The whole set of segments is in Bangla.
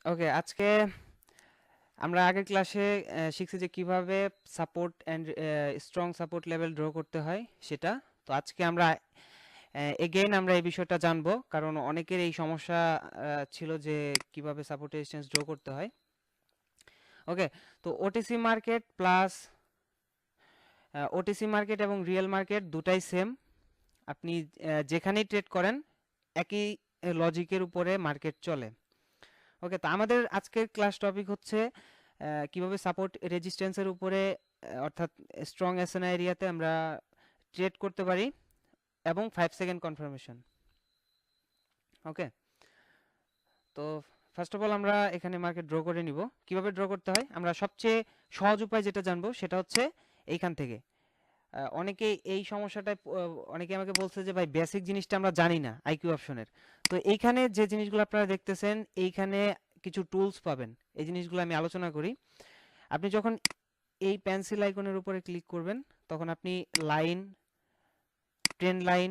ওকে, আজকে আমরা আগের ক্লাসে শিখছি যে কিভাবে support and strong support level draw করতে হয় সেটা। তো আজকে আমরা এগেইন আমরা এই বিষয়টা জানবো, কারণ অনেকের এই সমস্যা ছিল যে কিভাবে সাপোর্ট রেজিস্ট্যান্স ড্র করতে হয়। ওকে, তো ওটিসি মার্কেট এবং রিয়েল মার্কেট দুটাই সেম। আপনি যেখানেই ট্রেড করেন একই লজিকের উপরে মার্কেট চলে। ওকে, তো আমাদের আজকের ক্লাস টপিক হচ্ছে কিভাবে সাপোর্ট রেজিস্ট্যান্সের উপরে অর্থাৎ স্ট্রং এসএনআই এরিয়াতে আমরা ট্রেড করতে পারি এবং 5 সেকেন্ড কনফার্মেশন। ওকে, তো ফার্স্ট অফ অল আমরা এখানে মার্কেট ড্র করে নিব। কিভাবে ড্র করতে হয় আমরা সবচেয়ে সহজ উপায় যেটা জানবো সেটা হচ্ছে এইখান থেকে। অনেকে এই সমস্যাটায় অনেকে আমাকে বলছে যে ভাই বেসিক জিনিসটা আমরা জানি না আইকিউ অপশনের। তো এইখানে যে জিনিসগুলো আপনারা দেখতেছেন এইখানে কিছু টুলস পাবেন, এই জিনিসগুলো আমি আলোচনা করি। আপনি যখন এই পেন্সিল আইকনের উপরে ক্লিক করবেন তখন আপনি line, trend line,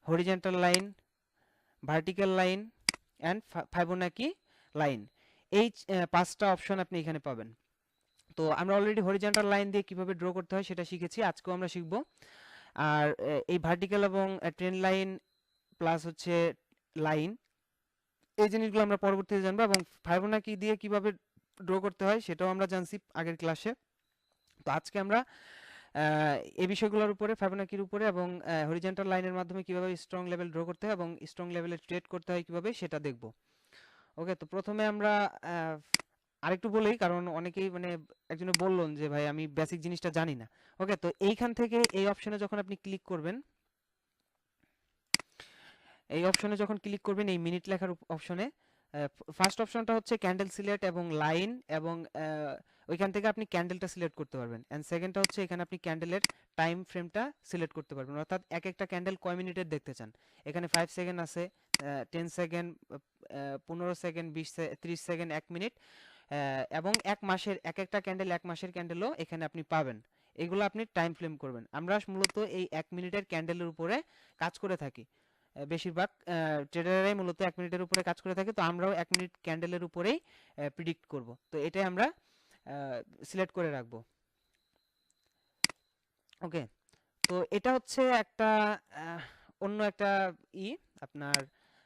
horizontal line, vertical line and Fibonacci line, এই 5টা অপশন আপনি এখানে পাবেন। তো আমরা অলরেডি হরিজন্টাল লাইন দিয়ে কিভাবে ড্র করতে হয় সেটা শিখেছি, আজকেও আমরা শিখব। আর এই ভার্টিক্যাল এবং ট্রেন্ড লাইন প্লাস হচ্ছে লাইন, এই জিনিসগুলো আমরা পরবর্তীতে জানবো, এবং ফাইবোনাকি দিয়ে কিভাবে ড্র করতে হয় সেটাও আমরা জানছি আগের ক্লাসে। তো আজকে আমরা এই বিষয়গুলোর উপরে, ফিবোনাকির উপরে এবং হরিজন্টাল লাইনের মাধ্যমে কিভাবে স্ট্রং লেভেল ড্র করতে হয় এবং স্ট্রং লেভেলে ট্রেড করতে হয় কিভাবে সেটা দেখব। ওকে, তো প্রথমে আমরা আরেকটু বলি, কারণ অনেকেই মানে একজনে বললেন যে ভাই আমি বেসিক জিনিসটা জানি না। ওকে, তো এইখান থেকে এই অপশনে যখন আপনি ক্লিক করবেন, এই মিনিট লেখার অপশনে ফার্স্ট অপশনটা হচ্ছে ক্যান্ডেল সিলেক্ট এবং লাইন, এবং ওইখান থেকে আপনি ক্যান্ডেলটা সিলেক্ট করতে পারবেন। অ্যান্ড সেকেন্ডটা হচ্ছে এখানে আপনি ক্যান্ডেলের টাইম ফ্রেমটা সিলেক্ট করতে পারবেন, অর্থাৎ এক একটা ক্যান্ডেল কয় মিনিটের দেখতে চান। এখানে 5 সেকেন্ড আছে, 10 সেকেন্ড, 15 সেকেন্ড, 30 সেকেন্ড, 1 মিনিট, এবং এক মাসের এক একটা ক্যান্ডেল, 1 মাসের ক্যান্ডেলও এখানে আপনি পাবেন। এগুলো আপনি টাইম ফ্রেম করবেন। আমরা মূলত এই 1 মিনিটের ক্যান্ডেলের উপরে কাজ করে থাকি। বেশিরভাগ ট্রেডাররাই মূলত 1 মিনিটের উপরে কাজ করে থাকে, তো আমরাও 1 মিনিট ক্যান্ডেলের উপরেই প্রিডিক্ট করব। তো এটাই আমরা সিলেক্ট করে রাখবো। ওকে, তো এটা হচ্ছে একটা অন্য একটা ই আপনার,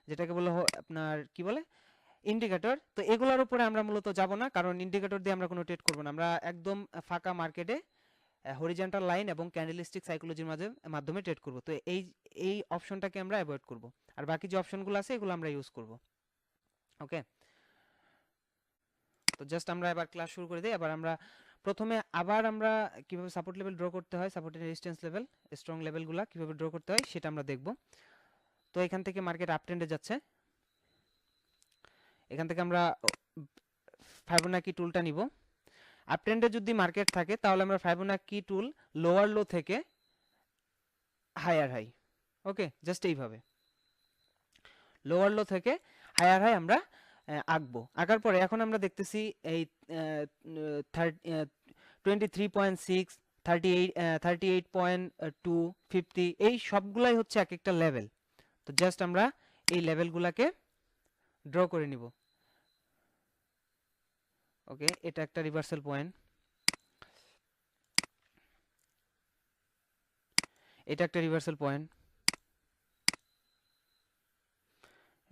যেটাকে বলে আপনার কি বলে ইন্ডিকেটর। তো এগুলোর উপরে আমরা মূলত যাব না, কারণ ইন্ডিকেটর দিয়ে আমরা কোনো ট্রেড করব না। আমরা একদম ফাঁকা মার্কেটে হরিজন্টাল লাইন এবং ক্যান্ডেলস্টিক সাইকোলজির মাধ্যমে ট্রেড করব। তো এই অপশনটাকে আমরা অ্যাভয়েড করব, আর বাকি যে অপশনগুলো আছে এগুলো আমরা ইউজ করব। ওকে, তো জাস্ট আমরা এবার ক্লাস শুরু করে দিই। এবার আমরা প্রথমে আমরা কিভাবে সাপোর্ট লেভেল ড্র করতে হয়, সাপোর্ট রেজিস্ট্যান্স লেভেল, স্ট্রং লেভেলগুলো কিভাবে ড্র করতে হয় সেটা আমরা দেখব। তো এখান থেকে মার্কেট আপ ট্রেন্ডে যাচ্ছে, এখান থেকে আমরা ফাইবোনাকি টুলটা নিব। আপ ট্রেন্ডে যদি মার্কেট থাকে তাহলে আমরা ফাইবোনাকি টুল লোয়ার লো থেকে হায়ার হাই, ওকে, জাস্ট এইভাবে লোয়ার লো থেকে হায়ার হাই আমরা আঁকবো। আঁকার পরে এখন আমরা দেখতেছি এই 23.6, 38.2, 50, এই সবগুলাই হচ্ছে এক একটা লেভেল। তো জাস্ট আমরা এই লেভেলগুলোকে ড্র করে নিব। ওকে, এটা একটা রিভার্সাল পয়েন্ট, এটা একটা রিভার্সাল পয়েন্ট,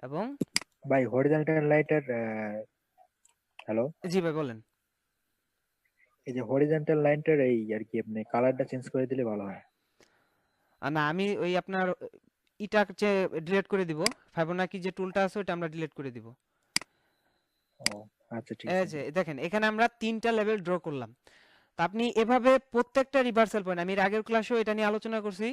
এবং ভাই হরিজন্টাল লাইটের হ্যালো, জি ভাই বলেন। এই যে হরিজন্টাল লাইনটার এই আর কি আপনি কালারটা চেঞ্জ করে দিলে ভালো হয়। না, আমি ওই আপনার ইটা ডিলিট করে দিব, ফাইবোনাকি যে টুলটা আছে ওটা আমরা ডিলিট করে দিব। ও আচ্ছা, ঠিক এই আছে। যে দেখেন এখানে আমরা 3টা লেভেল ড্র করলাম। তো আপনি এভাবে প্রত্যেকটা রিভার্সাল পয়েন্ট, আমি এর আগের ক্লাসেও এটা নিয়ে আলোচনা করছি,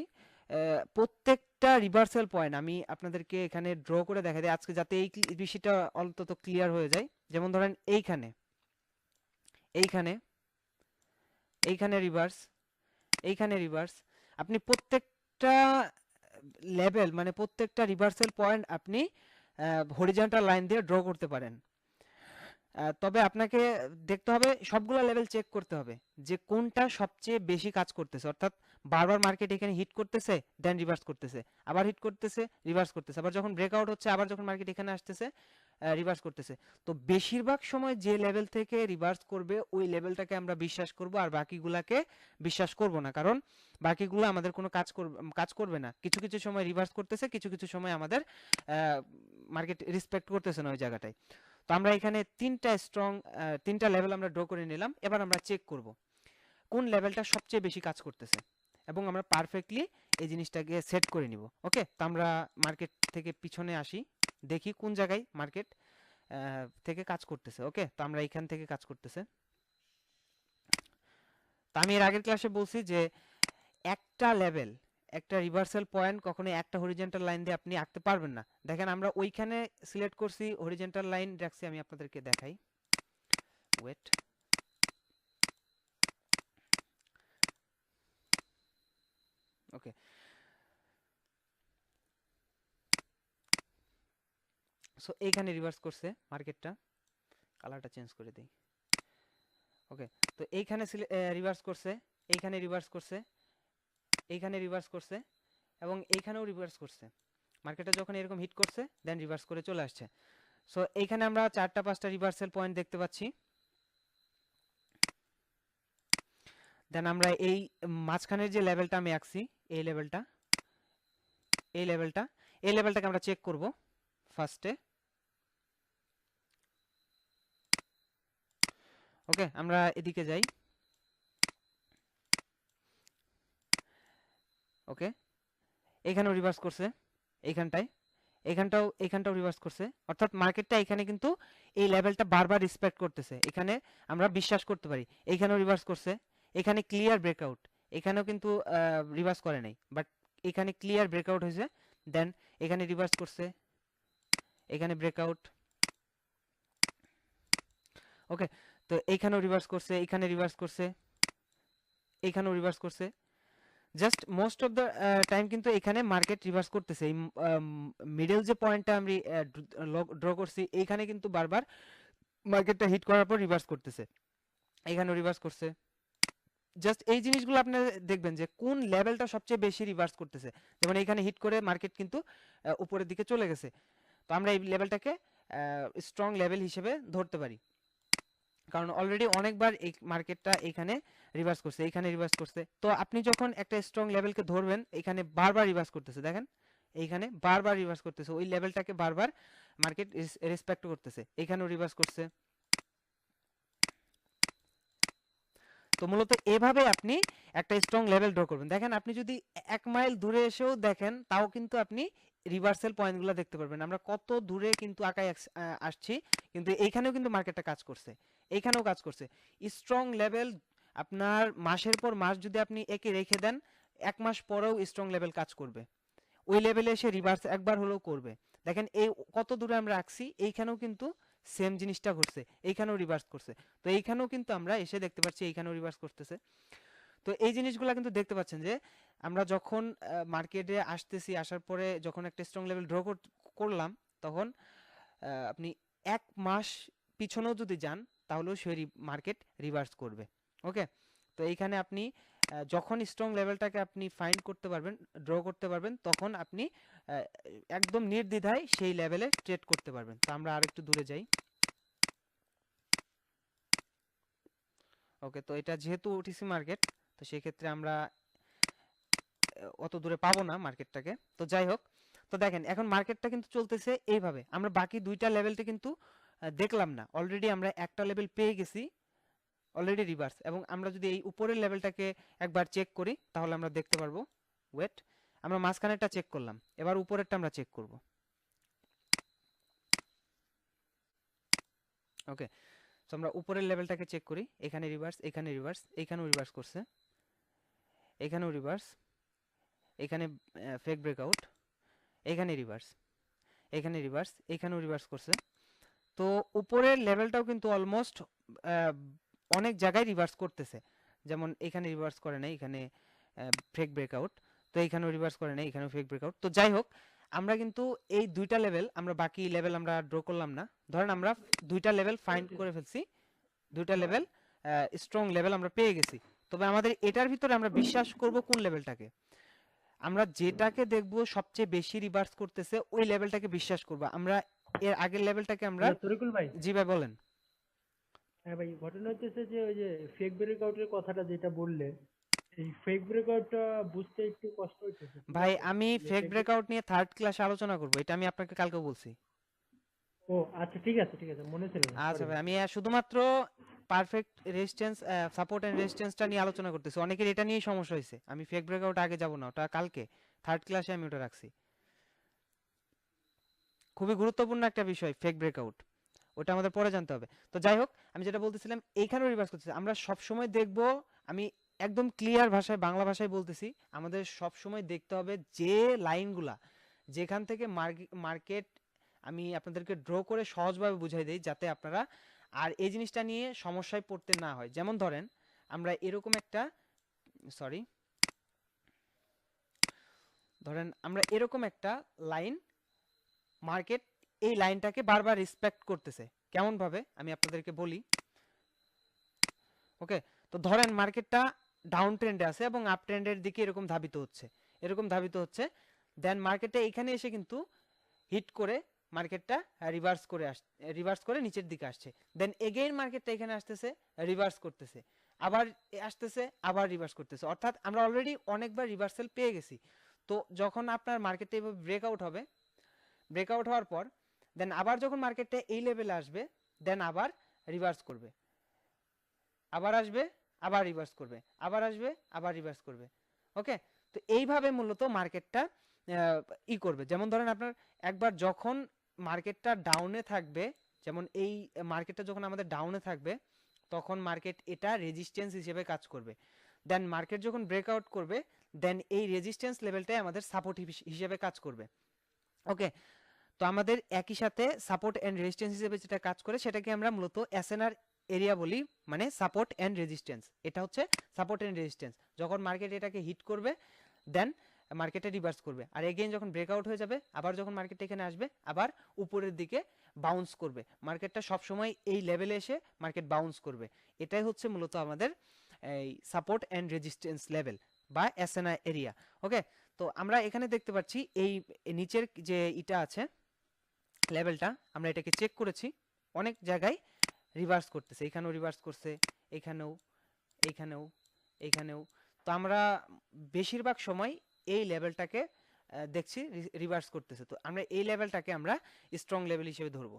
প্রত্যেকটা রিভার্সাল পয়েন্ট আমি আপনাদেরকে এখানে ড্র করে দেখা দিই আজকে, যাতে এই বিষয়টা অন্তত ক্লিয়ার হয়ে যায়। যেমন ধরেন এইখানে, এইখানে, এইখানে রিভার্স, এইখানে রিভার্স, আপনি প্রত্যেকটা লেভেল মানে প্রত্যেকটা রিভার্সাল পয়েন্ট আপনি হরিজন্টাল লাইন দিয়ে ড্র করতে পারেন। তবে আপনাকে দেখতে হবে, সবগুলা লেভেল চেক করতে হবে যে কোনটা সবচেয়ে বেশি কাজ করতেছে, অর্থাৎ বারবার মার্কেট এখানে হিট করতেছে দেন রিভার্স করতেছে, আবার হিট করতেছে রিভার্স করতেছে, আবার যখন ব্রেকআউট হচ্ছে আবার যখন মার্কেট এখানে আসতেছে রিভার্স করতেছে। তো বেশিরভাগ সময় যে লেভেল থেকে রিভার্স করবে ওই লেভেলটাকে আমরা বিশ্বাস করব, আর বাকিগুলাকে বিশ্বাস করব না, কারণ বাকিগুলো আমাদের কোনো কাজ করবে না। কিছু কিছু সময় রিভার্স করতেছে, কিছু কিছু সময় আমাদের মার্কেট রেসপেক্ট করতেছে না ওই জায়গাটায়। তো আমরা এখানে তিনটা লেভেল আমরা ড্র করে নিলাম। এবার আমরা চেক করব কোন লেভেলটা সবচেয়ে বেশি কাজ করতেছে, এবং আমরা পারফেক্টলি এই জিনিসটাকে সেট করে নিব। ওকে, তো আমরা মার্কেট থেকে পিছনে আসি, দেখি কোন জায়গায় মার্কেট থেকে কাজ করতেছে। ওকে, তো আমরা এখান থেকে কাজ করতেছে। তো আমি এর আগের ক্লাসে বলছি যে একটা লেভেল, একটা রিভার্সাল পয়েন্ট কখনো একটা হরিজন্টাল লাইন দিয়ে আপনি আঁকতে পারবেন না। দেখেন আমরা ওইখানে সিলেক্ট করছি, হরিজন্টাল লাইন রাখছি, আমি আপনাদেরকে দেখাই, ওয়েট। ওকে, সো এইখানে রিভার্স করছে মার্কেটটা, কালারটা চেঞ্জ করে দেই। ওকে, তো এইখানে রিভার্স করছে, এইখানে রিভার্স করছে, এইখানে রিভার্স করছে, এবং এইখানেও রিভার্স করছে। মার্কেটটা যখন এরকম হিট করছে দেন রিভার্স করে চলে আসছে। সো এইখানে আমরা 4-5টা রিভার্সাল পয়েন্ট দেখতে পাচ্ছি। দেন আমরা এই মাঝখানের যে লেভেলটা আমি আঁকছি, এই লেভেলটাকে আমরা চেক করব ফার্স্টে। ওকে, আমরা এদিকে যাই। ওকে, এখানেও রিভার্স করছে, এখানটাও রিভার্স করছে, অর্থাৎ মার্কেটটা এখানে কিন্তু এই লেভেলটা বারবার রেসপেক্ট করতেছে, এখানে আমরা বিশ্বাস করতে পারি। এখানেও রিভার্স করছে, এখানে ক্লিয়ার ব্রেকআউট, এখানেও কিন্তু রিভার্স করে নাই, বাট এখানে ক্লিয়ার ব্রেকআউট হয়েছে। দেন এখানে রিভার্স করছে, এখানে ব্রেকআউট। ওকে, তো এইখানেও রিভার্স করছে, এখানে রিভার্স করছে, এইখানেও রিভার্স করছে। Just most of the time কিন্তু এখানে মার্কেট রিভার্স করতেছে। এই মিডল যে পয়েন্টটা আমি ড্র করছি, এইখানে কিন্তু বারবার মার্কেটটা হিট করার পর রিভার্স করতেছে, এখানেও রিভার্স করছে। জাস্ট এই জিনিসগুলো আপনি দেখবেন যে কোন লেভেলটা সবচেয়ে বেশি রিভার্স করতেছে। যেমন এখানে হিট করে মার্কেট কিন্তু উপরের দিকে চলে গেছে, তো আমরা এই লেভেলটাকে স্ট্রং লেভেল হিসেবে ধরতে পারি, কারণ অলরেডি অনেকবার এই মার্কেটটা এখানে রিভার্স করছে, এখানে রিভার্স করছে। তো আপনি যখন একটা স্ট্রং লেভেলকে ধরবেন, এখানে বারবার রিভার্স করতেছে, দেখেন এইখানে বারবার রিভার্স করতেছে, ওই লেভেলটাকে বারবার মার্কেট রেসপেক্ট করতেছে, এখানেও রিভার্স করছে। তো মূলত এভাবে আপনি একটা স্ট্রং লেভেল ড্র করবেন। দেখেন আপনি যদি 1 মাইল দূরে এসেও দেখেন, তাও কিন্তু আপনি রিভার্সাল পয়েন্টগুলো দেখতে পারবেন। আমরা কত দূরে কিন্তু আঁকায় আসছি, কিন্তু এইখানেও কিন্তু মার্কেটটা কাজ করছে, এইখানেও কাজ করছে। স্ট্রং লেভেল আপনার মাসের পর মাস যদি আপনি একে রেখে দেন, 1 মাস পরেও স্ট্রং লেভেল কাজ করবে, ওই লেভেলে এসে রিভার্স একবার হলেও করবে। দেখেন এই কত দূরে আমরা রাখছি, এইখানেও কিন্তু সেম জিনিসটা ঘটছে, এইখানেও রিভার্স করছে। তো এইখানেও কিন্তু আমরা এসে দেখতে পাচ্ছি এইখানেও রিভার্স করতেছে। তো এই জিনিসগুলো কিন্তু দেখতে পাচ্ছেন যে আমরা যখন মার্কেটে আসতেছি, আসার পরে যখন একটা স্ট্রং লেভেল ড্র করলাম, তখন আপনি 1 মাস পিছনেও যদি যান, তাহলেও সেই মার্কেট রিভার্স করবে। ওকে, তো এইখানে আপনি যখন স্ট্রং লেভেলটাকে আপনি ফাইন্ড করতে পারবেন, ড্র করতে পারবেন, তখন আপনি একদম নির্দ্বিধায় সেই লেভেলে ট্রেড করতে পারবেন। তো আমরা আরেকটু দূরে যাই। ওকে, তো এটা যেহেতু ওটিসি মার্কেট, তো সেক্ষেত্রে আমরা অত দূরে পাবো না মার্কেটটাকে। তো যাই হোক, তো দেখেন এখন মার্কেটটা কিন্তু চলতেছে এইভাবে। আমরা বাকি দুইটা লেভেলটা কিন্তু দেখলাম না, অলরেডি আমরা একটা লেভেল পেয়ে গেছি, অলরেডি রিভার্স। এবং আমরা যদি এই উপরের লেভেলটাকে একবার চেক করি, তাহলে আমরা দেখতে পারবো। ওয়েট, আমরা মাঝখানেরটা চেক করলাম, এবার উপরেরটা আমরা চেক করব। ওকে, তো আমরা উপরের লেভেলটাকে চেক করি, এখানে রিভার্স, এখানে রিভার্স, এখানেও রিভার্স করছে, এখানেও রিভার্স, এখানে ফেক ব্রেকআউট, এখানে রিভার্স, এখানে রিভার্স, এখানেও রিভার্স করছে। তো উপরের লেভেলটাও কিন্তু অলমোস্ট অনেক জায়গায় রিভার্স করতেছে। যেমন এখানে রিভার্স করে নাই, এখানে ফেক ব্রেকআউট। তো এইখানেও রিভার্স করে নাই, এখানেও ফেক ব্রেকআউট। তো যাই হোক, আমরা কিন্তু এই দুইটা লেভেল, আমরা বাকি লেভেল আমরা ড্র করলাম না। ধরেন আমরা দুইটা লেভেল ফাইন্ড করে ফেলছি, দুইটা লেভেল স্ট্রং লেভেল আমরা পেয়ে গেছি। তবে আমাদের এটার ভিতরে আমরা বিশ্বাস করব কোন লেভেলটাকে, আমরা যেটাকে দেখব সবচেয়ে বেশি রিভার্স করতেছে ওই লেভেলটাকে বিশ্বাস করব। আমরা এর আগের লেভেলটাকে আমরা, তরিকুল ভাই, জি ভাই বলেন। হ্যাঁ ভাই, ঘটনা হচ্ছে যে ওই যে ফেক ব্রেকআউটের কথাটা যেটা বললেন, এই ফেক ব্রেকআউটটা বুঝতে একটু কষ্ট হইতেছে, ঠিক ভাই আছে? আমি যে ফেক fake ব্রেকআউট নিয়ে থার্ড ক্লাসে আলোচনা করব, এটা আমি আপনাকে কালকে বলছি। ও আচ্ছা, ঠিক আছে, মনে ছিল না, আচ্ছা সরি ভাই, ভাই। আমি শুধুমাত্র পারফেক্ট রেজিস্ট্যান্স, সাপোর্ট এন্ড রেজিস্ট্যান্সটা নিয়ে আলোচনা করতেছি। অনেকের এটা নিয়েই সমস্যা হয়েছে। আমি ফেক ব্রেকআউট আগে যাব না, ওটা কালকে থার্ড ক্লাসে আমি ওটা রাখছি। খুবই গুরুত্বপূর্ণ একটা বিষয় ফেক ব্রেকআউট, ওটা আমাদের পরে জানতে হবে। তো যাই হোক, আমি যেটা বলতেছিলাম এইখানেও রিভার্স করতেছি। আমরা সব সময় দেখব, আমি একদম ক্লিয়ার ভাষায় বাংলা ভাষায় বলতেছি, আমাদের সব সময় দেখতে হবে যে লাইনগুলা যেখান থেকে মার্কেট, আমি আপনাদেরকে ড্র করে সহজভাবে বুঝাই দেই যাতে আপনারা আর এই জিনিসটা নিয়ে সমস্যায় পড়তে না হয়। যেমন ধরেন আমরা এরকম একটা, সরি, ধরেন আমরা এরকম একটা লাইন, মার্কেট এই লাইনটাকে বারবার রেসপেক্ট করতেছে। কেমন ভাবে আমি আপনাদেরকে বলি। ওকে, তো ধরেন মার্কেটটা ডাউন ট্রেন্ডে আছে এবং আপ ট্রেন্ডের দিকে এরকম ধাবিত হচ্ছে, এরকম ধাবিত হচ্ছে। দেন মার্কেটে এখানে এসে কিন্তু হিট করে মার্কেটটা রিভার্স করে নিচের দিকে আসছে। দেন এগেইন মার্কেটটা এখানে আসতেছে, রিভার্স করতেছে, আবার আসতেছে, আবার রিভার্স করতেছে। অর্থাৎ আমরা অলরেডি অনেকবার রিভার্সাল পেয়ে গেছি। তো যখন আপনার মার্কেটটা এভাবে ব্রেকআউট হবে, ব্রেকআউট হওয়ার পর দেন আবার যখন মার্কেটটা এই লেভেলে আসবে, দেন আবার রিভার্স করবে, আবার আসবে, আবার রিভার্স করবে, আবার আসবে, আবার রিভার্স করবে। ওকে, তো এইভাবে মূলত মার্কেটটা করবে। যেমন ধরেন আপনার একবার যখন মার্কেটটা ডাউনে থাকবে, যেমন এই মার্কেটটা যখন আমাদের ডাউনে থাকবে, তখন মার্কেট এটা রেজিস্ট্যান্স হিসেবে কাজ করবে। দেন মার্কেট যখন ব্রেকআউট করবে, দেন এই রেজিস্ট্যান্স লেভেলটাই আমাদের সাপোর্ট হিসেবে কাজ করবে। ওকে, তো আমাদের একই সাথে সাপোর্ট এন্ড রেজিস্ট্যান্স হিসেবে যেটা কাজ করে সেটাকে আমরা মূলত এসএনআর এরিয়া বলি, মানে সাপোর্ট এন্ড রেজিস্ট্যান্স। এটা হচ্ছে সাপোর্ট এন্ড রেজিস্ট্যান্স। যখন মার্কেট এটাকে হিট করবে, দেন মার্কেটে রিভার্স করবে, আর এগেইন যখন ব্রেকআউট হয়ে যাবে, আবার যখন মার্কেট এখানে আসবে, আবার উপরের দিকে বাউন্স করবে। মার্কেটটা সবসময় এই লেভেলে এসে মার্কেট বাউন্স করবে। এটাই হচ্ছে মূলত আমাদের এই সাপোর্ট এন্ড রেজিস্ট্যান্স লেভেল বা এসএনআর এরিয়া। ওকে, তো আমরা এখানে দেখতে পাচ্ছি এই নিচের যে এটা আছে লেভেলটা, আমরা এটাকে চেক করেছি, অনেক জায়গায় রিভার্স করতেছে, এখানেও রিভার্স করছে, এখানেও, এইখানেও, এইখানেও। তো আমরা বেশিরভাগ সময় এই লেভেলটাকে দেখছি রিভার্স করতেছে। তো আমরা এই লেভেলটাকে আমরা স্ট্রং লেভেল হিসেবে ধরবো।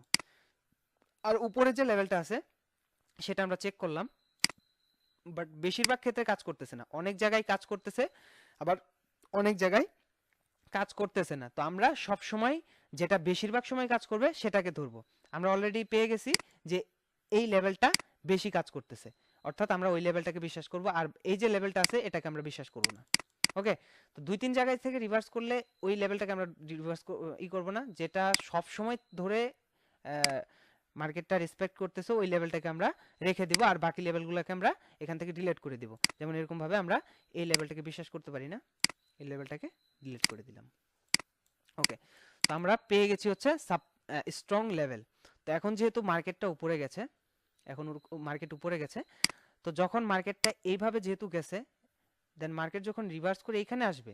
আর উপরে যে লেভেলটা আছে সেটা আমরা চেক করলাম, বাট বেশিরভাগ ক্ষেত্রে কাজ করতেছে না। অনেক জায়গায় কাজ করতেছে, আবার অনেক জায়গায় কাজ করতেছে না। তো আমরা সব সময় যেটা বেশিরভাগ সময় কাজ করবে সেটাকে ধরবো। আমরা অলরেডি পেয়ে গেছি যে এই লেভেলটা বেশি কাজ করতেছে, অর্থাৎ আমরা ওই লেভেলটাকে বিশ্বাস করব, আর এই যে লেভেলটা আছে এটাকে আমরা বিশ্বাস করব না। ওকে, তো দুই তিন জায়গায় থেকে রিভার্স করলে ওই লেভেলটাকে আমরা রিভার্স করব না, যেটা সব সময় ধরে মার্কেটটা রেসপেক্ট করতেছে ওই লেভেলটাকে আমরা রেখে দিব, আর বাকি লেভেলগুলোকে আমরা এখান থেকে ডিলিট করে দিব। যেমন এরকম ভাবে আমরা এই লেভেলটাকে বিশ্বাস করতে পারি না, এই লেভেলটাকে ডিলিট করে দিলাম। ওকে, তো আমরা পেয়ে গেছি হচ্ছে স্ট্রং লেভেল। তো এখন যেহেতু মার্কেটটা উপরে গেছে, এখন মার্কেট উপরে গেছে, তো যখন মার্কেটটা এইভাবে যেহেতু গেছে, দেন মার্কেট যখন রিভার্স করে এখানে আসবে,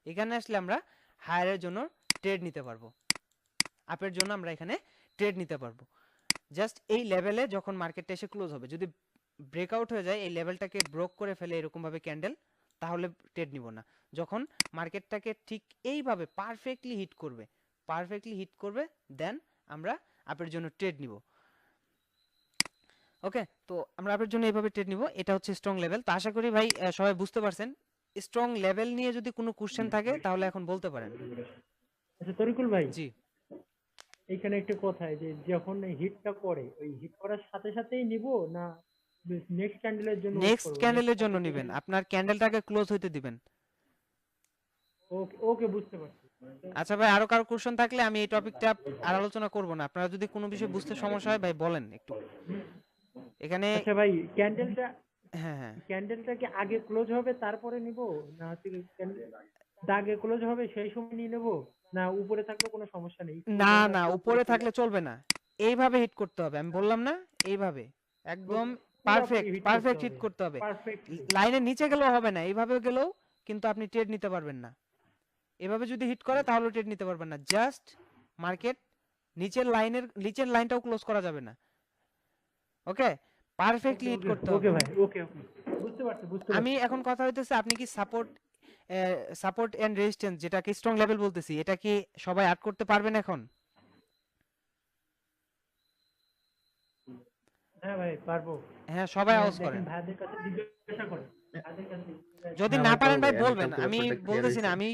এখানে আসলে আমরা হায়ারের জন্য ট্রেড নিতে পারবো, আপের জন্য আমরা এখানে ট্রেড নিতে পারবো। জাস্ট এই লেভেলে যখন মার্কেটটা এসে ক্লোজ হবে, যদি ব্রেকআউট হয়ে যায়, এই লেভেলটাকে ব্রোক করে ফেলে এরকম ভাবে ক্যান্ডেল, তাহলে ট্রেড নিব না। যখন মার্কেটটাকে ঠিক এইভাবে পারফেক্টলি হিট করবে, দেন আমরা আপের জন্য ট্রেড নিব। ওকে, তো আমরা আপের জন্য এইভাবে ট্রেড নিব। এটা হচ্ছে স্ট্রং লেভেল। তো আশা করি ভাই সবাই বুঝতে পারছেন। স্ট্রং লেভেল নিয়ে যদি কোনো কোশ্চেন থাকে তাহলে এখন বলতে পারেন। আচ্ছা তরিকুল ভাই, জি, এখানে একটা কথা, যে যখন হিটটা করে, ওই হিট করার সাথে সাথেই নিব, না নেক্সট ক্যান্ডেলের জন্য ওয়েট নেক্সট করবো? ক্যান্ডেলের নেক্সট জন্য ক্যান্ডেল নেবেন, আপনার ক্যান্ডেলটাকে ক্লোজ হইতে দিবেন। ওকে ওকে, বুঝতে পারছি। আচ্ছা ভাই, আরো কারো কোশ্চেন থাকলে আমি এই টপিকটা আর আলোচনা করব না। আপনারা যদি কোনো বিষয় বুঝতে সমস্যা হয় ভাই বলেন একটু। এখানে আচ্ছা ভাই, ক্যান্ডেলটা হ্যাঁ হ্যাঁ, ক্যান্ডেলটা কি আগে ক্লোজ হবে তারপরে নিব, না হচ্ছে কি আগে ক্লোজ হবে সেই সময় নিয়ে নেব, না উপরে থাকলে কোনো সমস্যা নেই, একটু না ধরেন না আপনি উপরে চলে থাকলে চলবে না, এইভাবে হিট করতে হবে, আমি বললাম না, এইভাবে একদম পুরোপুরি পারফেক্ট হিট করতে পারফেক্ট হিট হবে করতে হবে। পারফেক্টলি। লাইনের নিচে গেলেও হবে না, এইভাবে গেলেও কিন্তু আপনি ট্রেড নিতে পারবেন না। এভাবে যদি হিট করে তাহলে ট্রেড নিতে পারবেন না। জাস্ট মার্কেট নিচের লাইনটাও ক্লোজ করা যাবে না। ওকে, পারফেক্টলি ওকে হিট ওকে করতে ওকে হবে। ভাই, ওকে ওকে, বুঝতে পারছি বুঝতে আমি পারছি। এখন কথা হইতেছে আপনি কি সাপোর্ট এন্ড রেজিস্ট্যান্স, যেটাকে স্ট্রং লেভেল বলতেছি, এটা কি সবাই আট করতে পারবেন এখন? হ্যাঁ ভাই পারবো। হ্যাঁ সবাই আওয়াজ দেখেন করেন। ভাইদের কাছে জিজ্ঞাসা করেন, ভাইদের কাছে জিজ্ঞাসা যদি করেন। না ভাই পারেন পারবো ভাই ভাই, আমি বলবেন, কালকে আমি ব্যাপারটা ক্লিয়ার বলতেছি না, হয়েছে। আমি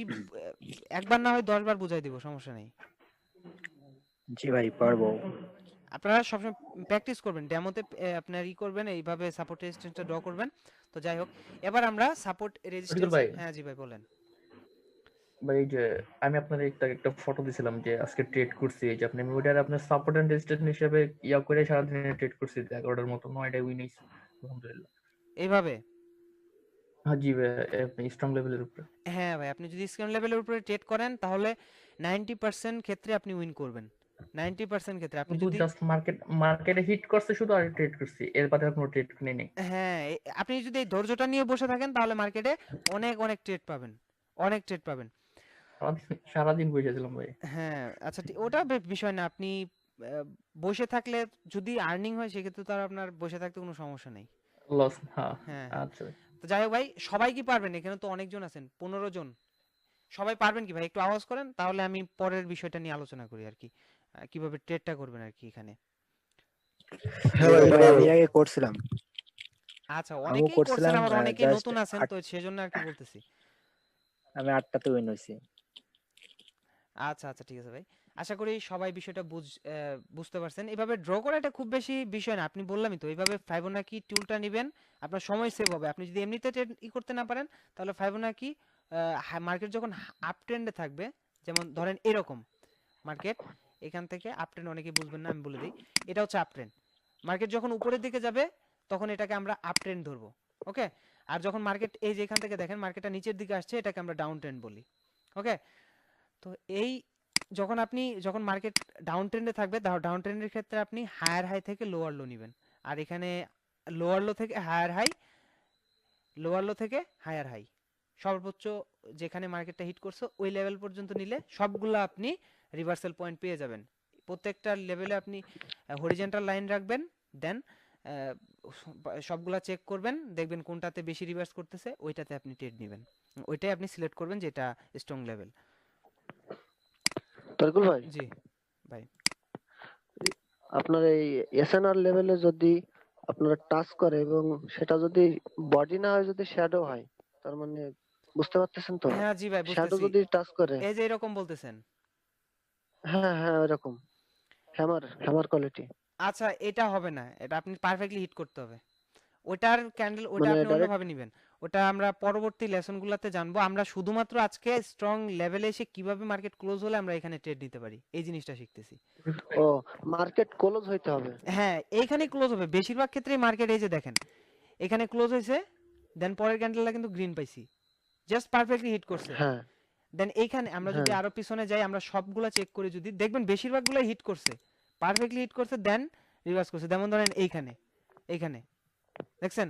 একবার না হয় 10 বার বুঝাই দিব, সমস্যা নেই। জি ভাই পারবো। আপনারা সবসময় প্র্যাকটিস করবেন, ডেমোতে আপনার করবেন, এইভাবে সাপোর্ট রেজিস্ট্যান্সটা ড্র করবেন। তো যাই হোক, এবার আমরা সাপোর্ট রফিকুল রেজিস্ট্যান্স, ভাই, হ্যাঁ জি ভাই বলেন। ভাই এই যে আমি আপনার একটা ফটো দিছিলাম যে আজকে ট্রেড করছি, এই যে আপনি ওইটার আপনার সাপোর্ট এন্ড রেজিস্ট্যান্স হিসেবে ইয়া করে সারাদিনে ট্রেড করছি 11টার মতো, 9টায় উইন হয়েছে আলহামদুলিল্লাহ। এইভাবে? হ্যাঁ জি ভাই, আপনি স্ট্রং লেভেলের উপরে। হ্যাঁ ভাই, আপনি যদি স্ক্রিন লেভেলের উপরে ট্রেড করেন তাহলে 90% ক্ষেত্রে আপনি উইন করবেন। 90% ক্ষেত্রে আপনি শুধু যদি, জাস্ট মার্কেটে হিট করছে শুধু, আর ট্রেড করছি, এর বাদে আর কোনো ট্রেড নেই। হ্যাঁ আপনি যদি এই ধৈর্যটা নিয়ে বসে থাকেন তাহলে মার্কেটে অনেক অনেক ট্রেড পাবেন, অনেক ট্রেড পাবেন। সারাদিন বসেছিলাম ভাই। হ্যাঁ আচ্ছা, ওটা বিষয় না, আপনি বসে থাকলে যদি আর্নিং হয় সেক্ষেত্রে তো আর আপনার বসে থাকতে কোনো সমস্যা নেই। লস, হ্যাঁ। হ্যাঁ হ্যাঁ। আচ্ছা ভাই। তো যাই হোক ভাই, সবাই কি পারবেন? এখানে তো অনেকজন আছেন, 15 জন। সবাই পারবেন কি ভাই? একটু আওয়াজ করেন, তাহলে আমি পরের বিষয়টা নিয়ে আলোচনা করি আর কি, কিভাবে ট্রেডটা করবেন আর কি এখানে। জি ভাই, ভাই আমি আগে করছিলাম, আচ্ছা, আমিও অনেকেই করছেন, করছিলাম, আবার অনেকেই জাস্ট নতুন আছেন, তো সেজন্য আর কি বলতেছি। আমি 8টাতে উইন হয়েছি। আচ্ছা আচ্ছা ঠিক আছে ভাই, আশা করি সবাই বিষয়টা বুঝতে পারছেন। এভাবে ড্র করা এটা খুব বেশি বিষয় না, আপনি বললামই তো, এইভাবে ফাইবোনাকি টুলটা নেবেন, আপনার সময় সেভ হবে। আপনি যদি এমনিতে ট্রেড করতে না পারেন তাহলে ফাইবোনাকি, মার্কেট যখন আপ ট্রেন্ডে থাকবে, যেমন ধরেন এরকম মার্কেট, এখান থেকে আপ ট্রেন্ড, অনেকেই বুঝবেন না, আমি বলে দিই, এটা হচ্ছে আপ ট্রেন্ড। মার্কেট যখন উপরের দিকে যাবে তখন এটাকে আমরা আপ ট্রেন্ড ধরবো। ওকে, আর যখন মার্কেট এই যে এখান থেকে দেখেন মার্কেটটা নিচের দিকে আসছে, এটাকে আমরা ডাউন ট্রেন্ড বলি। ওকে, তো যখন মার্কেট ডাউন ট্রেন্ডে থাকবে, ডাউন ট্রেন্ডের ক্ষেত্রে আপনি হায়ার হাই থেকে লোয়ার লো নেবেন, আর এখানে লোয়ার লো থেকে হায়ার হাই, লোয়ার লো থেকে হায়ার হাই, সর্বোচ্চ যেখানে মার্কেটটা হিট করছে ওই লেভেল পর্যন্ত নিলে সবগুলো আপনি রিভার্সাল পয়েন্ট পেয়ে যাবেন। প্রত্যেকটা লেভেলে আপনি হরিজন্টাল লাইন রাখবেন, দেন সবগুলা চেক করবেন, দেখবেন কোনটাতে বেশি রিভার্স করতেছে, ওইটাতে আপনি ট্রেড নেবেন, ওইটাই আপনি সিলেক্ট করবেন যেটা স্ট্রং লেভেল। তরকুল ভাই, জি ভাই। আপনার এই এসএনআর লেভেলে যদি আপনার টাচ করে এবং সেটা যদি বডি না হয়, যদি শ্যাডো হয়, তার মানে বুঝতে পারতেছেন তো? হ্যাঁ জি ভাই শ্যাডো বুঝতেছি, যদি টাচ করে, এই যে এরকম বলতেছেন। হ্যাঁ হ্যাঁ ওরকম, হ্যামার হ্যামার কোয়ালিটি, আচ্ছা এটা হবে না, এটা আপনি পারফেক্টলি হিট করতে হবে। ওটার ক্যান্ডেল, ওটা মানে আপনি ডাইরেক্ট। অন্যভাবে নেবেন, ওটা আমরা পরবর্তী লেসনগুলোতে জানবো। আমরা শুধুমাত্র আজকে স্ট্রং লেভেলে এসে কিভাবে মার্কেট ক্লোজ হলে আমরা এখানে ট্রেড নিতে পারি এই জিনিসটা শিখতেছি। ও, মার্কেট ক্লোজ হইতে হবে। হ্যাঁ এইখানেই ক্লোজ হবে বেশিরভাগ ক্ষেত্রেই মার্কেট, এই যে দেখেন এখানে ক্লোজ হয়েছে, দেন পরের ক্যান্ডেলটা কিন্তু গ্রিন পাইছি, জাস্ট পারফেক্টলি হিট করছে। হ্যাঁ দেন এইখানে আমরা যদি হ্যাঁ আরো পিছনে যাই, আমরা সবগুলা চেক করে যদি দেখবেন বেশিরভাগগুলাই হিট করছে, পারফেক্টলি হিট করছে, দেন রিভার্স করছে। যেমন ধরেন এইখানে, এইখানে দেখছেন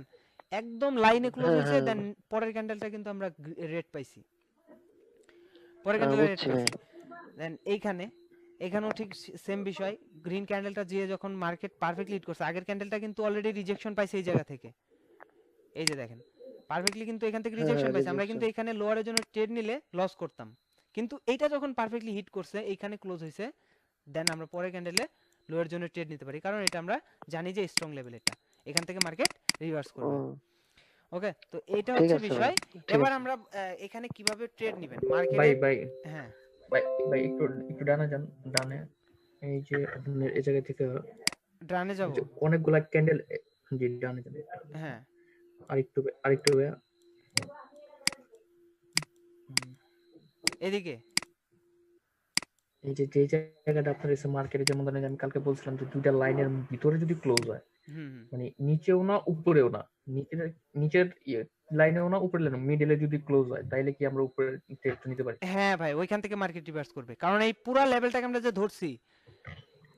একদম লাইনে ক্লোজ হ্যাঁ হয়েছে, হ্যাঁ দেন পরের ক্যান্ডেলটা কিন্তু আমরা রেড পাইছি, পরের হ্যাঁ, ক্যান্ডেলে রেড বুঝছি ভাই। পাইছি। দেন এইখানে, এখানেও ঠিক সেম বিষয়, গ্রিন ক্যান্ডেলটা দিয়ে যখন মার্কেট পারফেক্টলি হিট করছে, আগের ক্যান্ডেলটা কিন্তু অলরেডি রিজেকশন পাইছে এই জায়গা থেকে, এই যে দেখেন পারফেক্টলি কিন্তু এখান থেকে হ্যাঁ রিজেকশন হ্যাঁ পাইছে, আমরা কিন্তু রিজেকশন। এখানে লোয়ারের জন্য ট্রেড নিলে লস করতাম, কিন্তু এইটা যখন পারফেক্টলি হিট করছে, এইখানে ক্লোজ হয়েছে, দেন আমরা পরের ক্যান্ডেলে লোয়ার জন্য ট্রেড নিতে পারি, কারণ এটা আমরা জানি যে স্ট্রং লেভেল, এটা এখান থেকে মার্কেট রিভার্স ও, করবে। ওকে, তো এটা ঠিক হচ্ছে আছে ভাই, বিষয়। ঠিক এবার আছে। আমরা এখানে কিভাবে ট্রেড নেবেন ভাই মার্কেটে। ভাই হ্যাঁ ভাই ভাই, একটু একটু ডানে যান, ডানে। এই যে আপনার এই জায়গা থেকে ডানে যাব। এই যে অনেকগুলা ক্যান্ডেল, জি ডানে যান। হ্যাঁ আরেকটু এদিকে, এই যে যে জায়গাটা আপনার এসে মার্কেটে, যেমন ধরেন আমি কালকে বলছিলাম যে দুইটা লাইনের ভিতরে যদি ক্লোজ হয়, হুম হুম। মানে নিচেও না উপরেও না, নিচের নিচের লাইনেও না উপরের লাইনে, মিডলে যদি ক্লোজ হয় তাইলে কি আমরা উপরে ট্রেডটা নিতে পারি? হ্যাঁ ভাই, ওইখান থেকে মার্কেট রিভার্স করবে, কারণ এই পুরা লেভেলটাকে আমরা যে ধরছি,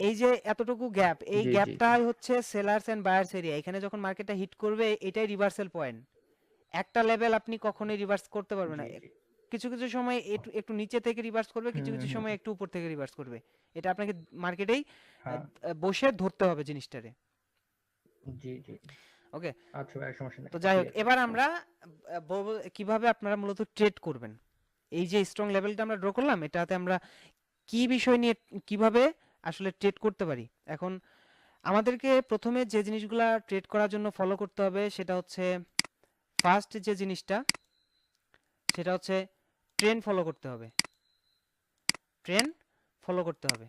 এই যে এতটুকু গ্যাপ, এই জি জি জি গ্যাপটাই হচ্ছে সেলার্স এন্ড বায়ার্স এরিয়া। এখানে যখন মার্কেটটা হিট করবে, এটাই রিভার্সাল পয়েন্ট। একটা লেভেল আপনি কখনোই রিভার্স করতে পারবেন না। জি জি। কিছু কিছু সময় একটু একটু নিচে থেকে রিভার্স করবে, কিছু হুম কিছু হুম সময় একটু উপর থেকে রিভার্স করবে। এটা আপনাকে মার্কেটেই হ্যাঁ। বসে ধরতে হবে জিনিসটারে। জি জি। ওকে, আচ্ছা ভাই, সমস্যা নেই, তো যাই হোক, ক্লিয়ার। এবার আমরা বলবো কিভাবে আপনারা মূলত ট্রেড করবেন। এই যে স্ট্রং লেভেলটা আমরা ড্র করলাম, এটাতে আমরা কি বিষয় নিয়ে কিভাবে আসলে ট্রেড করতে পারি। এখন আমাদেরকে প্রথমে যে জিনিসগুলা ট্রেড করার জন্য ফলো করতে হবে, সেটা হচ্ছে ফার্স্ট যে জিনিসটা, সেটা হচ্ছে ট্রেন্ড ফলো করতে হবে। ট্রেন্ড ফলো করতে হবে।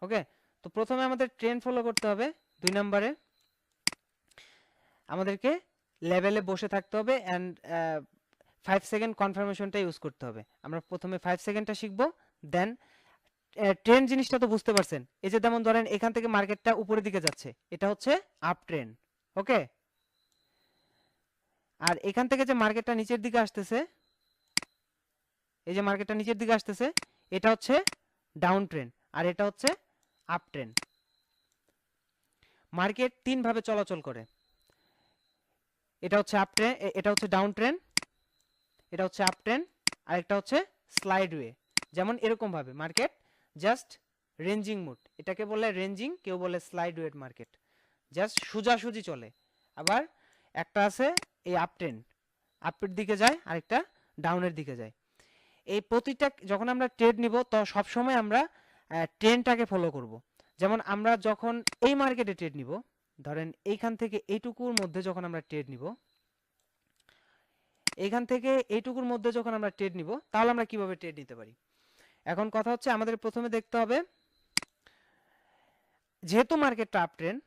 ওকে, তো প্রথমে আমাদের ট্রেন্ড ফলো করতে হবে। 2 নম্বরে আমাদেরকে লেভেলে বসে থাকতে হবে অ্যান্ড 5 সেকেন্ড কনফার্মেশনটা ইউজ করতে হবে। আমরা প্রথমে 5 সেকেন্ডটা শিখবো, দেন ট্রেন্ড জিনিসটা তো বুঝতে পারছেন। এই যে যেমন ধরেন এখান থেকে মার্কেটটা উপরের দিকে যাচ্ছে, এটা হচ্ছে আপ ট্রেন্ড। ওকে, আর এখান থেকে যে মার্কেটটা নিচের দিকে আসতেছে, এই যে মার্কেটটা নিচের দিকে আসতেছে, এটা হচ্ছে ডাউন ট্রেন্ড, আর এটা হচ্ছে আপ ট্রেন্ড। মার্কেট 3 ভাবে চলাচল করে। এটা হচ্ছে আপ ট্রেন্ড, এটা হচ্ছে ডাউন ট্রেন্ড, এটা হচ্ছে আপ ট্রেন্ড, আর একটা হচ্ছে স্লাইড ওয়ে। যেমন এরকম ভাবে মার্কেট জাস্ট রেঞ্জিং মুড, এটাকে বলে রেঞ্জিং, কেউ বলে স্লাইড ওয়েট। মার্কেট জাস্ট সোজাসুজি চলে। আবার একটা আছে এই আপ ট্রেন্ড, আপের দিকে যায়, আরেকটা ডাউনের দিকে যায়। এই প্রতিটা যখন আমরা ট্রেড নিব, তো সবসময় আমরা ট্রেন্ডটাকে ফলো করব। যেমন আমরা যখন এই মার্কেটে ট্রেড নিব, ধরেন এইখান থেকে এইটুকুর মধ্যে যখন আমরা ট্রেড নিব, এইখান থেকে এইটুকুর মধ্যে যখন আমরা ট্রেড নিব, তাহলে আমরা কিভাবে ট্রেড নিতে পারি। এখন কথা হচ্ছে আমাদের প্রথমে দেখতে হবে, যেহেতু মার্কেটটা আপ ট্রেন্ড,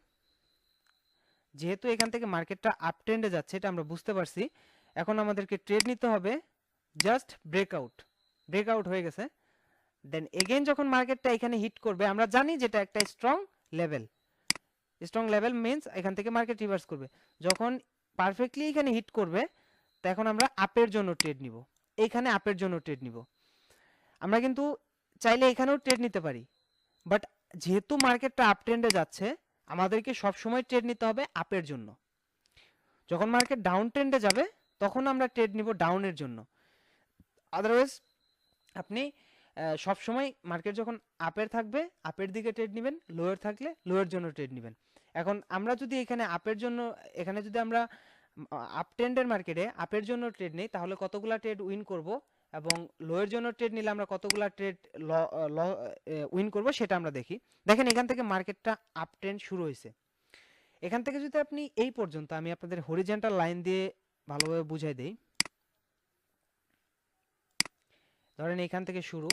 যেহেতু এখান থেকে মার্কেটটা আপ ট্রেন্ডে যাচ্ছে, এটা আমরা বুঝতে পারছি। এখন আমাদেরকে ট্রেড নিতে হবে জাস্ট ব্রেকআউট। ব্রেকআউট হয়ে গেছে, দেন এগেইন যখন মার্কেটটা এখানে হিট করবে, আমরা জানি যেটা একটা strong level. Strong level means এখান থেকে মার্কেট রিভার্স করবে। যখন পারফেক্টলি এখানে হিট করবে, তখন আমরা আপের জন্য ট্রেড নিব। এইখানে আপের জন্য ট্রেড নিব। আমরা কিন্তু চাইলে এখানেও ট্রেড নিতে পারি, বাট যেহেতু মার্কেটটা আপ ট্রেন্ডে যাচ্ছে, আমাদেরকে সবসময় ট্রেড নিতে হবে আপের জন্য। যখন মার্কেট ডাউন ট্রেন্ডে যাবে, তখন আমরা ট্রেড নিব ডাউনের জন্য। আদারওয়াইজ আপনি সবসময় মার্কেট যখন আপের থাকবে, আপের দিকে ট্রেড নেবেন, লোয়ের থাকলে লোয়ের জন্য ট্রেড নেবেন। এখন আমরা যদি এখানে আপের জন্য, এখানে যদি আমরা আপ ট্রেন্ডের মার্কেটে আপের জন্য ট্রেড নেই, তাহলে কতগুলা ট্রেড উইন করব, এবং লোয়ের জন্য ট্রেড নিলে আমরা কতগুলা ট্রেড উইন করব, সেটা আমরা দেখি। দেখেন এখান থেকে মার্কেটটা আপ ট্রেন্ড শুরু হয়েছে। এখান থেকে যদি আপনি এই পর্যন্ত, আমি আপনাদের হরিজন্টাল লাইন দিয়ে ভালোভাবে বুঝাই দেই। ধরেন এখান থেকে শুরু,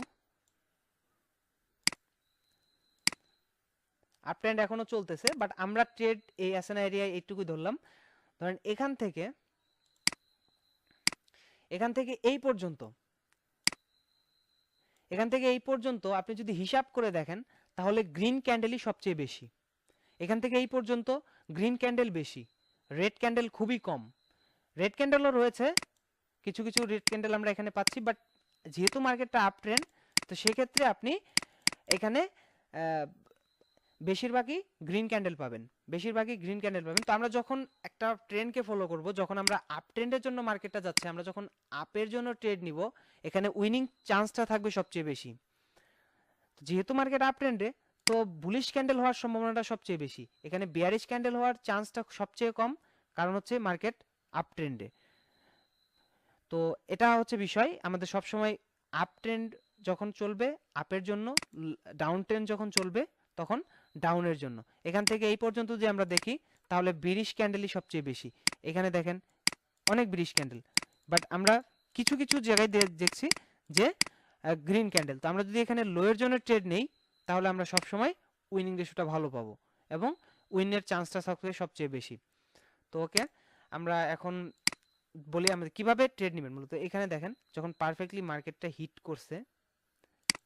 আপ ট্রেন্ড এখনো চলতেছে, বাট আমরা ট্রেড এই এসএনআই এরিয়ায় এইটুকুই ধরলাম। ধরেন এখান থেকে এই পর্যন্ত, এখান থেকে এই পর্যন্ত আপনি যদি হিসাব করে দেখেন, তাহলে গ্রিন ক্যান্ডেলই সবচেয়ে বেশি। এখান থেকে এই পর্যন্ত গ্রিন ক্যান্ডেল বেশি, রেড ক্যান্ডেল খুবই কম। রেড ক্যান্ডেলও রয়েছে, কিছু কিছু রেড ক্যান্ডেল আমরা এখানে পাচ্ছি, বাট যেহেতু মার্কেটটা আপ ট্রেন্ড, তো সেক্ষেত্রে আপনি এখানে বেশিরভাগই গ্রিন ক্যান্ডেল পাবেন, বেশিরভাগই গ্রিন ক্যান্ডেল পাবেন। তো আমরা যখন একটা ট্রেন্ডকে ফলো করব, যখন আমরা আপ ট্রেন্ডের জন্য মার্কেটটা যাচ্ছে, আমরা যখন আপের জন্য ট্রেড নিব, এখানে উইনিং চান্সটা থাকবে সবচেয়ে বেশি। যেহেতু মার্কেট আপ ট্রেন্ডে, তো বুলিশ ক্যান্ডেল হওয়ার সম্ভাবনাটা সবচেয়ে বেশি। এখানে বিয়ারিশ ক্যান্ডেল হওয়ার চান্সটা সবচেয়ে কম, কারণ হচ্ছে মার্কেট আপ ট্রেন্ডে। তো এটা হচ্ছে বিষয়, আমাদের সবসময় আপ ট্রেন্ড যখন চলবে আপের জন্য, ডাউন ট্রেন্ড যখন চলবে তখন ডাউনের জন্য। এখান থেকে এই পর্যন্ত যদি আমরা দেখি, তাহলে বিরিশ ক্যান্ডেলই সবচেয়ে বেশি। এখানে দেখেন অনেক বিরিশ ক্যান্ডেল, বাট আমরা কিছু কিছু জায়গায় দেখছি যে গ্রিন ক্যান্ডেল। তো আমরা যদি এখানে লোয়ের জন্য ট্রেড নেই, তাহলে আমরা সবসময় উইনিং রেশিওটা ভালো পাবো, এবং উইনের চান্সটা থাকবে সবচেয়ে বেশি। তো ওকে, আমরা এখন বলি আমাদের কিভাবে ট্রেড নেবেন। মূলত এখানে দেখেন যখন পারফেক্টলি মার্কেটটা হিট করছে,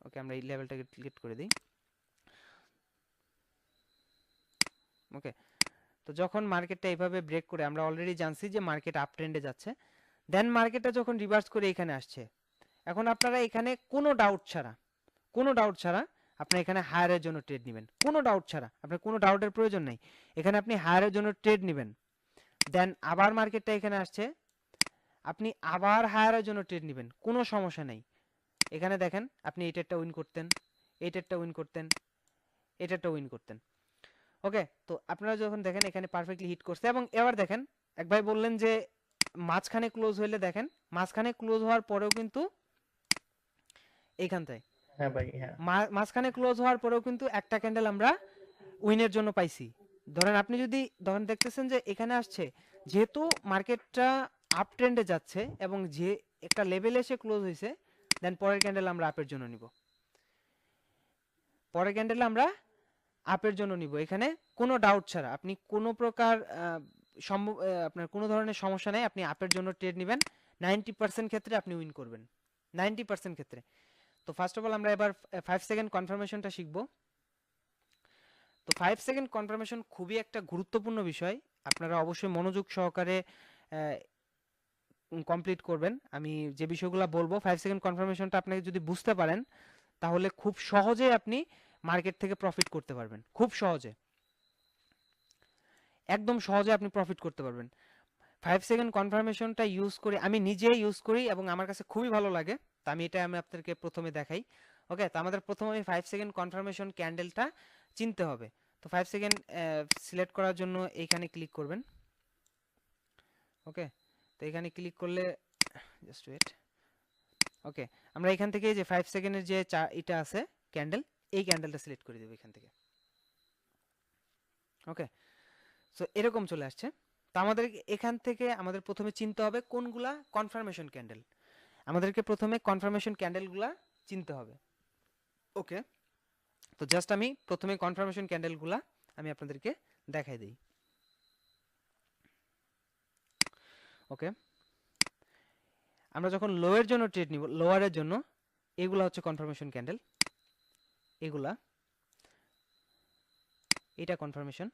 ওকে আমরা এই লেভেলটাকে ডিলিট করে দিই। ওকে, তো যখন মার্কেটটা এইভাবে ব্রেক করে, আমরা অলরেডি জানছি যে মার্কেট আপ ট্রেন্ডে যাচ্ছে, দেন মার্কেটটা যখন রিভার্স করে এখানে আসছে, এখন আপনারা এখানে কোনো ডাউট ছাড়া আপনি এখানে হায়ারের জন্য ট্রেড নেবেন, কোনো ডাউট ছাড়া, আপনার কোনো ডাউটের প্রয়োজন নেই, এখানে আপনি হায়ারের জন্য ট্রেড নেবেন। দেন আবার মার্কেটটা এখানে আসছে, আপনি আবার হায়ারের জন্য ট্রেড নেবেন, কোনো সমস্যা নেই। এখানে দেখেন আপনি এই ট্রেডটা উইন করতেন, এই ট্রেডটা উইন করতেন, এই ট্রেডটা উইন করতেন। ওকে, তো আপনারা যখন দেখেন এখানে পারফেক্টলি হিট করছে, এবং এবার দেখেন এক ভাই বললেন যে মাঝখানে ক্লোজ হইলে, দেখেন মাঝখানে ক্লোজ হওয়ার পরেও কিন্তু এইখানটায়, হ্যাঁ ভাই, হ্যাঁ মাঝখানে ক্লোজ হওয়ার পরেও কিন্তু একটা ক্যান্ডেল আমরা উইনের জন্য পাইছি। ধরেন আপনি যদি ধরেন দেখতেছেন যে এখানে আসছে, যেহেতু মার্কেটটা আপ ট্রেন্ডে যাচ্ছে এবং যে একটা লেভেলে এসে ক্লোজ হয়েছে, দেন পরের ক্যান্ডেল আমরা আপের জন্য নিব, পরের ক্যান্ডেল আমরা আপের জন্য নিব, এখানে কোনো ডাউট ছাড়া, আপনি কোনো প্রকার আপনার কোনো ধরনের সমস্যা নেই, আপনি আপের জন্য ট্রেড নেবেন। 90% ক্ষেত্রে আপনি উইন করবেন, 90% ক্ষেত্রে। তো ফার্স্ট অফ অল আমরা এবার 5 সেকেন্ড কনফার্মেশনটা শিখব। তো 5 সেকেন্ড কনফার্মেশন খুবই একটা গুরুত্বপূর্ণ বিষয়, আপনারা অবশ্যই মনোযোগ সহকারে কমপ্লিট করবেন। আমি যে বিষয়গুলো বলবো, 5 সেকেন্ড কনফার্মেশনটা আপনাকে যদি বুঝতে পারেন, তাহলে খুব সহজে আপনি মার্কেট থেকে প্রফিট করতে পারবেন, খুব সহজে, একদম সহজে আপনি প্রফিট করতে পারবেন। 5 সেকেন্ড কনফার্মেশনটা ইউজ করে আমি নিজে ইউজ করি এবং আমার কাছে খুবই ভালো লাগে, তো আমি আপনাদেরকে প্রথমে দেখাই। ওকে, তো আমাদের প্রথমে 5 সেকেন্ড কনফার্মেশন ক্যান্ডেলটা চিনতে হবে। তো 5 সেকেন্ড সিলেক্ট করার জন্য এইখানে ক্লিক করবেন। ওকে, তো এখানে ক্লিক করলে জাস্ট ওয়েট। ওকে, আমরা এখান থেকে যে 5 সেকেন্ডের যে এটা আছে ক্যান্ডেল, এই ক্যান্ডেলটা সিলেক্ট করে দেব এখান থেকে। ওকে, সো এরকম চলে আসছে। তো আমাদের এখান থেকে আমাদের প্রথমে চিনতে হবে কোনগুলা কনফার্মেশন ক্যান্ডেল, আমাদেরকে প্রথমে কনফার্মেশন ক্যান্ডেলগুলা চিনতে হবে। ওকে, তো জাস্ট আমি প্রথমে কনফার্মেশন ক্যান্ডেলগুলা আমি আপনাদেরকে দেখাই দিই। ওকে, আমরা যখন লোয়ের জন্য ট্রেড নিব, লোয়ারের জন্য, এগুলা হচ্ছে কনফার্মেশন ক্যান্ডেল, এগুলা, এটা কনফার্মেশন,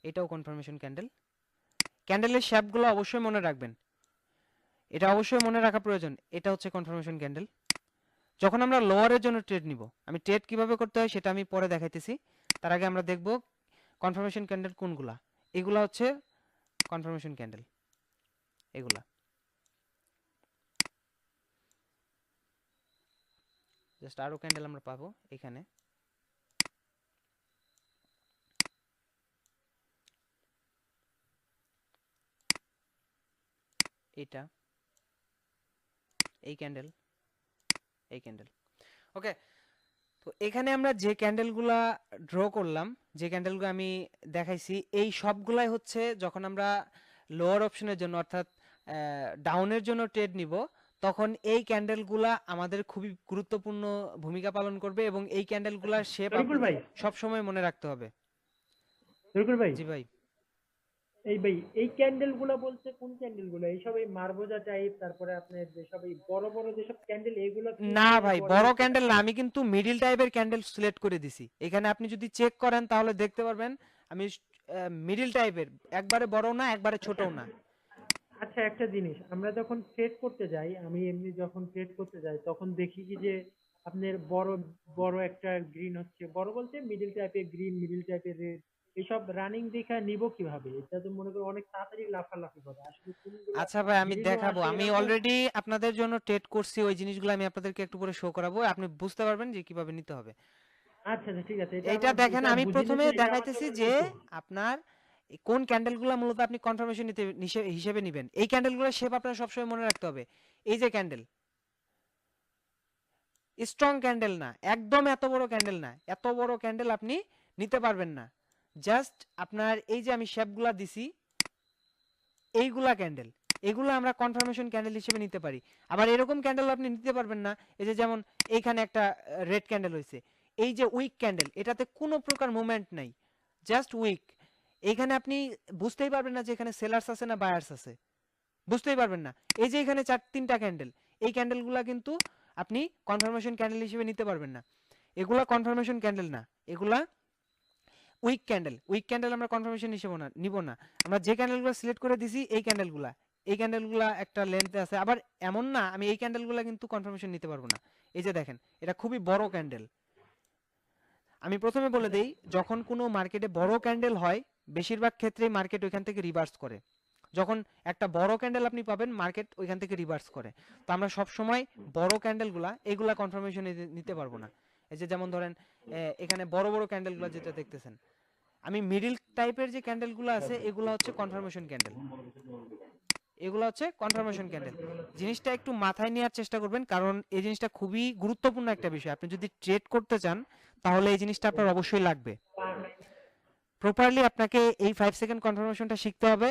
এটাও কনফার্মেশন ক্যান্ডেল। ক্যান্ডেলের শেপগুলো অবশ্যই মনে রাখবেন, এটা অবশ্যই মনে রাখা প্রয়োজন, এটা হচ্ছে কনফার্মেশন ক্যান্ডেল। যখন আমরা লোয়ারের জন্য ট্রেড নিব, আমি ট্রেড কিভাবে করতে হয় সেটা আমি পরে দেখাইতেছি, তার আগে আমরা দেখব কনফার্মেশন ক্যান্ডেল কোনগুলা। এগুলা হচ্ছে কনফার্মেশন ক্যান্ডেল, এগুলা। জাস্ট আরো ক্যান্ডেল আমরা পাবো এখানে, এটা, এই ক্যান্ডেল, এই ক্যান্ডেল। ওকে, তো এখানে আমরা যে ক্যান্ডেলগুলা ড্র করলাম, যে ক্যান্ডেলগুলো আমি দেখাইছি, এই সবগুলাই হচ্ছে যখন আমরা লোয়ার অপশনের জন্য অর্থাৎ ডাউনের জন্য ট্রেড নিব, তখন এই ক্যান্ডেলগুলা আমাদের খুবই গুরুত্বপূর্ণ ভূমিকা পালন করবে এবং এই ক্যান্ডেলগুলার শেপ তরিকুল ভাই, সব সময় মনে রাখতে হবে। তরিকুল ভাই, জি ভাই। এই ভাই এই ক্যান্ডেল গুলা বলতে কোন ক্যান্ডেল গুলো? এইসব এই মারবোজা টাইপ, তারপরে আপনার যেসব এই বড় বড় যেসব ক্যান্ডেল, এগুলো কি না মানে ভাই, বড় বড় ক্যান্ডেল না, আমি কিন্তু মিডিল টাইপের ক্যান্ডেল সিলেক্ট করে দিছি। এখানে আপনি যদি চেক করেন তাহলে দেখতে পারবেন আমি মিডিল টাইপের, একবারে বড় না একবারে ছোটও না। আচ্ছা, একটা জিনিস, আমরা যখন ট্রেড করতে যাই, আমি এমনি যখন ট্রেড করতে যাই তখন দেখি কি যে আপনার বড় বড় একটা গ্রিন হচ্ছে, বড় বলতে মিডিল টাইপের গ্রিন, মিডিল টাইপের রেড, এইসব রানিং দেখা নিব কিভাবে? এটা তো মনে করো অনেক তাড়াতাড়ি লাফালাফি করে, আসলে কোনগুলা আচ্ছা ভাই, আমি গ্রিনও দেখাবো, আসে আমি এরকম? অলরেডি আপনাদের জন্য ট্রেড করছি, ওই জিনিসগুলো আমি আপনাদেরকে একটু পরে শো করাবো, আপনি বুঝতে পারবেন যে কিভাবে নিতে হবে। আচ্ছা আচ্ছা, ঠিক আছে, এটা এইটা আমার, দেখেন, এটা আমি বুঝিনি প্রথমে তো, এটা আমার দেখাইতেছি জন্য যে নতুন। আপনার কোন ক্যান্ডেলগুলো মূলত আপনি কনফার্মেশন হিসেবে নেবেন। এই ক্যান্ডেলগুলোর শেপ আপনার সবসময় মনে রাখতে হবে। এই যে ক্যান্ডেল, স্ট্রং ক্যান্ডেল না, একদম এত বড় ক্যান্ডেল না, এত বড় ক্যান্ডেল আপনি নিতে পারবেন না। জাস্ট আপনার এই যে আমি শেপগুলা দিছি, এইগুলা ক্যান্ডেল, এগুলো আমরা কনফার্মেশন ক্যান্ডেল হিসেবে নিতে পারি। আবার এরকম ক্যান্ডেল আপনি নিতে পারবেন না, এই যে যেমন এইখানে একটা রেড ক্যান্ডেল হয়েছে, এই যে উইক ক্যান্ডেল, এটাতে কোনো প্রকার মুভমেন্ট নাই, জাস্ট উইক। এইখানে আপনি বুঝতেই পারবেন না যে এখানে সেলার্স আছে না বায়ার্স আছে, বুঝতেই পারবেন না। এই যে এখানে তিনটা ক্যান্ডেল, এই ক্যান্ডেলগুলা কিন্তু আপনি কনফার্মেশন ক্যান্ডেল হিসেবে নিতে পারবেন না। এগুলা কনফার্মেশন ক্যান্ডেল না, এগুলা উইক ক্যান্ডেল। উইক ক্যান্ডেল আমরা কনফার্মেশন হিসেবে নিব না। আমরা যে ক্যান্ডেলগুলো সিলেক্ট করে দিছি এই ক্যান্ডেলগুলা একটা লেন্থে আছে। আবার এমন না আমি এই ক্যান্ডেলগুলা কিন্তু কনফার্মেশন নিতে পারবো না। এই যে দেখেন এটা খুবই বড় ক্যান্ডেল। আমি প্রথমে বলে দেই, যখন কোনো মার্কেটে বড় ক্যান্ডেল হয় বেশিরভাগ ক্ষেত্রেই মার্কেট ওইখান থেকে রিভার্স করে। যখন একটা বড় ক্যান্ডেল আপনি পাবেন মার্কেট ওইখান থেকে রিভার্স করে। তো আমরা সব সময় বড় ক্যান্ডেলগুলা এগুলা কনফার্মেশন নিতে পারবো না। এই যে যেমন ধরেন এখানে বড় বড় ক্যান্ডেলগুলো যেটা দেখতেছেন, আমি মিডিল টাইপের যে ক্যান্ডেলগুলো আছে এগুলো হচ্ছে কনফার্মেশন ক্যান্ডেল, এগুলো হচ্ছে কনফার্মেশন ক্যান্ডেল। জিনিসটা একটু মাথায় নেওয়ার চেষ্টা করবেন, কারণ এই জিনিসটা খুবই গুরুত্বপূর্ণ একটা বিষয়। আপনি যদি ট্রেড করতে চান তাহলে এই জিনিসটা আপনার অবশ্যই লাগবে। প্রপারলি আপনাকে এই 5 সেকেন্ড কনফার্মেশনটা শিখতে হবে।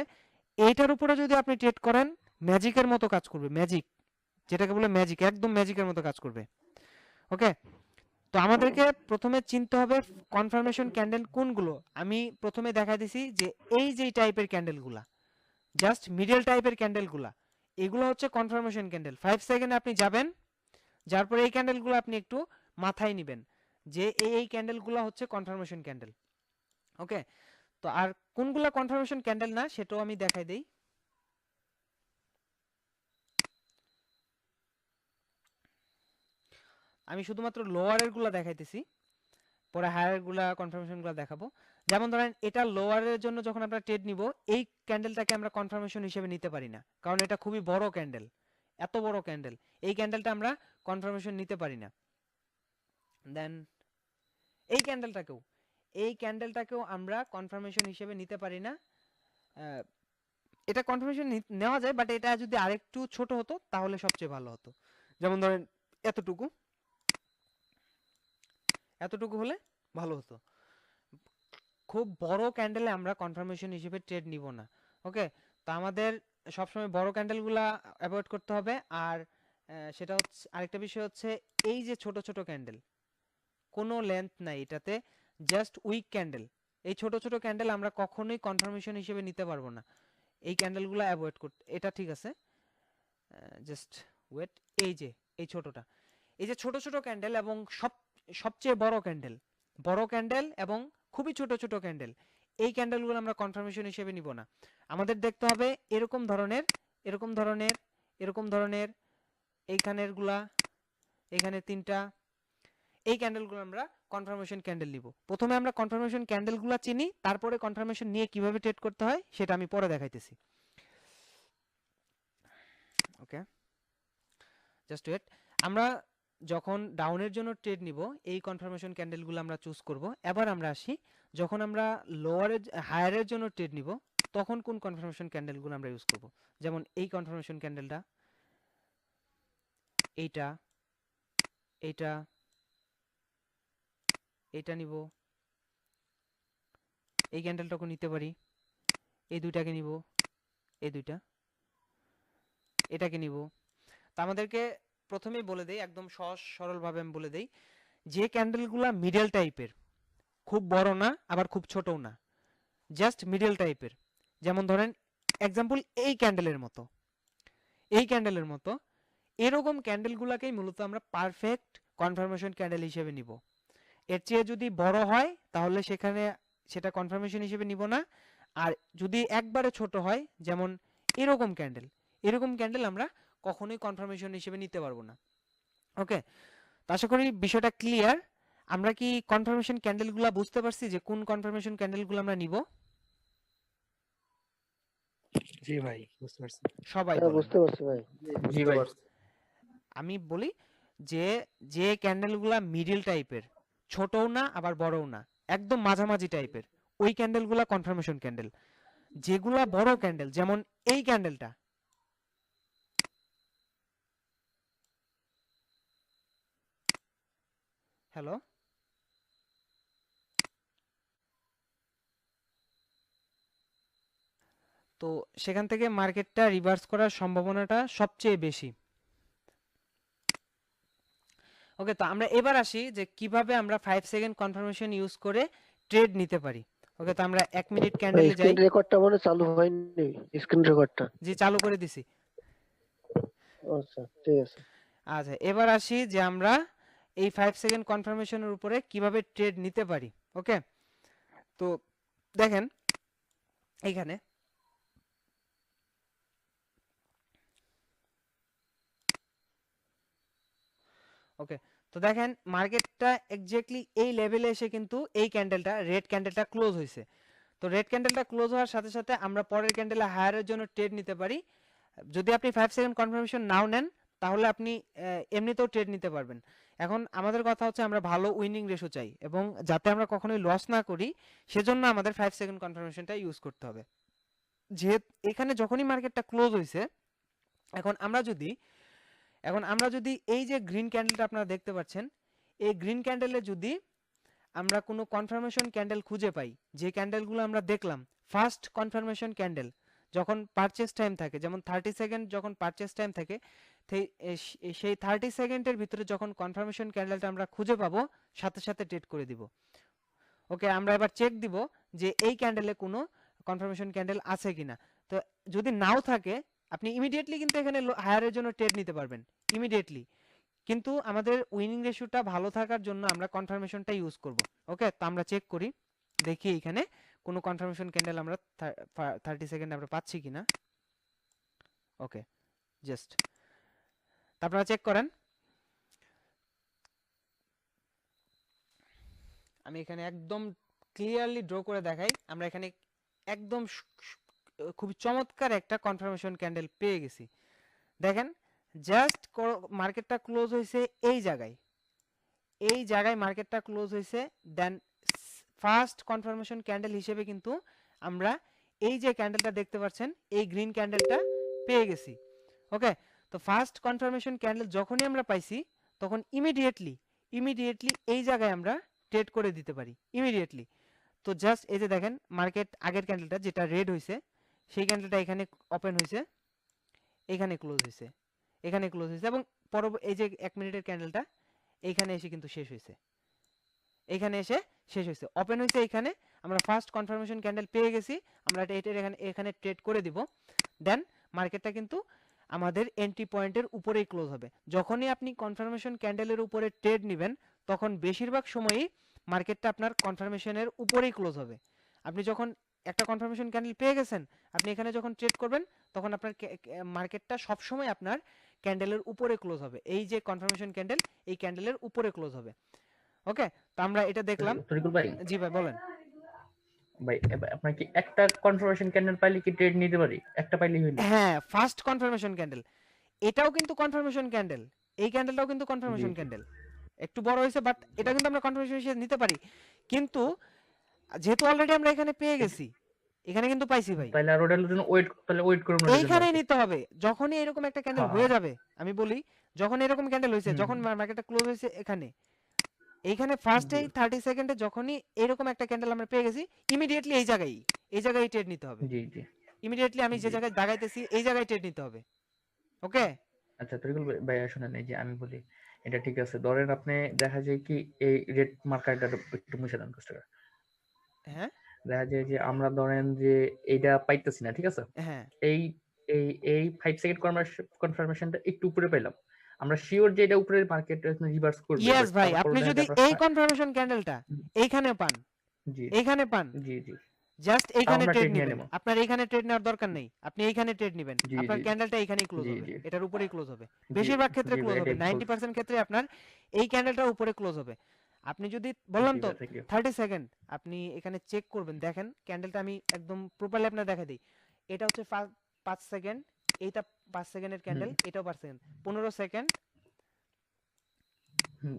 এইটার উপরে যদি আপনি ট্রেড করেন ম্যাজিকের মতো কাজ করবে, ম্যাজিক যেটাকে বলে ম্যাজিক, একদম ম্যাজিকের মতো কাজ করবে। ওকে, তো আমাদেরকে প্রথমে চিনতে হবে কনফার্মেশন ক্যান্ডেল কোনগুলো। আমি প্রথমে দেখা দিছি যে এই যে টাইপের ক্যান্ডেলগুলা, জাস্ট মিডল টাইপের ক্যান্ডেলগুলা, এগুলো হচ্ছে কনফার্মেশন ক্যান্ডেল। 5 সেকেন্ডে আপনি যাবেন, যার পরে এই ক্যান্ডেলগুলো আপনি একটু মাথায় নেবেন যে এই ক্যান্ডেলগুলো হচ্ছে কনফার্মেশন ক্যান্ডেল। ওকে, তো আর কোনগুলা কনফার্মেশন ক্যান্ডেল না সেটাও আমি দেখাই দেই। আমি শুধুমাত্র লোয়ারের গুলা দেখাইতেছি, পরে হায়ার গুলা কনফার্মেশন গুলা দেখাবো। যেমন ধরেন এটা লোয়ারের জন্য যখন আমরা ট্রেড নিব, এই ক্যান্ডেলটাকে আমরা কনফার্মেশন হিসেবে নিতে পারি না, কারণ এটা খুবই বড় ক্যান্ডেল, এত বড় ক্যান্ডেল, এই ক্যান্ডেলটা আমরা কনফার্মেশন নিতে পারি না। দেন এই ক্যান্ডেলটাকেও আমরা কনফার্মেশন হিসেবে নিতে পারি না। এটা কনফার্মেশন নেওয়া যায়, বাট এটা যদি আরেকটু ছোট হতো তাহলে সবচেয়ে ভালো হতো। যেমন ধরেন এতটুকু হলে ভালো হতো। খুব বড় ক্যান্ডেলে আমরা কনফার্মেশন হিসেবে ট্রেড নিব না। ওকে, তো আমাদের সবসময় বড় ক্যান্ডেলগুলা অ্যাভয়েড করতে হবে। আর সেটা হচ্ছে আরেকটা বিষয় হচ্ছে এই যে ছোট ছোট ক্যান্ডেল, কোনো লেন্থ নাই এটাতে, জাস্ট উইক ক্যান্ডেল, এই ছোট ছোট ক্যান্ডেল আমরা কখনোই কনফার্মেশন হিসেবে নিতে পারবো না। এই ক্যান্ডেলগুলো অ্যাভয়েড করতে, এটা ঠিক আছে, জাস্ট ওয়েট। এই ছোটটা, এই যে ছোট ছোট ক্যান্ডেল এবং সবচেয়ে বড় ক্যান্ডেল এবং খুবই ছোট ছোট ক্যান্ডেল, এই ক্যান্ডেলগুলো আমরা কনফার্মেশন হিসেবে নিব না। আমাদের দেখতে হবে এরকম ধরনের এইখানের গুলা, এখানে তিনটা, এই ক্যান্ডেলগুলো আমরা কনফার্মেশন ক্যান্ডেল নিব। প্রথমে আমরা কনফার্মেশন ক্যান্ডেলগুলো চিনি, তারপরে কনফার্মেশন নিয়ে কিভাবে ট্রেড করতে হয় সেটা আমি পরে দেখাইতেছি। ওকে, জাস্ট ওয়েট। আমরা যখন ডাউনের জন্য ট্রেড নিব এই কনফার্মেশন ক্যান্ডেলগুলো আমরা চুজ করব। এবার আমরা আসি, যখন আমরা হায়ারের জন্য ট্রেড নিব তখন কোন কনফার্মেশন ক্যান্ডেলগুলো আমরা ইউজ করব। যেমন এই কনফার্মেশন ক্যান্ডেলটা, এইটা নিব, এই ক্যান্ডেলটাকে নিতে পারি, এই দুইটাকে নিব, এটাকে নিব। তা আমাদেরকে প্রথমেই বলে দেই, একদম সহজ সরল ভাবে আমি বলে দেই, যে ক্যান্ডেলগুলা মিডল টাইপের, খুব বড় না আবার খুব ছোটও না, জাস্ট মিডল টাইপের, যেমন ধরেন এক্সাম্পল এই ক্যান্ডেলের মতো এরকম ক্যান্ডেলগুলোকেই মূলত আমরা পারফেক্ট কনফার্মেশন ক্যান্ডেল হিসেবে নিব। এর চেয়ে যদি বড় হয় তাহলে সেটা কনফার্মেশন হিসেবে নিব না। আর যদি একবারে ছোট হয়, যেমন এরকম ক্যান্ডেল আমরা কখনোই কনফার্মেশন হিসেবে নিতে পারবো না। ওকে, তো আশা করি বিষয়টা ক্লিয়ার। আমরা কি কনফার্মেশন ক্যান্ডেলগুলো বুঝতে পারছি যে কোন কনফার্মেশন ক্যান্ডেলগুলো আমরা নিব? জি ভাই, বুঝতে পারছি। সবাই হ্যাঁ বলেন। বুঝতে পারছি ভাই। জি ভাই। আমি বলি যে ক্যান্ডেলগুলা মিডল টাইপের, ছোটও না আবার বড়ও না, একদম মাঝামাঝি টাইপের, ওই ক্যান্ডেলগুলা কনফার্মেশন ক্যান্ডেল। যেগুলা বড় ক্যান্ডেল, যেমন এই ক্যান্ডেলটা, হ্যালো, তো সেখান থেকে মার্কেটটা রিভার্স করার সম্ভাবনাটা সবচেয়ে বেশি। ওকে, তো আমরা এবার আসি যে কিভাবে আমরা 5 সেকেন্ড কনফার্মেশন ইউজ করে ট্রেড নিতে পারি। ওকে, তো আমরা 1 মিনিট ভাই ক্যান্ডেলে যাই। স্ক্রিন রেকর্ডটা মনে চালু হয়নি, স্ক্রিন রেকর্ডটা। জি, চালু করে দিছি। আচ্ছা ঠিক আছে। আচ্ছা, এবার আসি যে আমরা এই 5 সেকেন্ড কনফার্মেশনের উপরে কিভাবে ট্রেড নিতে পারি। ওকে, তো দেখেন এইখানে ওকে, তো দেখেন মার্কেটটা এক্স্যাক্টলি এই লেভেলে এসে কিন্তু এই ক্যান্ডেলটা রেড ক্যান্ডেলটা ক্লোজ হয়েছে। তো রেড ক্যান্ডেলটা ক্লোজ হওয়ার সাথে সাথে আমরা পরের ক্যান্ডেলে হায়ারের জন্য ট্রেড নিতে পারি। যদি আপনি 5 সেকেন্ড কনফার্মেশন নাও নেন তাহলে আপনি এমনিতেও ট্রেড নিতে পারবেন। এখন আমাদের কথা হচ্ছে আমরা ভালো উইনিং রেশো চাই এবং যাতে আমরা কখনোই লস না করি সেজন্য আমাদের 5 সেকেন্ড কনফার্মেশনটা ইউজ করতে হবে। যেহেতু এখানে যখনই মার্কেটটা ক্লোজ হয়েছে, এখন আমরা যদি এই যে গ্রিন ক্যান্ডেলটা আপনারা দেখতে পাচ্ছেন, এই গ্রিন ক্যান্ডেলে যদি আমরা কোনো কনফার্মেশন ক্যান্ডেল খুঁজে পাই, যে ক্যান্ডেলগুলো আমরা দেখলাম ফার্স্ট কনফার্মেশন ক্যান্ডেল যখন পারচেস টাইম থাকে, যেমন 30 সেকেন্ড যখন পারচেস টাইম থাকে, সেই 30 সেকেন্ডের ভিতরে যখন কনফার্মেশন ক্যান্ডেলটা আমরা খুঁজে পাবো সাথে সাথে ট্রেড করে দিব। ওকে, আমরা এবার চেক দিব যে এই ক্যান্ডেলে কোনো কনফার্মেশন ক্যান্ডেল আছে কিনা। তো যদি নাও থাকে আপনি ইমিডিয়েটলি কিন্তু এখানে হায়ারের জন্য ট্রেড নিতে পারবেন ইমিডিয়েটলি, কিন্তু আমাদের উইনিং রেশিওটা ভালো থাকার জন্য আমরা কনফার্মেশনটা ইউজ করব। ওকে, তো আমরা চেক করি, দেখি এখানে কোনো কনফার্মেশন ক্যান্ডেল আমরা 30 সেকেন্ড আমরা পাচ্ছি কিনা। ওকে, জাস্ট আপনারা চেক করেন। আমি এখানে একদম ক্লিয়ারলি ড্র করে দেখাই, আমরা এখানে একদম খুবই চমৎকার একটা কনফার্মেশন ক্যান্ডেল পেয়ে গেছি। দেখেন জাস্ট মার্কেটটা ক্লোজ হয়েছে এই জায়গায় মার্কেটটা ক্লোজ হয়েছে, দেন ফার্স্ট কনফার্মেশন ক্যান্ডেল হিসেবে কিন্তু আমরা এই যে ক্যান্ডেলটা দেখতে পাচ্ছেন এই গ্রিন ক্যান্ডেলটা পেয়ে গেছি। ওকে, তো ফার্স্ট কনফার্মেশন ক্যান্ডেল যখনই আমরা পাইছি তখন ইমিডিয়েটলি এই জায়গায় আমরা ট্রেড করে দিতে পারি ইমিডিয়েটলি। তো জাস্ট এই যে দেখেন মার্কেট আগের ক্যান্ডেলটা যেটা রেড হয়েছে সেই ক্যান্ডেলটা এখানে ওপেন হয়েছে, এখানে ক্লোজ হয়েছে এবং এই যে 1 মিনিটের ক্যান্ডেলটা এইখানে এসে কিন্তু শেষ হয়েছে, ওপেন হয়েছে এখানে। আমরা ফার্স্ট কনফার্মেশন ক্যান্ডেল পেয়ে গেছি, আমরা এটার এখানে ট্রেড করে দিব। দেন মার্কেটটা কিন্তু আমাদের এন্ট্রি পয়েন্টের উপরেই ক্লোজ হবে। যখনই আপনি কনফার্মেশন ক্যান্ডেলের উপরে ট্রেড নেবেন তখন বেশিরভাগ সময়ই মার্কেটটা আপনার কনফার্মেশনের উপরেই ক্লোজ হবে। আপনি যখন একটা কনফার্মেশন ক্যান্ডেল পেয়ে গেছেন, আপনি এখানে যখন ট্রেড করবেন তখন আপনার মার্কেটটা সবসময় আপনার ক্যান্ডেলের উপরে ক্লোজ হবে। এই যে কনফার্মেশন ক্যান্ডেল এই ক্যান্ডেলের উপরে ক্লোজ হবে। ওকে, তো আমরা এটা দেখলাম। তরিকুল ভাই, জি ভাই বলেন। ভাই আপনার কি একটা কনফার্মেশন ক্যান্ডেল পাইলে কি ট্রেড নিতে পারি? একটা পাইলেই হইলো? হ্যাঁ, ফার্স্ট কনফার্মেশন ক্যান্ডেল, এটাও কিন্তু কনফার্মেশন ক্যান্ডেল, এই ক্যান্ডেলটাও কিন্তু জি কনফার্মেশন জি ক্যান্ডেল, একটু বড় হয়েছে বাট এটা কিন্তু আমরা কনফার্মেশন হিসেবে নিতে পারি। কিন্তু যেহেতু অলরেডি আমরা এখানে পেয়ে গেছি, এখানে কিন্তু পাইছি ভাই, তাহলে আর ওটার জন্য ওয়েট করুন ওটার জন্য আর এইখানেই কি। নিতে হবে। যখনই এরকম একটা ক্যান্ডেল হ্যাঁ হয়ে হ্যাঁ যাবে, আমি বলি যখন এরকম ক্যান্ডেল হয়েছে, হুম যখন হুম, মার্কেটটা ক্লোজ হয়েছে এইখানে জি ফার্স্টেই 30 সেকেন্ডে যখনই এরকম একটা ক্যান্ডেল আমরা পেয়ে গেছি, ইমিডিয়েটলি এই জায়গায় ট্রেড নিতে হবে। জি জি ইমিডিয়েটলি আমি যে জি। জায়গায় দাগাইতেছি এই জায়গায় ট্রেড নিতে হবে। ওকে, আচ্ছা তরিকুল ভাই শুনেন, এই যে আমি বলি এটা ঠিক আছে, ধরেন আপনি দেখা যায় কি এই রেড মার্কারটা একটু মুছে দেন কষ্ট করে। হ্যাঁ দেখা যায় যে আমরা ধরেন যে এইটা পাইতেছি না, ঠিক আছে, হ্যাঁ এই এই এই 5 সেকেন্ড কনফার্মেশনটা একটু উপরে পাইলাম, আমরা শিওর যে এটা উপরের মার্কেট রিভার্স করবে, ইয়েস বাট ভাই, তারপর আপনি দেখা যদি যায় আমরা এই কনফার্মেশন ক্যান্ডেলটা এইখানে পান, জি এইখানে পান, জি জি জাস্ট এইখানে আমরা ট্রেড ট্রেড নিয়ে নেবেন। নেব। আপনার এইখানে ট্রেড নেওয়ার দরকার নেই, আপনি এইখানে ট্রেড নেবেন, জি আপনার জি ক্যান্ডেলটা এইখানেই ক্লোজ জি হবে, জি এটার উপরেই ক্লোজ হবে। জি বেশিরভাগ ক্ষেত্রে জি ক্লোজ ভাই, হবে, এটাই বলছি। 90% ক্ষেত্রে আপনার এই ক্যান্ডেলটার উপরে ক্লোজ হবে। আপনি যদি বললাম জি তো ভাই, থ্যাংক ইউ। 30 সেকেন্ড আপনি এখানে চেক করবেন, দেখেন ক্যান্ডেলটা আমি একদম প্রপারলি আপনার দেখা দিই। এটা হচ্ছে 5 সেকেন্ড, এইটা 5 সেকেন্ডের ক্যান্ডেল, এটাও 5 সেকেন্ড, 15 সেকেন্ড,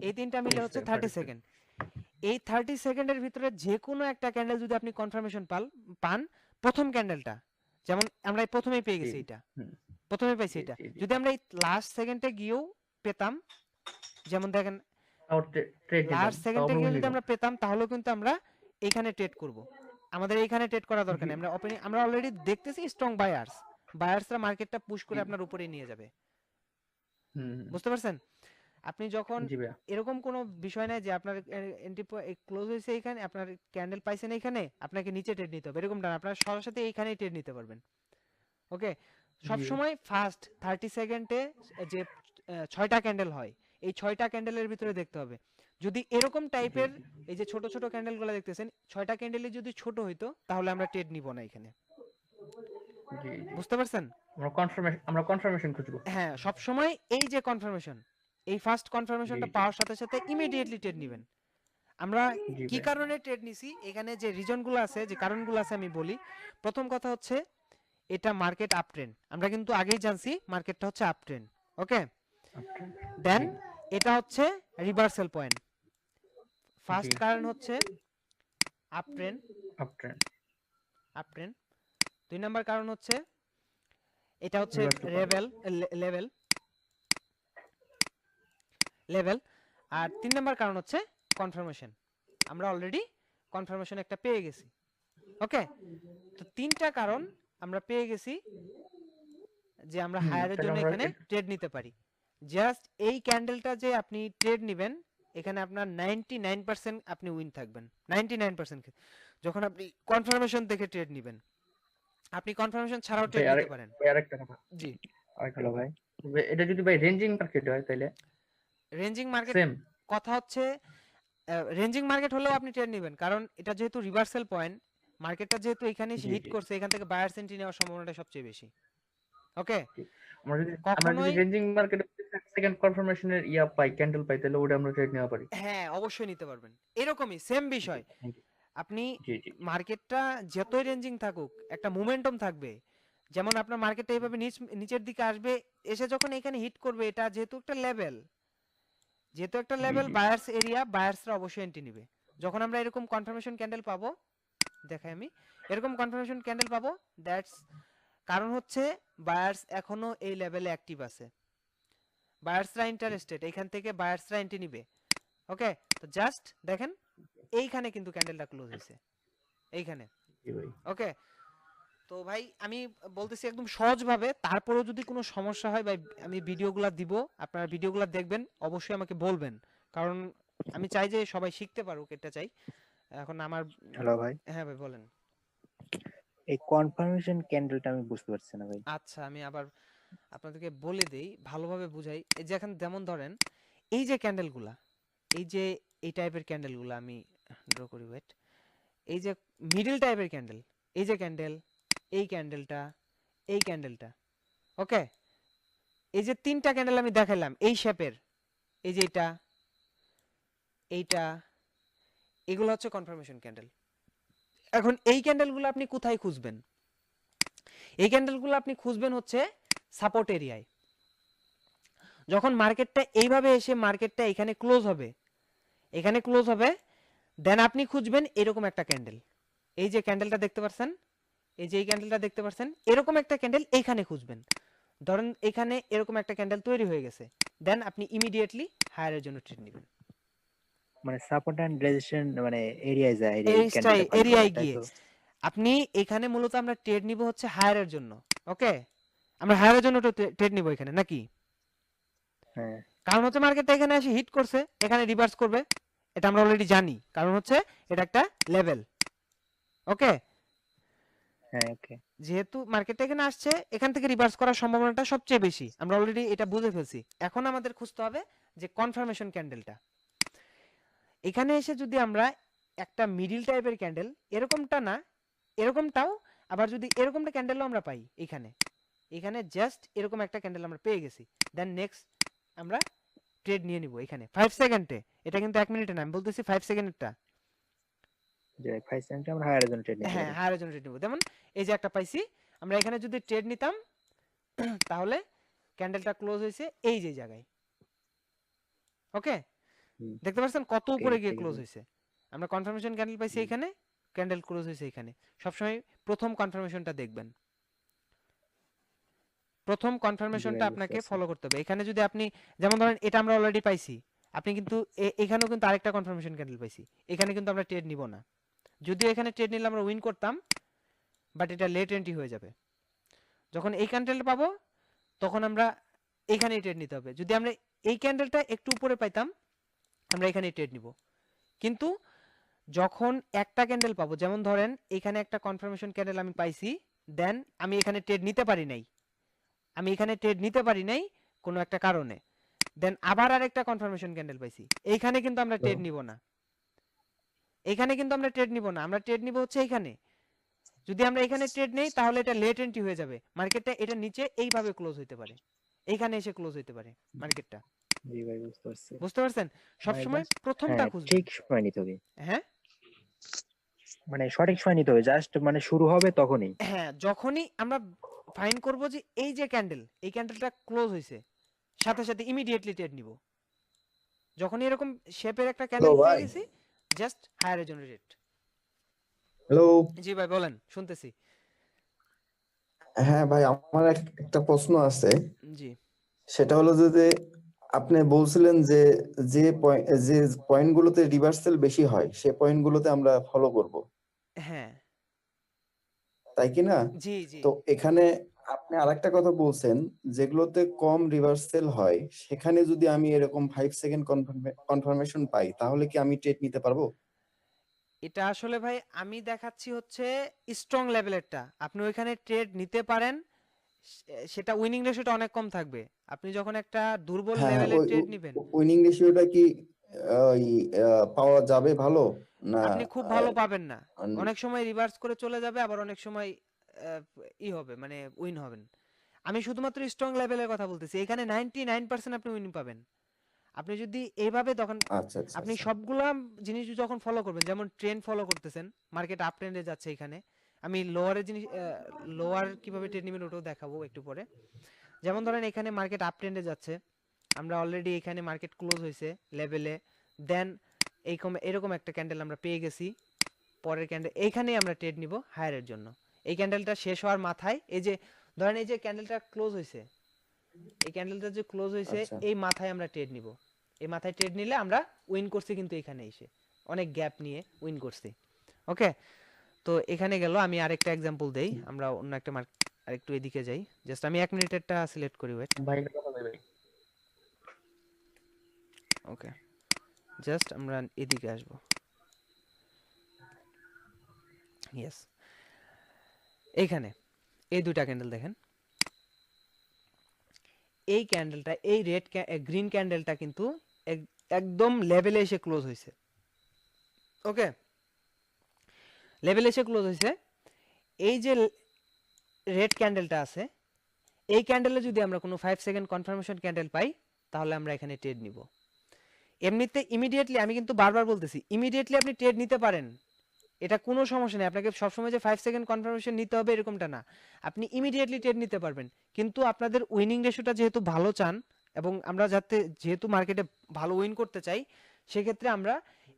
এই তিনটা মিলে হচ্ছে 30 সেকেন্ড। এই 30 সেকেন্ডের ভিতরে যে কোনো একটা ক্যান্ডেল যদি আপনি কনফার্মেশন পান, প্রথম ক্যান্ডেলটা যেমন আমরা এই প্রথমেই পেয়ে গেছি, এটা প্রথমে পাইছি, এটা যদি আমরা এই লাস্ট সেকেন্ডে গিয়েও পেতাম, যেমন দেখেন লাস্ট সেকেন্ডে গিয়ে যদি আমরা পেতাম তাহলেও কিন্তু আমরা এখানে ট্রেড করব। আমাদের এইখানে ট্রেড করা দরকার নেই, আমরা অলরেডি দেখতেছি স্ট্রং বায়ার্সরা মার্কেটটা পুশ করে আপনার উপরে নিয়ে যাবে, বুঝতে পারছেন? আপনি যখন জি ভাইয়া। এরকম কোনো বিষয় নাই যে আপনার এন্ট্রি ক্লোজ হয়েছে এখানে, আপনার ক্যান্ডেল পাইছেন এখানে, আপনাকে নিচে ট্রেড নিতে হবে এরকমটা না, আপনার সরাসরি এইখানেই ট্রেড নিতে পারবেন। ওকে, সব জি সময় ফার্স্ট 30 সেকেন্ডে যে 6টা ক্যান্ডেল হয়, এই 6টা ক্যান্ডেলের ভিতরে দেখতে হবে। যদি এরকম জি টাইপের জি এই যে ছোট ছোট ক্যান্ডেলগুলো দেখতেছেন, 6টা ক্যান্ডেলই যদি ছোট হইতো তাহলে আমরা ট্রেড নিব না এখানে। জি জি। বুঝতে পারছেন? আমরা কনফার্মেশন খুঁজবো। হ্যাঁ, সব সময় এই যে কনফার্মেশন, এই ফার্স্ট জি কনফার্মেশনটা জি পাওয়ার সাথে সাথে ইমিডিয়েটলি ট্রেড নেবেন। আমরা জি কি ভাইয়া। কারণে ট্রেড নিছি এখানে যে রিজনগুলো আছে, যে কারণগুলো আছে আমি বলি। প্রথম কথা হচ্ছে এটা মার্কেট আপ ট্রেন্ড, আমরা কিন্তু আগেই জানছি মার্কেটটা হচ্ছে আপ ট্রেন্ড। ওকে, আপনার দেন জি এটা হচ্ছে রিভার্সাল পয়েন্ট। জি ফার্স্ট কারণ হচ্ছে up trend, uptrend up trend. 2 number কারণ হচ্ছে এটা হচ্ছে রিভার্সাল পয়েন্ট। Level, level. আর 3 নাম্বার কারণ হচ্ছে কনফার্মেশন, আমরা অলরেডি কনফার্মেশন একটা পেয়ে গেছি। ওকে, তো 3টা কারণ আমরা পেয়ে গেছি যে আমরা হায়ারের তাহলে জন্য আমরা এখানে ট্রেড নিতে পারি। জাস্ট এই ক্যান্ডেলটা যে আপনি ট্রেড নেবেন, এখানে আপনার 99% আপনি উইন থাকবেন। 99% যখন আপনি কনফার্মেশন দেখে ট্রেড নেবেন, আপনি কনফার্মেশন ছাড়াও ভাই ট্রেড নিতে পারেন। আরেকটা কথা, জি, আরেকটা হ্যালো কথা। ভাই। এটা যদি ভাই রেঞ্জিং মার্কেট হয় তাহলে রেঞ্জিং মার্কেট সেম। কথা হচ্ছে, রেঞ্জিং মার্কেট হলেও আপনি ট্রেড নেবেন, কারণ এটা যেহেতু রিভার্সাল পয়েন্ট, মার্কেটটা যেহেতু এখানে জি হিট জি করছে, এখান থেকে বায়ার্স এন্ট্রি নেওয়ার সম্ভাবনাটা সবচেয়ে বেশি। ওকে, জি। আমরা যদি কখনোই, রেঞ্জিং মার্কেটে সেকেন্ড কনফার্মেশনের পাই, ক্যান্ডেল পাই, তাহলে ওটা আমরা ট্রেড নেওয়া পারি। হ্যাঁ অবশ্যই নিতে পারবেন। এরকমই সেম বিষয়, থ্যাংক ইউ। আপনি জি জি মার্কেটটা যতই রেঞ্জিং থাকুক একটা মোমেন্টাম থাকবে। যেমন আপনার মার্কেটটা এইভাবে নিচের দিকে আসবে, এসে যখন এখানে হিট করবে, এটা যেহেতু একটা লেভেল, যেহেতু একটা জি লেভেল জি বায়ার্স এরিয়া, বায়ার্সরা অবশ্যই এন্ট্রি নেবে। যখন আমরা এরকম কনফার্মেশন ক্যান্ডেল পাবো, দেখাই আমি, এরকম কনফার্মেশন ক্যান্ডেল পাবো, দ্যাটস কারণ হচ্ছে বায়ার্স এখনো এই লেভেলে অ্যাক্টিভ আছে, বায়ার্সরা ইন্টারেস্টেড, এখান থেকে বায়ার্সরা এন্ট্রি নিবে। ওকে, তো জাস্ট দেখেন এইখানে কিন্তু ক্যান্ডেলটা ক্লোজ হয়েছে এইখানে। জি ভাই। ওকে, তো ভাই আমি বলতেছি একদম সহজভাবে, তারপরেও যদি কোনো সমস্যা হয় ভাই, আমি ভিডিওগুলো দিব, আপনারা ভিডিওগুলো দেখবেন, অবশ্যই আমাকে বলবেন, কারণ আমি চাই যে সবাই শিখতে পারুক, এটা চাই। এখন আমার হ্যালো ভাই। হ্যাঁ ভাই বলেন। এই কনফার্মেশন ক্যান্ডেলটা আমি বুঝতে পারছি না ভাই। আচ্ছা, আমি আবার আপনাদেরকে বলে দেই, ভালোভাবে বুঝাই। এই যে এখন যেমন ধরেন এই যে ক্যান্ডেলগুলা, এই যে এই টাইপের ক্যান্ডেলগুলো আমি ড্র করি, ওয়েট, এই যে মিডল টাইপের ক্যান্ডেল, এই যে ক্যান্ডেল, এই ক্যান্ডেলটা, এই ক্যান্ডেলটা। ওকে, এই যে 3টা ক্যান্ডেল আমি দেখালাম এই শেপের, এই যে এটা, এইটা, এগুলো হচ্ছে কনফার্মেশন ক্যান্ডেল। এখন এই ক্যান্ডেলগুলো আপনি কোথায় খুঁজবেন? এই ক্যান্ডেলগুলো আপনি খুঁজবেন হচ্ছে সাপোর্ট এরিয়ায়। যখন মার্কেটটা এইভাবে এসে মার্কেটটা এখানে ক্লোজ হবে, এখানে ক্লোজ হবে, দেন আপনি খুঁজবেন এরকম একটা ক্যান্ডেল। এই যে ক্যান্ডেলটা দেখতে পাচ্ছেন, এই যে এই ক্যান্ডেলটা দেখতে পাচ্ছেন, এরকম একটা ক্যান্ডেল এইখানে খুঁজবেন। ধরেন এখানে এরকম একটা ক্যান্ডেল তৈরি হয়ে গেছে, দেন আপনি ইমিডিয়েটলি হায়ারের জন্য ট্রেড নেবেন। মানে সাপোর্ট এন্ড রেজিস্ট্যান্স মানে এরিয়ায় যায় এই এই ক্যান্ডেলটা ফাইন্ড এরিয়ায় করে, তাই গিয়ে তো? আপনি এখানে মূলত আমরা ট্রেড নিব হচ্ছে হায়ারের জন্য। ওকে, আমরা হায়ারের জন্য ট্রেড নিব এখানে নাকি, হ্যাঁ কারণ হচ্ছে মার্কেটটা এখানে এসে হিট করছে, এখানে রিভার্স করবে, এটা আমরা অলরেডি জানি, কারণ হচ্ছে এটা একটা লেভেল। ওকে, হ্যাঁ ওকে। যেহেতু মার্কেটটা এখানে আসছে, এখান থেকে রিভার্স করার সম্ভাবনাটা সবচেয়ে বেশি, আমরা অলরেডি এটা বুঝে ফেলছি। এখন আমাদের খুঁজতে হবে যে কনফার্মেশন ক্যান্ডেলটা। এখানে এসে যদি আমরা একটা মিডিল টাইপের ক্যান্ডেল, এরকমটা না, এরকমটাও, আবার যদি এরকমটা ক্যান্ডেলও আমরা পাই, এখানে এখানে জাস্ট এরকম একটা ক্যান্ডেল আমরা পেয়ে গেছি, দেন নেক্সট আমরা ট্রেড নিয়ে নিব এখানে 5 সেকেন্ডে। এটা কিন্তু 1 মিনিটে না, আমি বলতেছি 5 সেকেন্ডেরটা। যে 5 সেন্টে আমরা হায়ারের জন্য ট্রেড নিতে হ্যাঁ, পারি। হায়ারের জন্য ট্রেড নিব। যেমন এই যে একটা পাইছি, আমরা এখানে যদি ট্রেড নিতাম তাহলে ক্যান্ডেলটা ক্লোজ হয়েছে এই যে জায়গায়। ওকে, হুম, দেখতে পাচ্ছেন কত ওকে উপরে গিয়ে ঠিক ক্লোজ আছে। হয়েছে। আমরা কনফার্মেশন ক্যান্ডেল পাইছি হুম, এখানে, ক্যান্ডেল ক্লোজ হয়েছে এখানে। সবসময় প্রথম কনফার্মেশনটা দেখবেন, প্রথম জি কনফার্মেশনটা ভাই বুঝতে আপনাকে পারছি। ফলো করতে হবে। এখানে যদি আপনি যেমন ধরেন এটা আমরা অলরেডি পাইছি, আপনি কিন্তু এখানেও কিন্তু আরেকটা কনফার্মেশন ক্যান্ডেল পাইছি, এখানে কিন্তু আমরা ট্রেড নিব না। যদিও এখানে ট্রেড নিলে আমরা উইন করতাম, বাট এটা লেট এন্ট্রি হয়ে যাবে। যখন এই ক্যান্ডেলটা পাবো তখন আমরা এখানেই ট্রেড নিতে হবে। যদি আমরা এই ক্যান্ডেলটা একটু উপরে পাইতাম, আমরা এখানে ট্রেড নিব। কিন্তু যখন একটা ক্যান্ডেল পাবো, যেমন ধরেন এখানে একটা কনফার্মেশন ক্যান্ডেল আমি পাইছি, দেন আমি এখানে ট্রেড নিতে পারি নাই, কোনো একটা কারণে, দেন আবার আরেকটা কনফার্মেশন ক্যান্ডেল পাইছি, এইখানে কিন্তু আমরা ট্রেড নিব না, আমরা ট্রেড নিব হচ্ছে এইখানে। যদি আমরা এখানে ট্রেড নেই তাহলে এটা লেট এন্ট্রি হয়ে যাবে, মার্কেটটা এটা নিচে এইভাবে ক্লোজ হইতে পারে, এইখানে এসে ক্লোজ হইতে পারে মার্কেটটা। জি ভাই, বুঝতে পারছি। বুঝতে পারছেন? সবসময় just- প্রথমটা হ্যাঁ, খুঁজবেন। ঠিক সময় নিতে হবে, হ্যাঁ মানে সঠিক সময় নিতে হবে, জাস্ট মানে শুরু হবে তখনই। হ্যাঁ, যখনই আমরা ফাইন্ড করব যে এই যে ক্যান্ডেল, এই ক্যান্ডেলটা ক্লোজ হয়েছে, সাথে সাথে ইমিডিয়েটলি ট্রেড নিব। যখনই এরকম শেপের একটা ক্যান্ডেল পেয়ে ভাই। গেছি, জাস্ট হায়ার জন্য রেট। হ্যালো। জি ভাই বলেন, শুনতেছি। হ্যাঁ ভাই, আমার একটা প্রশ্ন আছে। জি সেটা হলো যে আপনি বলছিলেন যে যে পয়েন্ট গুলোতে রিভার্সাল বেশি হয় সে পয়েন্ট গুলোতে আমরা ফলো করব, হ্যাঁ তাই কি না? জি জি তো এখানে আপনি আরেকটা কথা বলছেন, যেগুলোতে কম রিভার্সাল হয় সেখানে যদি আমি এরকম 5 সেকেন্ড কনফার্মেশন পাই তাহলে কি আমি ট্রেড নিতে পারবো? এটা আসলে ভাই আমি দেখাচ্ছি হচ্ছে স্ট্রং লেভেলেরটা, আপনি ওইখানে ট্রেড নিতে পারেন, সেটা উইনিং রেশিওটা অনেক কম থাকবে। আপনি যখন একটা দুর্বল হ্যাঁ, লেভেলের ওই ট্রেড নেবেন, উইনিং রেশিওটা কি ওই পাওয়া যাবে ভালো না? আপনি খুব ভালো পাবেন না, আহ, অনেক সময় রিভার্স করে চলে যাবে, আবার অনেক সময় ই হবে, মানে উইন হবেন। আমি শুধুমাত্র স্ট্রং লেভেলের কথা বলতেছি, এখানে 99% আপনি উইন পাবেন। আপনি যদি এইভাবে তখন আচ্ছা আচ্ছা আপনি আচ্ছা। সবগুলা জিনিস যখন ফলো করবেন, যেমন ট্রেন্ড ফলো করতেছেন, মার্কেট আপ ট্রেন্ডে যাচ্ছে, এখানে আমি লোয়ারের জিনিস, লোয়ার কিভাবে ট্রেড নেবেন ওটাও দেখাবো একটু পরে। যেমন ধরেন এখানে মার্কেট আপ ট্রেন্ডে যাচ্ছে, আমরা অলরেডি এখানে মার্কেট ক্লোজ হয়েছে লেভেলে, দেন এরকম একটা ক্যান্ডেল আমরা পেয়ে গেছি, পরের ক্যান্ডেল এইখানে আমরা ট্রেড নিব হায়ারের জন্য। এই ক্যান্ডেলটা শেষ হওয়ার মাথায়, এই যে ধরেন এই যে ক্যান্ডেলটা ক্লোজ হয়েছে, এই ক্যান্ডেলটা যে ক্লোজ হয়েছে আচ্ছা। এই মাথায় আমরা ট্রেড নিব, এই মাথায় ট্রেড নিলে আমরা উইন করছি, কিন্তু এখানে এসে অনেক গ্যাপ নিয়ে উইন করছি। ওকে, তো এখানে গেল। আমি আরেকটা एग्जांपल দেই, আমরা অন্য একটা আরেকটু এদিকে যাই, জাস্ট আমি 1 মিনিটেরটা সিলেক্ট করি, ওয়েট। ভাই একটা কথা ভাই। ওকে, জাস্ট আমরা এদিকে আসব। ইয়েস, এইখানে এই দুইটা ক্যান্ডেল দেখেন, এই ক্যান্ডেলটা, এই গ্রিন ক্যান্ডেলটা কিন্তু একদম লেভেলে এসে ক্লোজ হয়েছে। ওকে, লেভেলে এসে ক্লোজ হয়েছে। এই যে রেড ক্যান্ডেলটা আছে, এই ক্যান্ডেলে যদি আমরা কোনো 5 সেকেন্ড কনফার্মেশন ক্যান্ডেল পাই তাহলে আমরা এখানে ট্রেড নিব। এমনিতে ইমিডিয়েটলি, আমি কিন্তু বারবার বলতেছি, ইমিডিয়েটলি আপনি ট্রেড নিতে পারেন, এটা কোনো সমস্যা নেই। আপনাকে সবসময় যে 5 সেকেন্ড কনফার্মেশন নিতে হবে এরকমটা না, আপনি ইমিডিয়েটলি ট্রেড নিতে পারবেন। কিন্তু আপনাদের উইনিং রেশিওটা যেহেতু ভালো চান, এবং আমরা যেহেতু মার্কেটে ভালো উইন করতে চাই, সেক্ষেত্রে আমরা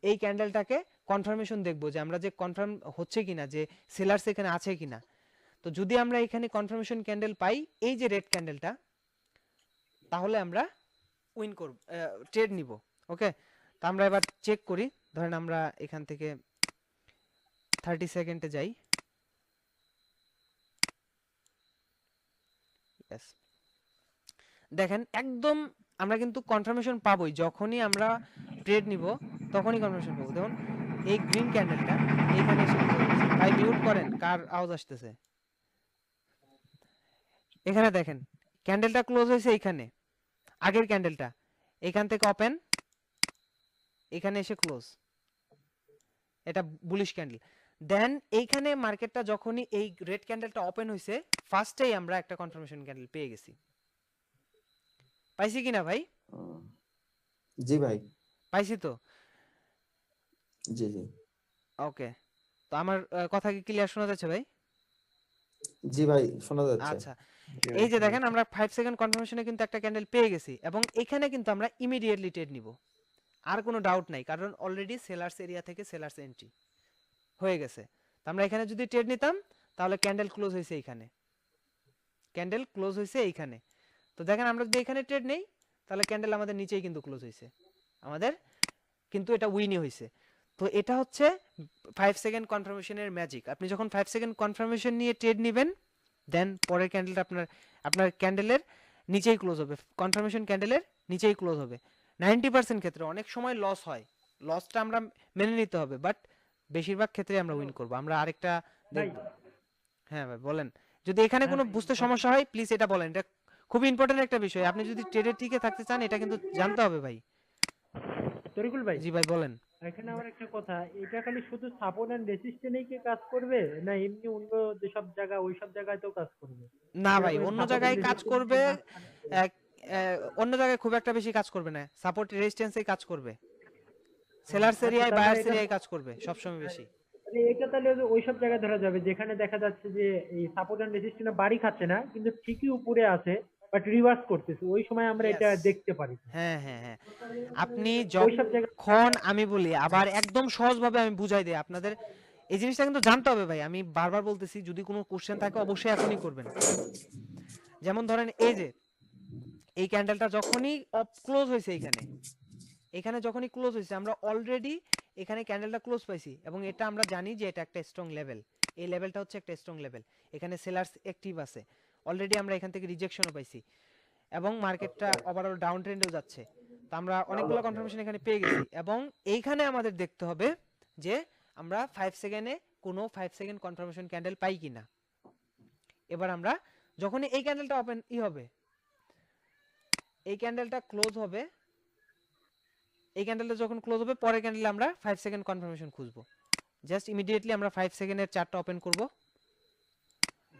এই ক্যান্ডেলটাকে কনফার্মেশন দেখব যে আমরা যে কনফার্ম হচ্ছে কিনা, যে সেলার্স এখানে আছে কিনা। তো যদি আমরা এখানে কনফার্মেশন ক্যান্ডেল পাই, এই যে রেড ক্যান্ডেলটা, তাহলে আমরা উইন করব, ট্রেড নিব। ওকে, তো আমরা এবার চেক করি। ধরেন আমরা এখান থেকে 30 সেকেন্ডে যাই। Yes. দেখেন একদম আমরা কিন্তু কনফার্মেশন পাবোই, যখনই আমরা ট্রেড নিব তখনই কনফার্মেশন পাবো। দেখুন এই গ্রিন ক্যান্ডেলটা এখানে এসে close হয়েছে। ভাই মিউট করেন, কার আওয়াজ আসতেছে? এখানে দেখেন ক্যান্ডেলটা ক্লোজ হয়েছে এইখানে, আগের ক্যান্ডেলটা এখান থেকে ওপেন, এখানে এসে ক্লোজ, এটা বুলিশ ক্যান্ডেল। দেন এইখানে মার্কেটটা যখনই এই রেড ক্যান্ডেলটা ওপেন হয়েছে, ফার্স্টেই আমরা একটা কনফার্মেশন ক্যান্ডেল পেয়ে গেছি। পাইছি কিনা ভাই? জি ভাই। পাইছি তো? জি জি। ওকে, তো আমার কথা কি ক্লিয়ার শোনা যাচ্ছে ভাই? জি ভাই, শোনা যাচ্ছে। আচ্ছা, এই যে দেখেন আমরা 5 সেকেন্ড কনফার্মেশনে কিন্তু একটা ক্যান্ডেল পেয়ে গেছি, এবং এখানে কিন্তু আমরা ইমিডিয়েটলি ট্রেড নিব, আর কোনো ডাউট নাই, কারণ অলরেডি সেলার্স এরিয়া থেকে সেলার্স এন্ট্রি হয়ে গেছে। তো আমরা এখানে যদি ট্রেড নিতাম তাহলে ক্যান্ডেল ক্লোজ হয়েছে এইখানে, ক্যান্ডেল ক্লোজ হয়েছে এইখানে। তো দেখেন আমরা যদি এখানে ট্রেড নেই তাহলে ক্যান্ডেল আমাদের নিচেই কিন্তু ক্লোজ হয়েছে, আমাদের কিন্তু এটা উইনই হয়েছে। তো এটা হচ্ছে 5 সেকেন্ড কনফার্মেশনের ম্যাজিক। আপনি যখন 5 সেকেন্ড কনফার্মেশন নিয়ে ট্রেড নেবেন, দেন পরের ক্যান্ডেলটা আপনার ক্যান্ডেলের নিচেই ক্লোজ হবে, কনফার্মেশন ক্যান্ডেলের নিচেই ক্লোজ হবে। 90% ক্ষেত্রে, অনেক সময় লস হয়, লসটা আমরা মেনে নিতে হবে, বাট বেশিরভাগ ক্ষেত্রে আমরা উইন করব। আমরা আরেকটা ভাই দেখব। হ্যাঁ ভাই বলেন, যদি এখানে হ্যাঁ কোনো ভাই বুঝতে সমস্যা হয় প্লিজ এটা বলেন, এটা খুব ইম্পর্টেন্ট একটা বিষয়। আপনি যদি ট্রেডে টিকে থাকতে চান এটা কিন্তু জানতে হবে ভাই। তরিকুল ভাই, জি ভাই বলেন। এখানে আমার একটা কথা, এটা খালি শুধু সাপোর্ট এন্ড রেসিস্টেন্সই কি কাজ করবে, না এমনি অন্য যেসব জায়গা ওই সব জায়গাতেও কাজ করবে? না ভাই, যেরকম অন্য সাপোর্ট এন্ড জায়গায় কাজ রেসিস্টেন্স করবে, মাঝখানে এক অন্য জায়গায় খুব একটা বেশি কাজ করবে না, সাপোর্ট রেজিস্ট্যান্সেই কাজ করবে, সেলার্স আচ্ছা, এরিয়ায় তার মানে বায়ার্স এটা এরিয়ায় কাজ করবে সবসময় বেশি। মানে এটা তাহলে ওই সব জায়গায় ধরা যাবে যেখানে দেখা যাচ্ছে যে এই সাপোর্ট এন্ড রেসিস্টেন্স বাড়ি খাচ্ছে না কিন্তু ঠিকই উপরে আছে, বাট রিভার্স করতেছে, ওই সময় আমরা এটা ইয়েস, দেখতে পারি। হ্যাঁ হ্যাঁ হ্যাঁ। আপনি ওই সব জায়গায় যখন, আমি বলি আবার একদম সহজভাবে আমি বুঝাই দিই আপনাদের, এই জিনিসটা কিন্তু জানতে হবে ভাই। আমি বারবার বলতেছি, যদি কোনো কোশ্চেন থাকে অবশ্যই এখনই করবেন। যেমন ধরেন এই যে এই ক্যান্ডেলটা যখনই ক্লোজ হয়েছে, এখানে এখানে যখনই ক্লোজ হয়েছে, আমরা অলরেডি এখানে ক্যান্ডেলটা ক্লোজ পাইছি, এবং এটা আমরা জানি যে এটা একটা স্ট্রং লেভেল, এই লেভেলটা হচ্ছে একটা স্ট্রং লেভেল, এখানে সেলার্স অ্যাক্টিভ আছে অলরেডি, আমরা এখান থেকে রিজেকশনও পাইছি, এবং মার্কেটটা ওভারঅল ডাউন ট্রেন্ডেও যাচ্ছে। তো আমরা অনেকগুলো কনফার্মেশন এখানে পেয়ে গেছি, এবং এইখানে আমাদের দেখতে হবে যে আমরা 5 সেকেন্ডে কোনো 5 সেকেন্ড কনফার্মেশন ক্যান্ডেল পাই কিনা। এবার আমরা যখনই এই ক্যান্ডেলটা ওপেন হবে, এই ক্যান্ডেলটা ক্লোজ হবে, এই ক্যান্ডেলটা যখন ক্লোজ হবে পরের ক্যান্ডেলে আমরা 5 সেকেন্ড কনফার্মেশন খুঁজবো। জাস্ট ইমিডিয়েটলি আমরা 5 সেকেন্ডের চার্টটা ওপেন করব,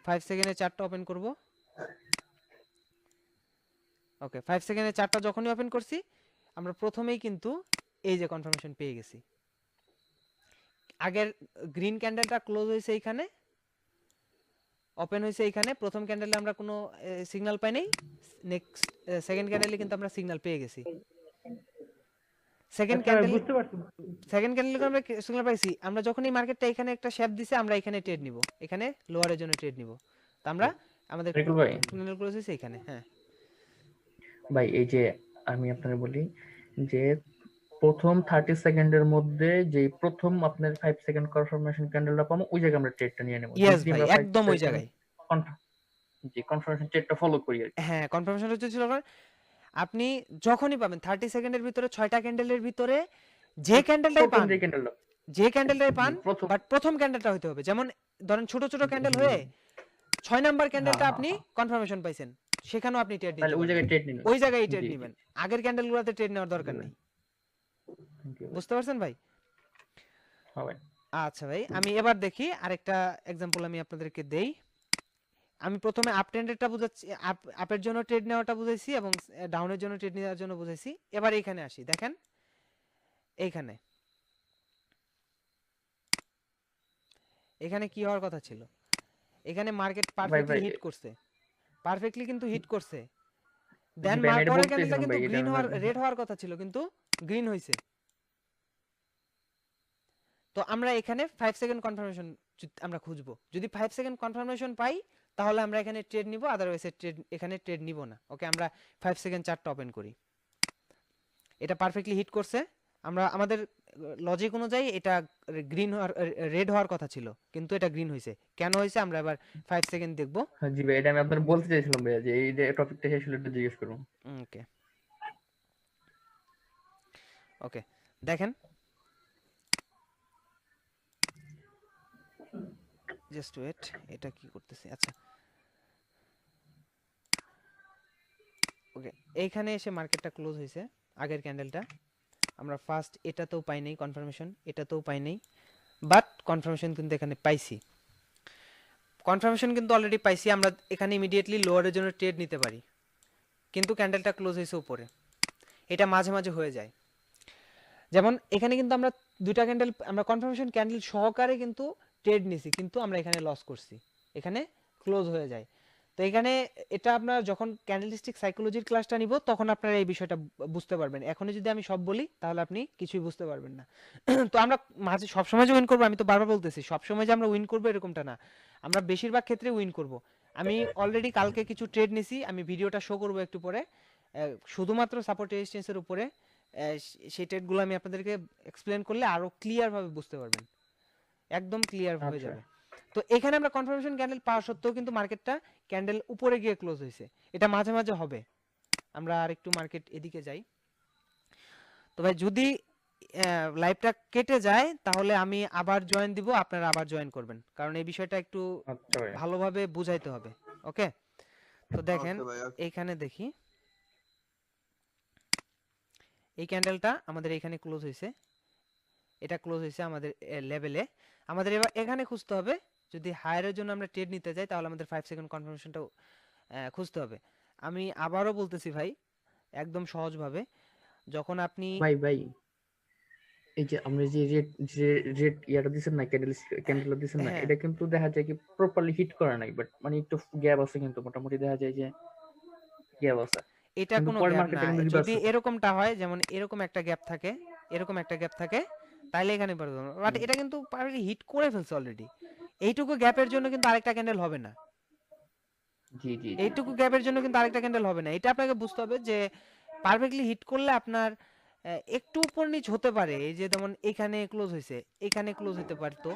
5 সেকেন্ডের চার্টটা ওপেন করব। ওকে, 5 সেকেন্ডের চার্টটা যখনই ওপেন করছি, আমরা প্রথমেই কিন্তু এই যে কনফার্মেশন পেয়ে গেছি। আগের গ্রিন ক্যান্ডেলটা ক্লোজ হয়েছে এইখানে, ওপেন হয়েছে এইখানে, প্রথম ক্যান্ডেলে আমরা কোনো সিগন্যাল পাই নাই, নেক্সট সেকেন্ড ক্যান্ডেলে কিন্তু আমরা সিগন্যাল পেয়ে গেছি। সেকেন্ড আচ্ছা ক্যান্ডেল, বুঝতে পারছি। সেকেন্ড ক্যান্ডেলে আমরা সিগন্যাল পাইছি, আমরা যখনই মার্কেটটা এখানে একটা শেপ দিছে আমরা এখানে ট্রেড নিব, এখানে লোয়ারের জন্য ট্রেড নিব। তো আমরা আমাদের তরিকুল ভাই, ক্যান্ডেল ক্লোজ হয়েছে এখানে। হ্যাঁ ভাই এই যে আমি আপনাকে বলি যে প্রথম 30 সেকেন্ডের মধ্যে যে প্রথম আপনার 5 সেকেন্ড কনফার্মেশন ক্যান্ডেলটা পাবো, ওই জায়গায় আমরা ট্রেডটা নিয়ে নেব। ইয়েস যদি ভাই, আমরা 5 একদম ওই সেকেন্ড জায়গায়। জি কনফার্মেশন ট্রেডটা ফলো করি আর কি। হ্যাঁ, কনফার্মেশন হচ্ছে ছিল আপনার, আপনি যখনই পাবেন 30 সেকেন্ডের ভিতরে 6টা ক্যান্ডেলের ভিতরে যে ক্যান্ডেলটাই প্রথম পান, যে ক্যান্ডেলটা যে ক্যান্ডেলটাই পান, প্রথম, বাট প্রথম ক্যান্ডেলটা হতে হবে। যেমন ধরেন ছোট ছোট ক্যান্ডেল হয়ে 6 নাম্বার ক্যান্ডেলটা হ্যাঁ, আপনি কনফার্মেশন পাইছেন, সেখানেও আপনি ট্রেড নিতে তাহলে ওই পারেন, জায়গায় ট্রেড নিন। ওই জায়গায় ট্রেড জি, জি। নেবেন, আগের ক্যান্ডেলগুলোতে ট্রেড নেওয়ার দরকার নেই। Thank you. বুঝতে পারছেন ভাই? হ্যাঁ ভাই। আচ্ছা ভাই, আমি এবার দেখি আরেকটা এক্সাম্পল আমি আপনাদেরকে দেই। আমি প্রথমে আপ ট্রেন্ডেরটা বুঝাচ্ছি, আপের জন্য ট্রেড নেওয়াটা বুঝাইছি এবং ডাউনের জন্য ট্রেড নেওয়ার জন্য বুঝাইছি। এবার এইখানে আসি, দেখেন এইখানে এখানে কি হওয়ার কথা ছিল, এখানে মার্কেট পারফেক্টলি ভাই, হিট করছে, পারফেক্টলি কিন্তু হিট করছে, দেন ভাই আমি এটা পরের বলতে ক্যান্ডেলটা চাইছিলাম কিন্তু ভাই, এটা গ্রিন হওয়ার, আমার- রেড হওয়ার কথা ছিল কিন্তু গ্রিন হইছে। তো আমরা এখানে 5 সেকেন্ড কনফার্মেশন আমরা খুঁজবো, যদি 5 সেকেন্ড কনফার্মেশন পাই তাহলে আমরা এখানে ট্রেড নিব, আদারওয়াইজ ট্রেড এখানে ট্রেড নিব না। ওকে, আমরা 5 সেকেন্ড চার্টটা ওপেন করি, এটা পারফেক্টলি হিট করছে, আমরা আমাদের লজিক অনুযায়ী এটা গ্রিন হওয়ার, রেড হওয়ার কথা ছিল কিন্তু এটা গ্রিন হয়েছে, কেন হয়েছে আমরা এবার 5 সেকেন্ড দেখব। হ্যাঁ, জি ভাই, এটা আমি আপনার বলতে চাইছিলাম ভাই, যে এই যে টপিকটা শেষ হলে একটু জিজ্ঞেস করুন। ওকে ওকে, দেখেন জাস্ট ওয়েট, এটা কি করতেছে, আচ্ছা ওকে, এইখানে এসে মার্কেটটা ক্লোজ হয়েছে, আগের ক্যান্ডেলটা আমরা ফার্স্ট এটাতেও পাই নাই কনফার্মেশন, এটাতেও পাই নাই, বাট কনফার্মেশন কিন্তু এখানে পাইছি, কনফার্মেশন কিন্তু অলরেডি পাইছি, আমরা এখানে ইমিডিয়েটলি লোয়ারের জন্য ট্রেড নিতে পারি, কিন্তু ক্যান্ডেলটা ক্লোজ হয়েছে উপরে, এটা মাঝে মাঝে হয়ে যায়। যেমন এখানে কিন্তু আমরা দুইটা ক্যান্ডেল, আমরা কনফার্মেশন ক্যান্ডেল সহকারে কিন্তু ট্রেড নিছি, কিন্তু আমরা এখানে লস করছি, এখানে ক্লোজ হয়ে যায়। তো এখানে এটা আপনার যখন ক্যান্ডেলস্টিক সাইকোলজির ক্লাসটা নিব তখন আপনারা এই বিষয়টা বুঝতে পারবেন, এখনই যদি আমি সব বলি তাহলে আপনি কিছুই বুঝতে পারবেন না। তো আমরা মাঝে সবসময় যে উইন করবো, আমি তো বারবার বলতেছি সবসময় যে আমরা উইন করবো এরকমটা না, আমরা বেশিরভাগ ক্ষেত্রে উইন করব। আমি অলরেডি কালকে কিছু ট্রেড নিছি, আমি ভিডিওটা শো করবো একটু পরে, শুধুমাত্র সাপোর্ট রেজিস্ট্যান্সের উপরে, সেই ট্রেডগুলো আমি আপনাদেরকে এক্সপ্লেন করলে আরো ক্লিয়ার ভাবে বুঝতে পারবেন, একদম ক্লিয়ার হয়ে আচ্ছা। যাবে। তো এখানে আমরা কনফার্মেশন ক্যান্ডেল পাওয়া সত্ত্বেও কিন্তু মার্কেটটা ক্যান্ডেল উপরে গিয়ে ক্লোজ হয়েছে, এটা মাঝে মাঝে হবে, আমরা আর একটু মার্কেট এদিকে যাই। তো ভাই যদি লাইভটা কেটে যায় তাহলে আমি আবার জয়েন দিব, আপনারা আবার জয়েন করবেন, কারণ এই বিষয়টা একটু আচ্ছা ভাই। ভালোভাবে বুঝাইতে হবে। ওকে, তো দেখেন ওকে ভাই, ওকে। এইখানে দেখি এই ক্যান্ডেলটা আমাদের এখানে ক্লোজ হয়েছে, এটা ক্লোজ হয়েছে আমাদের লেভেলে। আমাদের এবার এখানে খুঁজতে হবে, যদি হায়ারের জন্য আমরা ট্রেড নিতে যাই তাহলে আমাদের 5 সেকেন্ড কনফার্মেশনটাও খুঁজতে হবে। আমি আবারও বলতেছি ভাই, একদম সহজভাবে, যখন আপনি ভাই এই যে আমরা যে রেড ইয়াটা দিছেন না, ক্যান্ডেলটা দিছেন না, হ্যাঁ এটা কিন্তু দেখা যায় কি প্রপারলি হিট করা নাই, বাট মানে একটু গ্যাপ আছে, কিন্তু মোটামুটি দেখা যায় যে গ্যাপ আছে, এটা কিন্তু কোনো পরের গ্যাপ মার্কেটে না, কিন্তু রিভার্স যদি হচ্ছে। এরকমটা হয় যেমন এরকম একটা গ্যাপ থাকে, এরকম একটা গ্যাপ থাকে, তাইলে এখানে বাট হুম, এটা কিন্তু হিট করে ফেলছে অলরেডি। এইটুকু গ্যাপের জন্য কিন্তু আরেকটা ক্যান্ডেল হবে না, জি জি জি এইটুকু গ্যাপের জন্য কিন্তু আরেকটা ক্যান্ডেল হবে না। এটা আপনাকে বুঝতে হবে যে পারফেক্টলি হিট করলে আপনার একটু উপর নিচ হতে পারে, এই যে যেমন এখানে ক্লোজ হয়েছে, এখানে ক্লোজ হতে পারতো,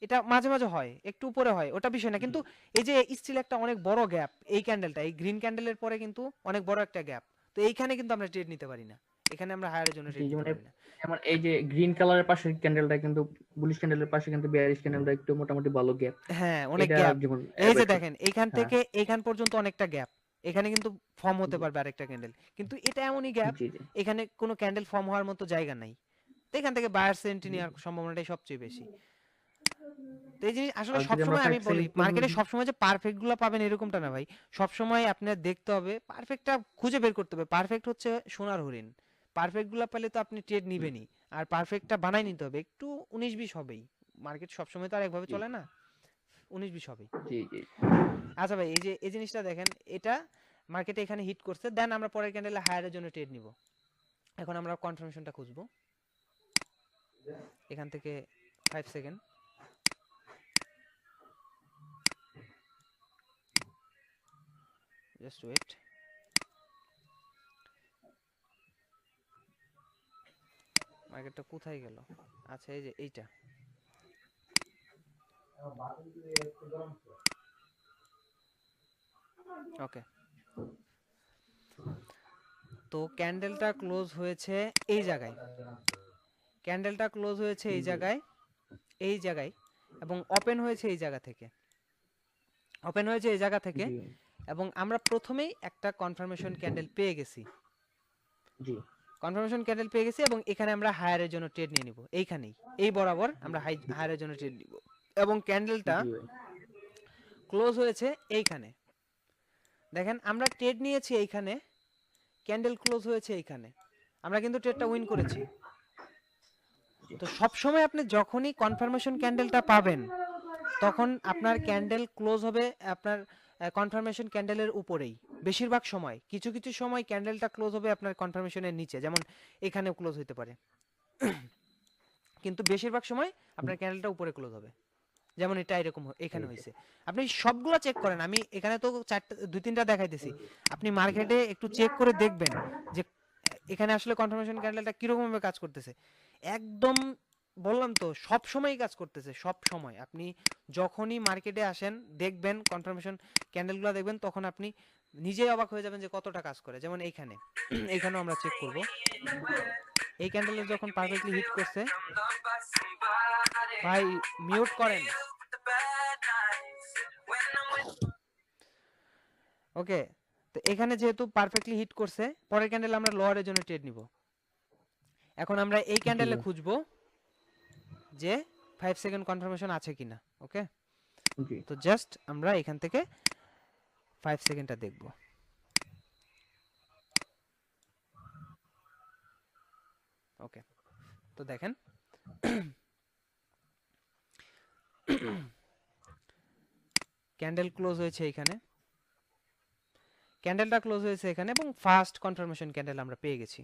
এটা মাঝে মাঝে হয়, একটু উপরে হয়, ওটা বিষয় না, জি কিন্তু এই যে স্টিল একটা অনেক বড় গ্যাপ, এই ক্যান্ডেলটা, এই গ্রিন ক্যান্ডেলের পরে কিন্তু অনেক বড় একটা গ্যাপ, তো এইখানে কিন্তু আমরা ট্রেড নিতে পারি না, এখানে আমরা হায়ারের জন্য জি, ট্রেড নিতে যেমন পারি না। যেমন এই যে গ্রিন কালারের পাশে ক্যান্ডেলটা কিন্তু, বুলিশ ক্যান্ডেলের পাশে কিন্তু বেয়ারিশ ক্যান্ডেলটা একটু মোটামুটি ভালো গ্যাপ, হ্যাঁ অনেক এটা গ্যাপ, যেমন এই যে অ্যাভয়েড করতে। দেখেন এইখান হ্যাঁ, থেকে এইখান পর্যন্ত অনেকটা গ্যাপ, এখানে কিন্তু ফর্ম হতে জি পারবে আরেকটা ক্যান্ডেল, কিন্তু এটা এমনই গ্যাপ, জি জি এখানে কোনো ক্যান্ডেল ফর্ম হওয়ার মতো জায়গা নাই, তো এখান থেকে বায়ার্স এন্ট্রি নেওয়ার সম্ভাবনাটাই সবচেয়ে বেশি। তো এই জিনিস আসলে আর যদি আমরা সবসময় আমি 5 বলি, সেকেন্ড মার্কেটে কনফার্মেশন। সবসময় যে পারফেক্ট গুলো পাবেন এরকমটা না ভাই, সবসময় আপনার দেখতে হবে, পারফেক্টটা খুঁজে বের করতে হবে, পারফেক্ট হচ্ছে সোনার হরিণ, পারফেক্ট গুলা পেলে তো আপনি ট্রেড নিবেনই, আর পারফেক্টটা বানাই নিতে হবে, একটু 19-20 হবেই, মার্কেট সবসময় তো আর একভাবে জি চলে না, 19-20 হবেই। জি জি আচ্ছা ভাই, এই যে এই জিনিসটা দেখেন, এটা মার্কেটে এখানে হিট করছে, দেন আমরা পরের ক্যান্ডেলে হায়ারের জন্য ট্রেড নিব। এখন আমরা কনফার্মেশনটা খুঁজবো এখান থেকে 5 সেকেন্ড, জাস্ট ওয়েট। মার্কেটটা কোথায় গেল? আচ্ছা এই যে এইটা, ওকে। তো ক্যান্ডেলটা ক্লোজ হয়েছে এই জায়গায়, ক্যান্ডেলটা ক্লোজ হয়েছে এই জায়গায়, এই জায়গায়, এবং ওপেন হয়েছে এই জায়গা থেকে, ওপেন হয়েছে এই জায়গা থেকে, জি এবং আমরা প্রথমেই একটা কনফার্মেশন ক্যান্ডেল পেয়ে গেছি, জি কনফার্মেশন ক্যান্ডেল পেয়ে গেছি, এবং এখানে আমরা হায়ারের জন্য ট্রেড নিয়ে নিব, এইখানেই এই বরাবর আমরা হায়ারের জন্য ট্রেড নিব, এবং ক্যান্ডেলটা জি ভাই। ক্লোজ হয়েছে এইখানে। দেখেন আমরা ট্রেড নিয়েছি এইখানে, ক্যান্ডেল ক্লোজ হয়েছে এইখানে, আমরা কিন্তু ট্রেডটা উইন করেছি। তো সব সময় আপনি যখনই কনফার্মেশন ক্যান্ডেলটা পাবেন তখন আপনার ক্যান্ডেল ক্লোজ হবে আপনার কনফার্মেশন ক্যান্ডেলের উপরেই, বেশিরভাগ সময়, কিছু কিছু সময় ক্যান্ডেলটা ক্লোজ হবে আপনার কনফার্মেশনের নিচে, যেমন এখানেও ক্লোজ হতে পারে, কিন্তু বেশিরভাগ সময় আপনার ক্যান্ডেলটা উপরে ক্লোজ হবে, যেমন এটা এরকম এখানে হয়েছে। আপনি সবগুলো চেক করেন, আমি এখানে তো চারটা 2-3টা দেখাইতেছি, আপনি মার্কেটে একটু চেক করে দেখবেন যে এখানে আসলে কনফার্মেশন ক্যান্ডেলটা কিরকম ভাবে কাজ করতেছে, একদম বললাম তো সব সময়ই কাজ করতেছে, সব সময়। আপনি যখনই মার্কেটে আসেন দেখবেন কনফার্মেশন ক্যান্ডেলগুলো দেখবেন, তখন আপনি নিজেই অবাক হয়ে যাবেন যে কতটা কাজ করে। যেমন এইখানে এইখানেও আমরা চেক করব, এই ক্যান্ডেলের যখন পারফেক্টলি হিট করছে, ভাই মিউট করেন, ওকে। তো এখানে যেহেতু পারফেক্টলি হিট করছে, পরের ক্যান্ডেল আমরা লোয়ারের জন্য ট্রেড নিব। এখন আমরা এই জি ক্যান্ডেলে ভাই। খুঁজবো যে 5 সেকেন্ড কনফার্মেশন আছে কিনা, ওকে। জি তো জাস্ট আমরা এখান থেকে 5 সেকেন্ডটা দেখব, ওকে। তো দেখেন ক্যান্ডেল ক্লোজ হয়েছে এখানে, ক্যান্ডেলটা ক্লোজ হয়েছে এখানে, এবং ফার্স্ট কনফার্মেশন ক্যান্ডেল আমরা পেয়ে গেছি।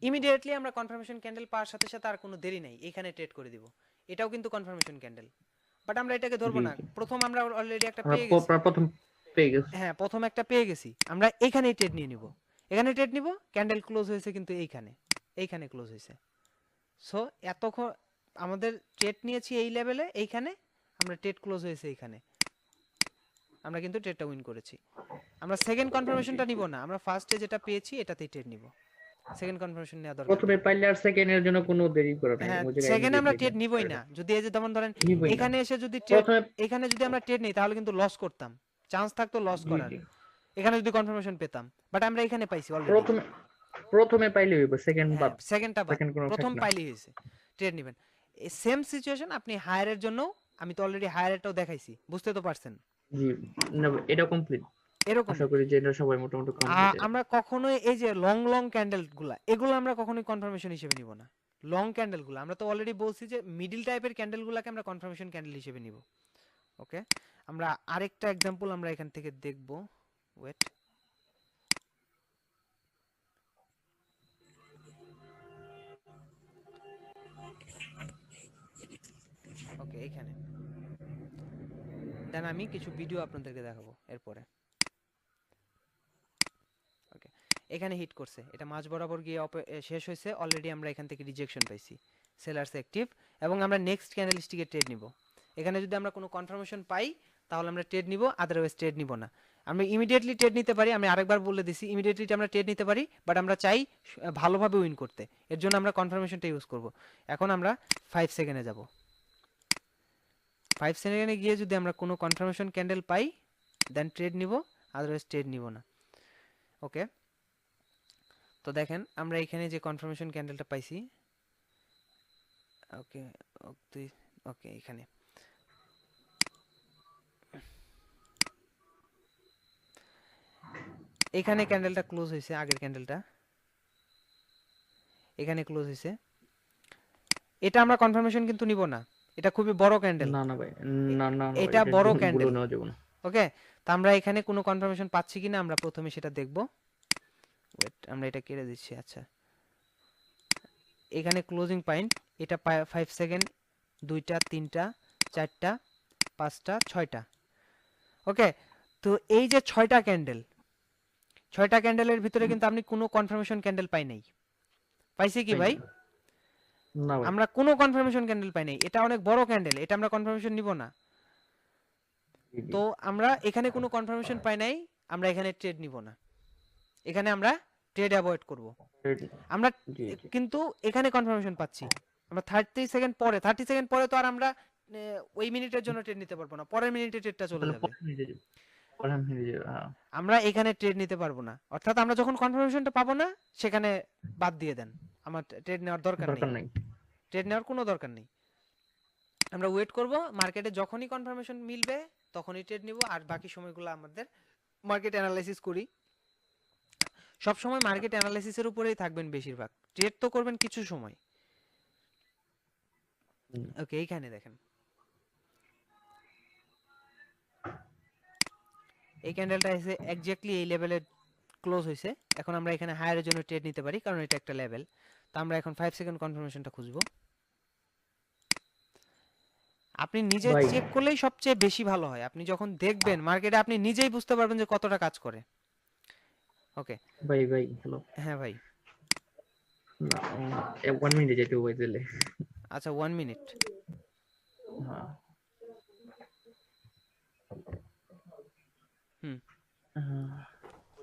ইমিডিয়েটলি আমরা কনফার্মেশন ক্যান্ডেল পাওয়ার সাথে সাথে আর কোনো দেরি নেই, এখানে ট্রেড করে দিব, এটাও কিন্তু কনফার্মেশন ক্যান্ডেল, বাট আমরা এটাকে ধরবো জি না, জি প্রথম আমরা অলরেডি একটা আমরা পেয়ে গেছি, প্রথম পেয়ে গেছি। হ্যাঁ প্রথম একটা পেয়ে গেছি, আমরা এখানেই ট্রেড নিয়ে নিব, এখানে ট্রেড নিব, ক্যান্ডেল ক্লোজ হয়েছে কিন্তু এইখানে, এইখানে ক্লোজ হয়েছে। সো এতক্ষণ আমাদের ট্রেড নিয়েছি এই লেভেলে, এইখানে আমরা ট্রেড ক্লোজ হয়েছে এইখানে, আমরা কিন্তু ট্রেডটা উইন করেছি। আমরা সেকেন্ড কনফার্মেশনটা নিব না, আমরা ফার্স্টে যেটা পেয়েছি এটাতেই ট্রেড নিব, সেকেন্ড কনফার্মেশন নেওয়া দরকার প্রথমে নেই। পাইলে আর সেকেন্ডের জন্য কোনো দেরি করে নাই, হ্যাঁ, ওই জায়গায় সেকেন্ডে আমরা ইমিডিয়েটলি ট্রেড নিবই না। যদি এই যে যেমন ধরেন নিবই না। এখানে এসে যদি ট্রেড, প্রথমে এখানে যদি আমরা ট্রেড নিই তাহলে কিন্তু লস করতাম, চান্স থাকতো লস জি করার, জি এখানে যদি কনফার্মেশন পেতাম, বাট আমরা এখানে পাইছি অলরেডি। প্রথমে প্রথমে পাইলে হইব, সেকেন্ড হ্যাঁ, বাদ, সেকেন্ডটা বাদ, সেকেন্ড কোনো প্রথম থাকে না। পাইলেই হয়েছে, ট্রেড নেবেন। এই সেম সিচুয়েশন আপনি হায়ারের জন্য, আমি তো অলরেডি হায়ারেরটাও দেখাইছি, বুঝতে তো পারছেন জি না, এটা কমপ্লিট, এরকম। আশা করি যে এটা সবাই মোটামুটি কমপ্লিট। আমরা কখনোই এই যে লং লং ক্যান্ডেল গুলা, এগুলো আমরা কখনোই কনফার্মেশন হিসেবে নিব না। লং ক্যান্ডেল গুলো আমরা তো অলরেডি বলছি যে মিডল টাইপের ক্যান্ডেল গুলাকে আমরা কনফার্মেশন ক্যান্ডেল হিসেবে নিব। ওকে, আমরা আরেকটা এক্সাম্পল আমরা এখান থেকে দেখব। ওয়েট, ওকে, এখানে দেন আমি কিছু ভিডিও আপনাদেরকে দেখাবো এরপরে। ওকে, এখানে হিট করছে, এটা মাঝ বরাবর গিয়ে শেষ হয়েছে, অলরেডি আমরা এখান থেকে রিজেকশন পাইছি, সেলার্স অ্যাক্টিভ, এবং আমরা নেক্সট ক্যান্ডেলস্টিকে ট্রেড নিব। এখানে যদি আমরা কোনো কনফার্মেশন পাই তাহলে আমরা ট্রেড নিব, আদারওয়াইজ ট্রেড নিব না। আমরা ইমিডিয়েটলি ট্রেড নিতে পারি, আমি আরেকবার বলে দিছি, ইমিডিয়েটলি আমরা ট্রেড নিতে পারি, বাট আমরা চাই ভালোভাবে উইন করতে, এর জন্য আমরা কনফার্মেশনটা ইউজ করব। এখন আমরা 5 সেকেন্ডে যাব। 5 সেকেন্ডে গিয়ে যদি আমরা কোনো কনফার্মেশন ক্যান্ডেল পাই দেন ট্রেড নিব, আদারওয়াইজ ট্রেড নিব না। ওকে, তো দেখেন আমরা এখানে যে কনফার্মেশন ক্যান্ডেলটা পাইছি, ওকে ওকে ওকে, এখানে এখানে ক্যান্ডেলটা ক্লোজ হয়েছে, আগের ক্যান্ডেলটা এখানে ক্লোজ হয়েছে, এটা আমরা কনফার্মেশন কিন্তু নিব না, এটা খুবই বড় ক্যান্ডেল, না না ভাই, না না না, এটা বড় ক্যান্ডেল। নেওয়া যাবে না। ওকে, তো আমরা এখানে কোনো কনফার্মেশন পাচ্ছি কিনা আমরা প্রথমে সেটা দেখব। ওয়েট, আমরা এটা কেটে দিচ্ছি। আচ্ছা, এখানে ক্লোজিং পয়েন্ট, এটা 5 সেকেন্ড, 2টা 3টা 4টা 5টা 6টা। ওকে, তো এই যে 6টা ক্যান্ডেল, 6টা ক্যান্ডেলের ভিতরে কিন্তু আপনি কোনো কনফার্মেশন ক্যান্ডেল পাই নাই, পাইছি কি ভাই? না ভাই, আমরা কোনো কনফার্মেশন ক্যান্ডেল পাই নাই, এটা অনেক বড় ক্যান্ডেল, এটা আমরা কনফার্মেশন নিব না। জি, জি। তো আমরা এখানে কোনো কনফার্মেশন পাই নাই, আমরা এখানে ট্রেড নিব না, এখানে আমরা ট্রেড অ্যাভয়েড করব। আমরা জি, জি। কিন্তু এখানে কনফার্মেশন পাচ্ছি, আমরা 30 সেকেন্ড পরে, 30 সেকেন্ড পরে তো আর আমরা ওই মিনিটের জন্য ট্রেড নিতে পারবো না, পরের মিনিটে ট্রেডটা চলে তাহলে যাবে, পরে নিয়ে যাবে, পরে নিয়ে যাবে, হ্যাঁ। আমরা এখানে ট্রেড নিতে পারবো না। অর্থাৎ আমরা যখন কনফার্মেশনটা পাবো না সেখানে বাদ দিয়ে দেন, আমার ট্রেড নেওয়ার দরকার দরকার নেই, নেই। ট্রেড নেওয়ার কোনো দরকার নেই। আমরা ওয়েট করব, মার্কেটে যখনই কনফার্মেশন মিলবে তখনই ট্রেড নিব, আর বাকি সময়গুলো আমাদের মার্কেট অ্যানালাইসিস করি। সব সময় মার্কেট অ্যানালাইসিসের উপরেই থাকবেন বেশিরভাগ, ট্রেড তো করবেন কিছু সময়। হুম। ওকে, এইখানে দেখেন এই ক্যান্ডেলটা এসে এক্স্যাক্টলি এই লেভেলে ক্লোজ হয়েছে। এখন আমরা এখানে হায়ারের জন্য ট্রেড নিতে পারি কারণ এটা একটা লেভেল। তো আমরা এখন 5 সেকেন্ড কনফার্মেশনটা খুঁজবো। আপনি নিজে ভাই চেক করলেই সবচেয়ে বেশি ভালো হয়, আপনি যখন দেখবেন মার্কেটে আপনি নিজেই বুঝতে পারবেন যে কতটা কাজ করে। ওকে, ভাই ভাই হ্যালো, হ্যাঁ ভাই, না 1 মিনিটে যেতে হবে তাহলে। আচ্ছা 1 মিনিট। হ্যাঁ। হুম,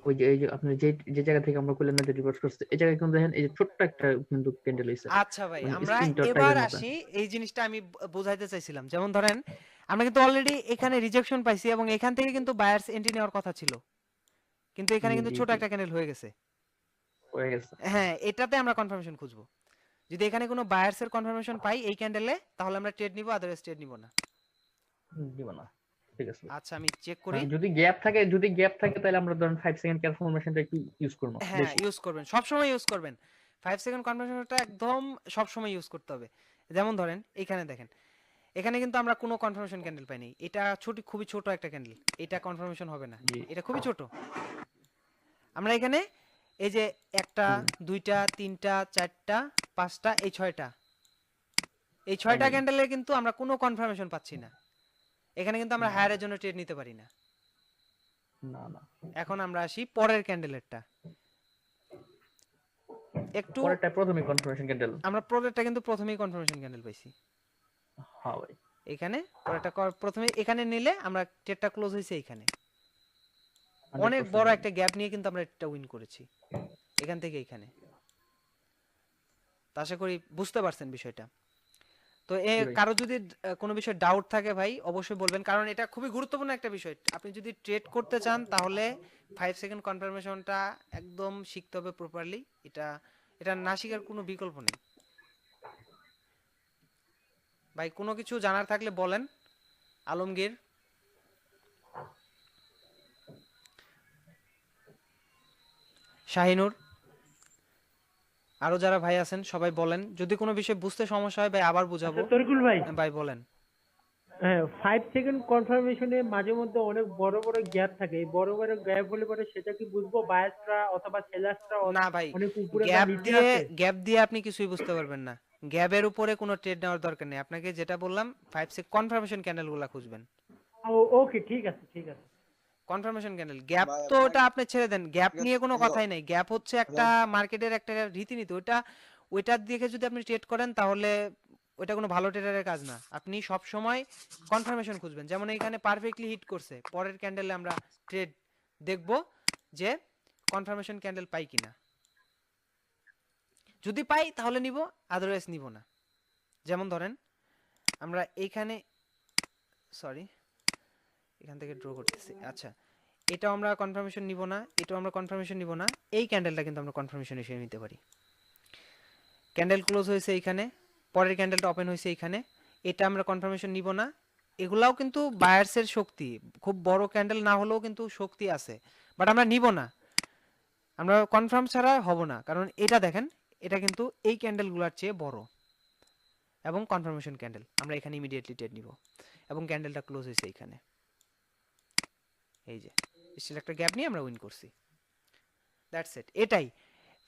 ওই যে এই যে আপনি যে যে জায়গা থেকে আমরা করলেন না, যে রিভার্স করছে, এই জায়গায় কিন্তু দেখেন এই যে ছোট্ট একটা কিন্তু ক্যান্ডেল হইছে, আচ্ছা ভাই, মানে আমরা স্ক্রিন ডট এবার টাইপের মতো। আসি, এই জিনিসটা আমি বোঝাইতে চাইছিলাম। যেমন ধরেন আমরা কিন্তু অলরেডি এখানে রিজেকশন পাইছি এবং এখান থেকে কিন্তু বায়ার্স এন্ট্রি নেওয়ার কথা ছিল, কিন্তু এখানে জি কিন্তু জি ছোট জি, একটা ক্যান্ডেল হয়ে গেছে। হয়ে গেছে। হ্যাঁ, এটাতে আমরা কনফার্মেশন খুঁজবো। যদি এখানে কোনো বায়ার্সের কনফার্মেশন পাই এই ক্যান্ডেলে তাহলে আমরা ট্রেড নিব, আদারওয়াইজ ট্রেড নিব না। দিব না, ঠিক আছে। আচ্ছা, আমি চেক করি। যদি গ্যাপ থাকে তাহলে আমরা ধরেন 5 সেকেন্ড কনফার্মেশনটা একটু ইউজ করব হ্যাঁ, বেশি। ইউজ করবেন, সবসময় ইউজ করবেন 5 সেকেন্ড কনফার্মেশনটা, একদম সবসময় ইউজ করতে হবে। যেমন ধরেন এখানে দেখেন, এখানে কিন্তু আমরা কোনো কনফার্মেশন ক্যান্ডেল পাইনি, এটা খুবই ছোট একটা ক্যান্ডেল, এটা কনফার্মেশন হবে না, জি। এটা খুবই ছোট। আমরা এখানে এই যে একটা, দুইটা, তিনটা, চারটা, পাঁচটা, এই 6টা, এই 6টা ক্যান্ডেলে কিন্তু আমরা কোনো কনফার্মেশন পাচ্ছি না, এখানে কিন্তু আমরা হায়ারের জন্য ট্রেড নিতে পারি না। না না, এখন আমরা আসি পরের ক্যান্ডেলেরটা, একটু পরেরটা প্রথমে কনফার্মেশন ক্যান্ডেল। আমরা পরেরটা কিন্তু প্রথমেই কনফার্মেশন ক্যান্ডেল পাইছি। হ্যাঁ ভাই, এখানে পরেরটা প্রথমে এখানে নিলে আমরা ট্রেডটা ক্লোজ হয়েছে এখানে, অনেক 100% বড় একটা গ্যাপ নিয়ে কিন্তু আমরা এটা উইন করেছি এখান থেকে এখানে। তো আশা করি বুঝতে পারছেন বিষয়টা। তো জি ভাই। কারো যদি কোনো বিষয়ে ডাউট থাকে ভাই অবশ্যই বলবেন, কারণ এটা খুবই গুরুত্বপূর্ণ একটা বিষয়। আপনি যদি ট্রেড করতে চান তাহলে 5 সেকেন্ড কনফার্মেশনটা একদম শিখতে হবে প্রপারলি। এটা এটা না শেখার কোনো বিকল্প নেই ভাই। কোনো কিছু জানার থাকলে বলেন। আলমগীর, শাহিনুর, আরো যারা ভাই আছেন সবাই বলেন। যদি কোনো বিষয় বুঝতে সমস্যা হয় ভাই আবার বুঝাবো। আচ্ছা তরিকুল ভাই, ভাই বলেন। হ্যাঁ 5 সেকেন্ড কনফার্মেশনে মাঝে মধ্যে অনেক বড় বড় গ্যাপ থাকে। এই বড় বড় গ্যাপ হলে পরে সেটা কি বুঝবো বায়ার্সরা অথবা সেলার্সরা না ভাই, অনেক উপরে বা গ্যাপ নিচে দিয়ে আছে? আপনি কিছুই বুঝতে পারবেন না। গ্যাপের উপরে কোনো ট্রেড নেওয়ার দরকার নেই। আপনাকে যেটা বললাম 5 সেকেন্ড কনফার্মেশন ক্যান্ডেলগুলো খুঁজবেন। ওকে ঠিক আছে ঠিক আছে। কনফার্মেশন ক্যান্ডেল, গ্যাপ ভাই তো ভাই ওটা আপনি ছেড়ে দেন। গ্যাপ ঠিক আছে, নিয়ে কোনো হ্যালো কথাই নাই। গ্যাপ হচ্ছে একটা হ্যালো মার্কেটের একটা রীতিনীতি। ওইটার দিকে যদি আপনি ট্রেড করেন তাহলে ওইটা কোনো ভালো ট্রেডারের কাজ না। আপনি সব সময় কনফার্মেশন খুঁজবেন। যেমন এখানে পারফেক্টলি হিট করছে, পরের ক্যান্ডেলে আমরা ট্রেড দেখব যে কনফার্মেশন ক্যান্ডেল পাই কিনা। যদি পাই তাহলে নিব, আদারওয়াইজ নিব না। যেমন ধরেন আমরা এইখানে, সরি এখান থেকে ড্র করতেছি। আচ্ছা, এটাও আমরা কনফার্মেশন নিব না, এটাও আমরা কনফার্মেশন নিব না। এই ক্যান্ডেলটা কিন্তু আমরা কনফার্মেশন হিসেবে নিতে পারি। ক্যান্ডেল ক্লোজ হয়েছে এইখানে, পরের ক্যান্ডেলটা ওপেন হয়েছে এইখানে, এটা আমরা কনফার্মেশন নিব না। এগুলাও কিন্তু বায়ার্সের শক্তি, খুব বড় ক্যান্ডেল না হলেও কিন্তু শক্তি আছে, বাট আমরা নিব না। আমরা কনফার্ম ছাড়া হব না, কারণ এটা দেখেন এটা কিন্তু এই ক্যান্ডেলগুলোর চেয়ে বড় এবং কনফার্মেশন ক্যান্ডেল। আমরা এখানে ইমিডিয়েটলি ট্রেড নিব এবং ক্যান্ডেলটা ক্লোজ হয়েছে এইখানে। এই যে স্টিল একটা গ্যাপ নিয়ে আমরা উইন করছি। That's it. এটাই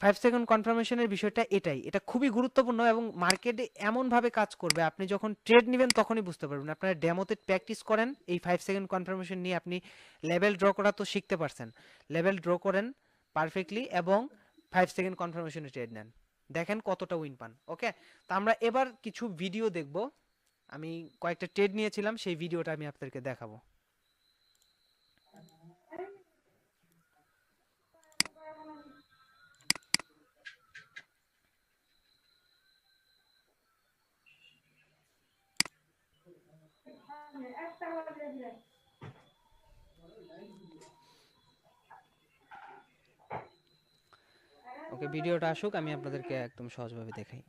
5 সেকেন্ড কনফার্মেশনের বিষয়টা, এটাই। এটা খুবই গুরুত্বপূর্ণ এবং মার্কেটে এমন ভাবে কাজ করবে, আপনি যখন ট্রেড নেবেন তখনই বুঝতে পারবেন। আপনারা ডেমোতে প্র্যাকটিস করেন, এই 5 সেকেন্ড কনফার্মেশন নিয়ে আপনি লেভেল ড্র করা তো শিখতে পারছেন। লেভেল ড্র করেন পারফেক্টলি এবং 5 সেকেন্ড কনফার্মেশনে ট্রেড নেন, দেখেন কতটা উইন পান। ওকে, তো আমরা এবার কিছু ভিডিও দেখব। আমি কয়েকটা ট্রেড নিয়েছিলাম, সেই ভিডিওটা আমি আপনাদেরকে দেখাবো। ওকে, ভিডিওটা আসুক, আমি আপনাদেরকে একদম সহজভাবে দেখাই।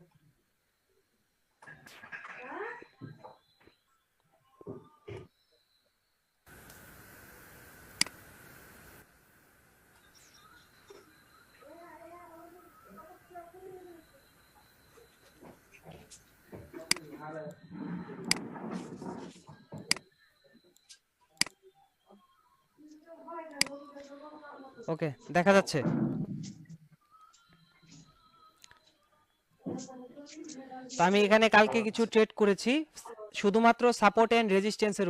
ওকে, দেখা যাচ্ছে। তো আমি এখানে কালকে কিছু ট্রেড করেছি শুধুমাত্র সাপোর্ট এন্ড রেজিস্ট্যান্সের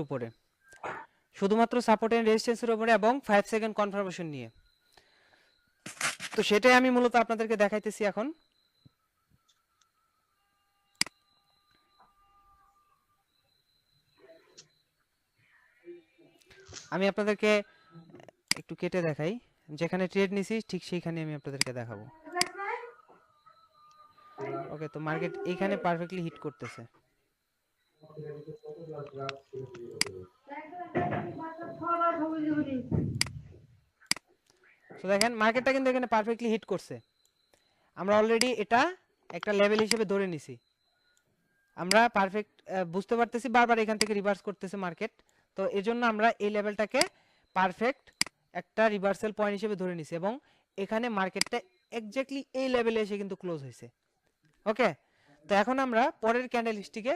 উপরে, এবং 5 সেকেন্ড কনফার্মেশন নিয়ে। তো সেটাই আমি মূলত আপনাদেরকে দেখাইতেছি এখন। আমি আপনাদেরকে একটু কেটে দেখাই, যেখানে ট্রেড নিছি ঠিক সেইখানে আমি আপনাদেরকে দেখাবো। ওকে, তো মার্কেট এইখানে পারফেক্টলি হিট করতেছে। তো দেখেন মার্কেটটা কিন্তু এখানে পারফেক্টলি হিট করছে। আমরা অলরেডি এটা একটা লেভেল হিসেবে ধরে নিছি। আমরা পারফেক্ট বুঝতে পারতেছি বারবার এখান থেকে রিভার্স করতেছে মার্কেট। তো এজন্য আমরা এই লেভেলটাকে পারফেক্ট একটা রিভার্সাল পয়েন্ট হিসেবে ধরে নিছি এবং এখানে মার্কেটটা এক্স্যাক্টলি এই লেভেলে এসে কিন্তু ক্লোজ হয়েছে। ওকে, তো এখন আমরা পরের ক্যান্ডেল হিস্ট্রিকে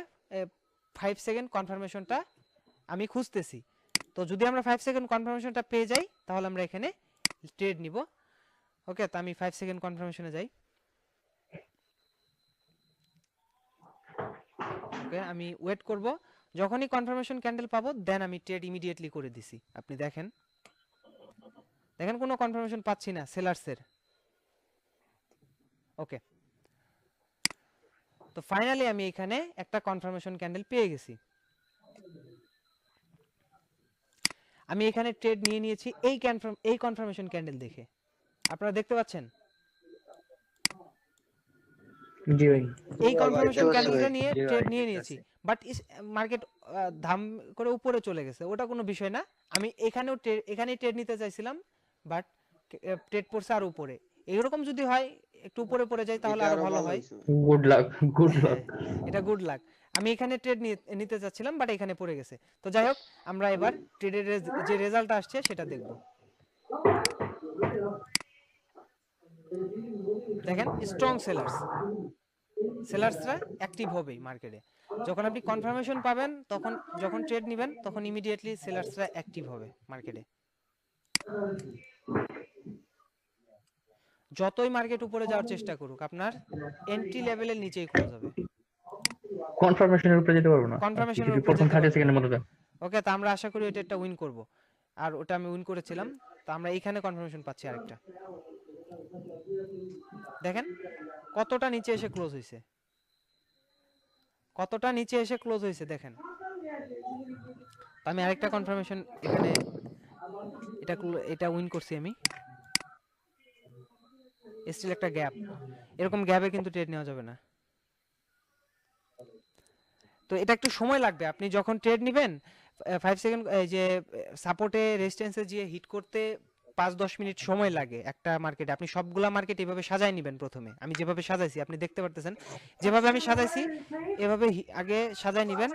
5 সেকেন্ড কনফার্মেশনটা আমি খুঁজতেছি। তো যদি আমরা 5 সেকেন্ড কনফার্মেশনটা পেয়ে যাই তাহলে আমরা এখানে ট্রেড নিব। ওকে, তো আমি 5 সেকেন্ড কনফার্মেশনে যাই। ওকে, আমি ওয়েট করব, যখনই কনফার্মেশন ক্যান্ডেল পাবো দেন আমি ট্রেড ইমিডিয়েটলি করে দিছি। আপনি দেখেন কোনো কনফার্মেশন পাচ্ছি না সেলার্সের। ওকে, তো ফাইনালি আমি এখানে একটা কনফার্মেশন ক্যান্ডেল পেয়ে গেছি। আমি এখানে ট্রেড নিয়ে নিয়েছি এই কনফার্মেশন ক্যান্ডেল দেখে, আপনারা দেখতে পাচ্ছেন জি ভাই। এই কনফার্মেশন দেখতে পাচ্ছি ক্যান্ডেলটা ভাই। নিয়ে জি ভাই, ট্রেড নিয়ে দেখতে নিয়েছি, পাচ্ছি। বাট মার্কেট ধাম করে উপরে চলে গেছে, ওটা কোনো বিষয় না। আমি এখানেই ট্রেড নিতে চাইছিলাম, বাট ট্রেড পড়ছে আর উপরে। এরকম যদি হয় একটু উপরে পড়ে যায় তাহলে এটা আরো আরো ভালো ভালো হয়। হয়েছে। গুড লাক, গুড হ্যাঁ, লাক। এটা গুড লাক। আমি এখানে ট্রেড নিতে চাচ্ছিলাম, বাট এখানে পড়ে গেছে। তো যাই হোক, আমরা এবার ট্রেডের যে রেজাল্ট আসছে সেটা দেখব। দেখেন, স্ট্রং সেলার্সরা অ্যাক্টিভ হবেই মার্কেটে। যখন আপনি কনফার্মেশন পাবেন, তখন যখন ট্রেড নেবেন তখন ইমিডিয়েটলি সেলার্সরা অ্যাক্টিভ হবে মার্কেটে। যতই মার্কেট উপরে যাওয়ার চেষ্টা করুক, আপনার এন্ট্রি লেভেলের নিচেই ক্লোজ হবে। কনফার্মেশনের উপরে যেতে পারবো না আর কি, কনফার্মেশনের যদি উপরে প্রথম যেতে 30 পারবেন সেকেন্ডের না। মধ্যে দেন। ওকে, তো আমরা আশা করি এটা একটা উইন করব। আর ওটা আমি উইন করেছিলাম, তো আমরা এইখানে কনফার্মেশন পাচ্ছি আরেকটা। দেখেন কতটা নিচে এসে ক্লোজ হয়েছে, কতটা নিচে এসে ক্লোজ হয়েছে দেখেন। তো আমি আরেকটা কনফার্মেশন এখানে এটা উইন করছি আমি। স্টিল একটা গ্যাপ, এরকম গ্যাপে কিন্তু ট্রেড নেওয়া যাবে না। তো এটা একটু সময় লাগবে। আপনি যখন ট্রেড নেবেন 5 সেকেন্ড, এই যে সাপোর্টে রেজিস্ট্যান্সে যে হিট করতে 5-10 মিনিট সময় লাগে একটা মার্কেটে। আপনি সবগুলা মার্কেট এভাবে সাজায় নেবেন প্রথমে। আমি যেভাবে সাজাইছি আপনি দেখতে পারতেছেন, যেভাবে আমি সাজাইছি এভাবে আগে সাজায় নেবেন।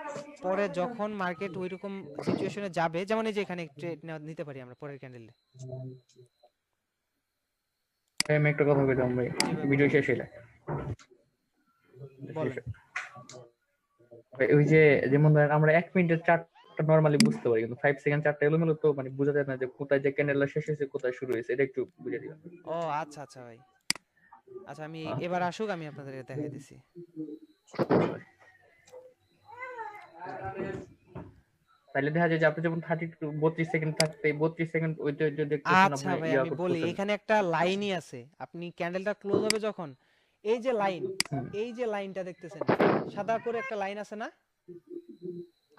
পরে যখন মার্কেট ওইরকম সিচুয়েশনে যাবে, যেমন এই যে এখানে ট্রেড নিতে পারি আমরা পরের ক্যান্ডেলে। আমি একটা কথা কইতাম ভাই, জি ভাই, ভিডিও শেষ হইলে বলেন। ভাই, ওই যে যেমন ধরেন আমরা 1 মিনিটের চার্টটা নরমালি বুঝতে পারি, কিন্তু 5 সেকেন্ড চার্টটা এলোমেলো তো মানে বোঝা যায় না যে কোথায় যে ক্যান্ডেলটা শেষ হয়েছে কোথায় শুরু হয়েছে, এটা একটু বুঝে দিবেন। ও আচ্ছা আচ্ছা ভাই, আচ্ছা আমি এবার আসুক, আমি আপনাদেরকে দেখাই দিছি। তাহলে দেখা যায় যে আপনি যখন 32 সেকেন্ড থাকতে 32 সেকেন্ড ওইটা যে দেখতেছেন আচ্ছা আপনি ভাই, ইয়া আমি বলি করতেছেন। এখানে একটা লাইনই আছে। আপনি ক্যান্ডেলটা ক্লোজ হবে যখন, এই যে লাইন, হুম। এই যে লাইনটা দেখতেছেন, সাদা করে একটা লাইন আছে না?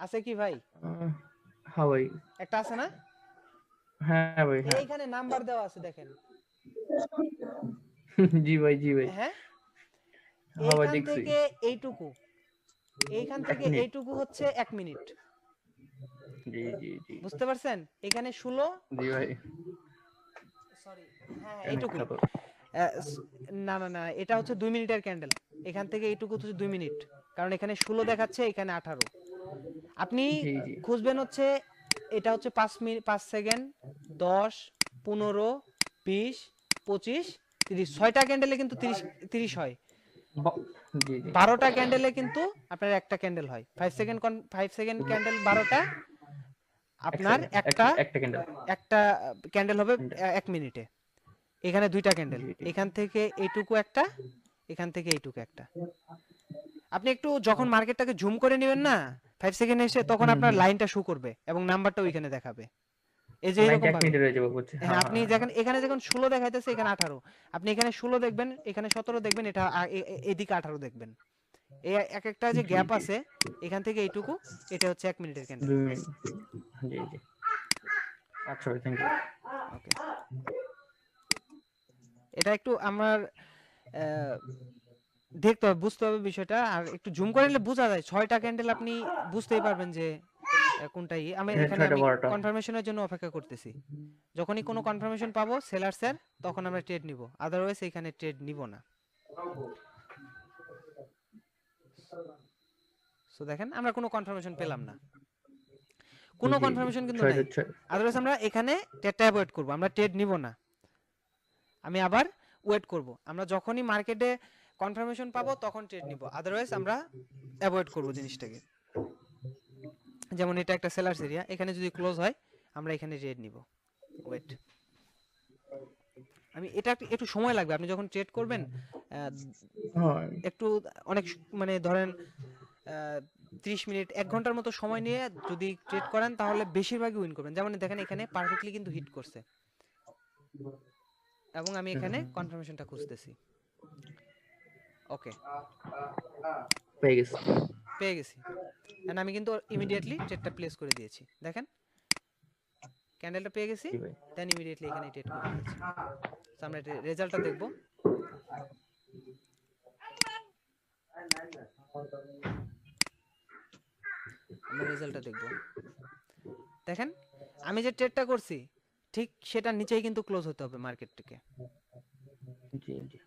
আছে কি ভাই? হ্যাঁ ভাই, একটা আছে না? হ্যাঁ ভাই, হ্যাঁ। এইখানে নাম্বার দেওয়া আছে দেখেন। জি ভাই, জি ভাই, হ্যাঁ, হ্যাঁ ভাই এইখান দেখছি। থেকে এইটুকু, এইখান থেকে মিনিট। এইটুকু হচ্ছে 1 মিনিট। জি জি জি বুঝতে পারছেন? এখানে 16, জি ভাই, সরি, হ্যাঁ অনেক এইটুকুই। খারাপ। না না না, এটা হচ্ছে 2 মিনিটের ক্যান্ডেল। এখান থেকে এইটুকু হচ্ছে 2 মিনিট, কারণ এখানে 16 দেখাচ্ছে, এখানে 18। আপনি জি জি খুঁজবেন হচ্ছে, এটা হচ্ছে 5 সেকেন্ড, 10, 15, 20, 25, 30। 6টা ক্যান্ডেলে কিন্তু 30 হয়। ব- জি জি 12টা ক্যান্ডেলে কিন্তু আপনার একটা ক্যান্ডেল হয়। 5 সেকেন্ড ক্যান্ডেল 12টা, আপনার একটা একটা ক্যান্ডেল। একটা ক্যান্ডেল হবে 1 মিনিটে। এখানে 2টা ক্যান্ডেল, জি, জি। এখান থেকে এইটুকু একটা, এখান থেকে এইটুকু একটা। আপনি একটু যখন মার্কেটটাকে জুম করে নেবেন না 5 সেকেন্ড এসে, তখন আপনার লাইনটা শো করবে এবং নাম্বারটা ওইখানে দেখাবে। এই যে এরকম 1 ভাবে। মিনিটে রয়ে যাবে বুঝছি। হ্যাঁ, আপনি দেখেন এখানে যখন 16 দেখাইতেছে, এখানে 18। আপনি এখানে 16 দেখবেন, এখানে 17 দেখবেন, এটা এদিকে 18 দেখবেন। এই এক একটা যে জি, গ্যাপ জি। আছে, এখান থেকে এইটুকু, এটা হচ্ছে 1 মিনিটের ক্যান্ডেল। 2 মিনিট। জি জি আচ্ছা ভাই, থ্যাংক ইউ। ওকে, এটা একটু আমার দেখতে হবে, বুঝতে হবে বিষয়টা। আর একটু জুম করে নিলে বোঝা যায়। 6টা ক্যান্ডেল আপনি বুঝতেই পারবেন যে কোনটাই। আমি এখানে 6টা আমি 12টা। কনফার্মেশনের জন্য অপেক্ষা করতেছি। যখনই কোনো কনফার্মেশন পাবো সেলার্সের, তখন আমরা ট্রেড নিব, আদারওয়াইজ এখানে ট্রেড নিব না। সো দেখেন, আমরা কোনো কনফার্মেশন পেলাম না, কোনো জি, জি। কনফার্মেশন কিন্তু নাই। 6টা আদারওয়াইজ আমরা এখানে ট্রেডটা অ্যাভয়েড করব, আমরা ট্রেড নিব না। আমি আবার ওয়েট করব, আমরা যখনই মার্কেটে কনফার্মেশন পাবো তখন ট্রেড নিব, আদারওয়াইজ আমরা অ্যাভয়েড করব জিনিসটাকে। যেমন এটা একটা সেলার্স এরিয়া, এখানে যদি ক্লোজ হয় আমরা এখানে ট্রেড নিব। ওয়েট, আমি এটা একটু সময় লাগবে। আপনি যখন ট্রেড করবেন হ্যাঁ একটু অনেক মানে ধরেন 30 মিনিট 1 ঘন্টার মতো সময় নিয়ে যদি ট্রেড করেন, তাহলে বেশিরভাগই উইন করবেন। যেমন দেখেন এখানে পারফেক্টলি কিন্তু হিট করছে, এবং আমি এখানে কনফার্মেশনটা খুঁজতেছি। ওকে, পেয়ে গেছি। পেয়ে গেছি। এন্ড আমি কিন্তু ইমিডিয়েটলি ট্রেডটা প্লেস করে দিয়েছি। দেখেন ক্যান্ডেলটা পেয়ে গেছি, জি ভাই। দেন ইমিডিয়েটলি এখানে ট্রেড করে দিয়েছি। তো আমরা রেজাল্টটা দেখব। আমরা রেজাল্টটা দেখব। দেখেন আমি যে ট্রেডটা করছি ঠিক সেটা নিচেই কিন্তু ক্লোজ হতে হবে মার্কেট থেকে। জি জি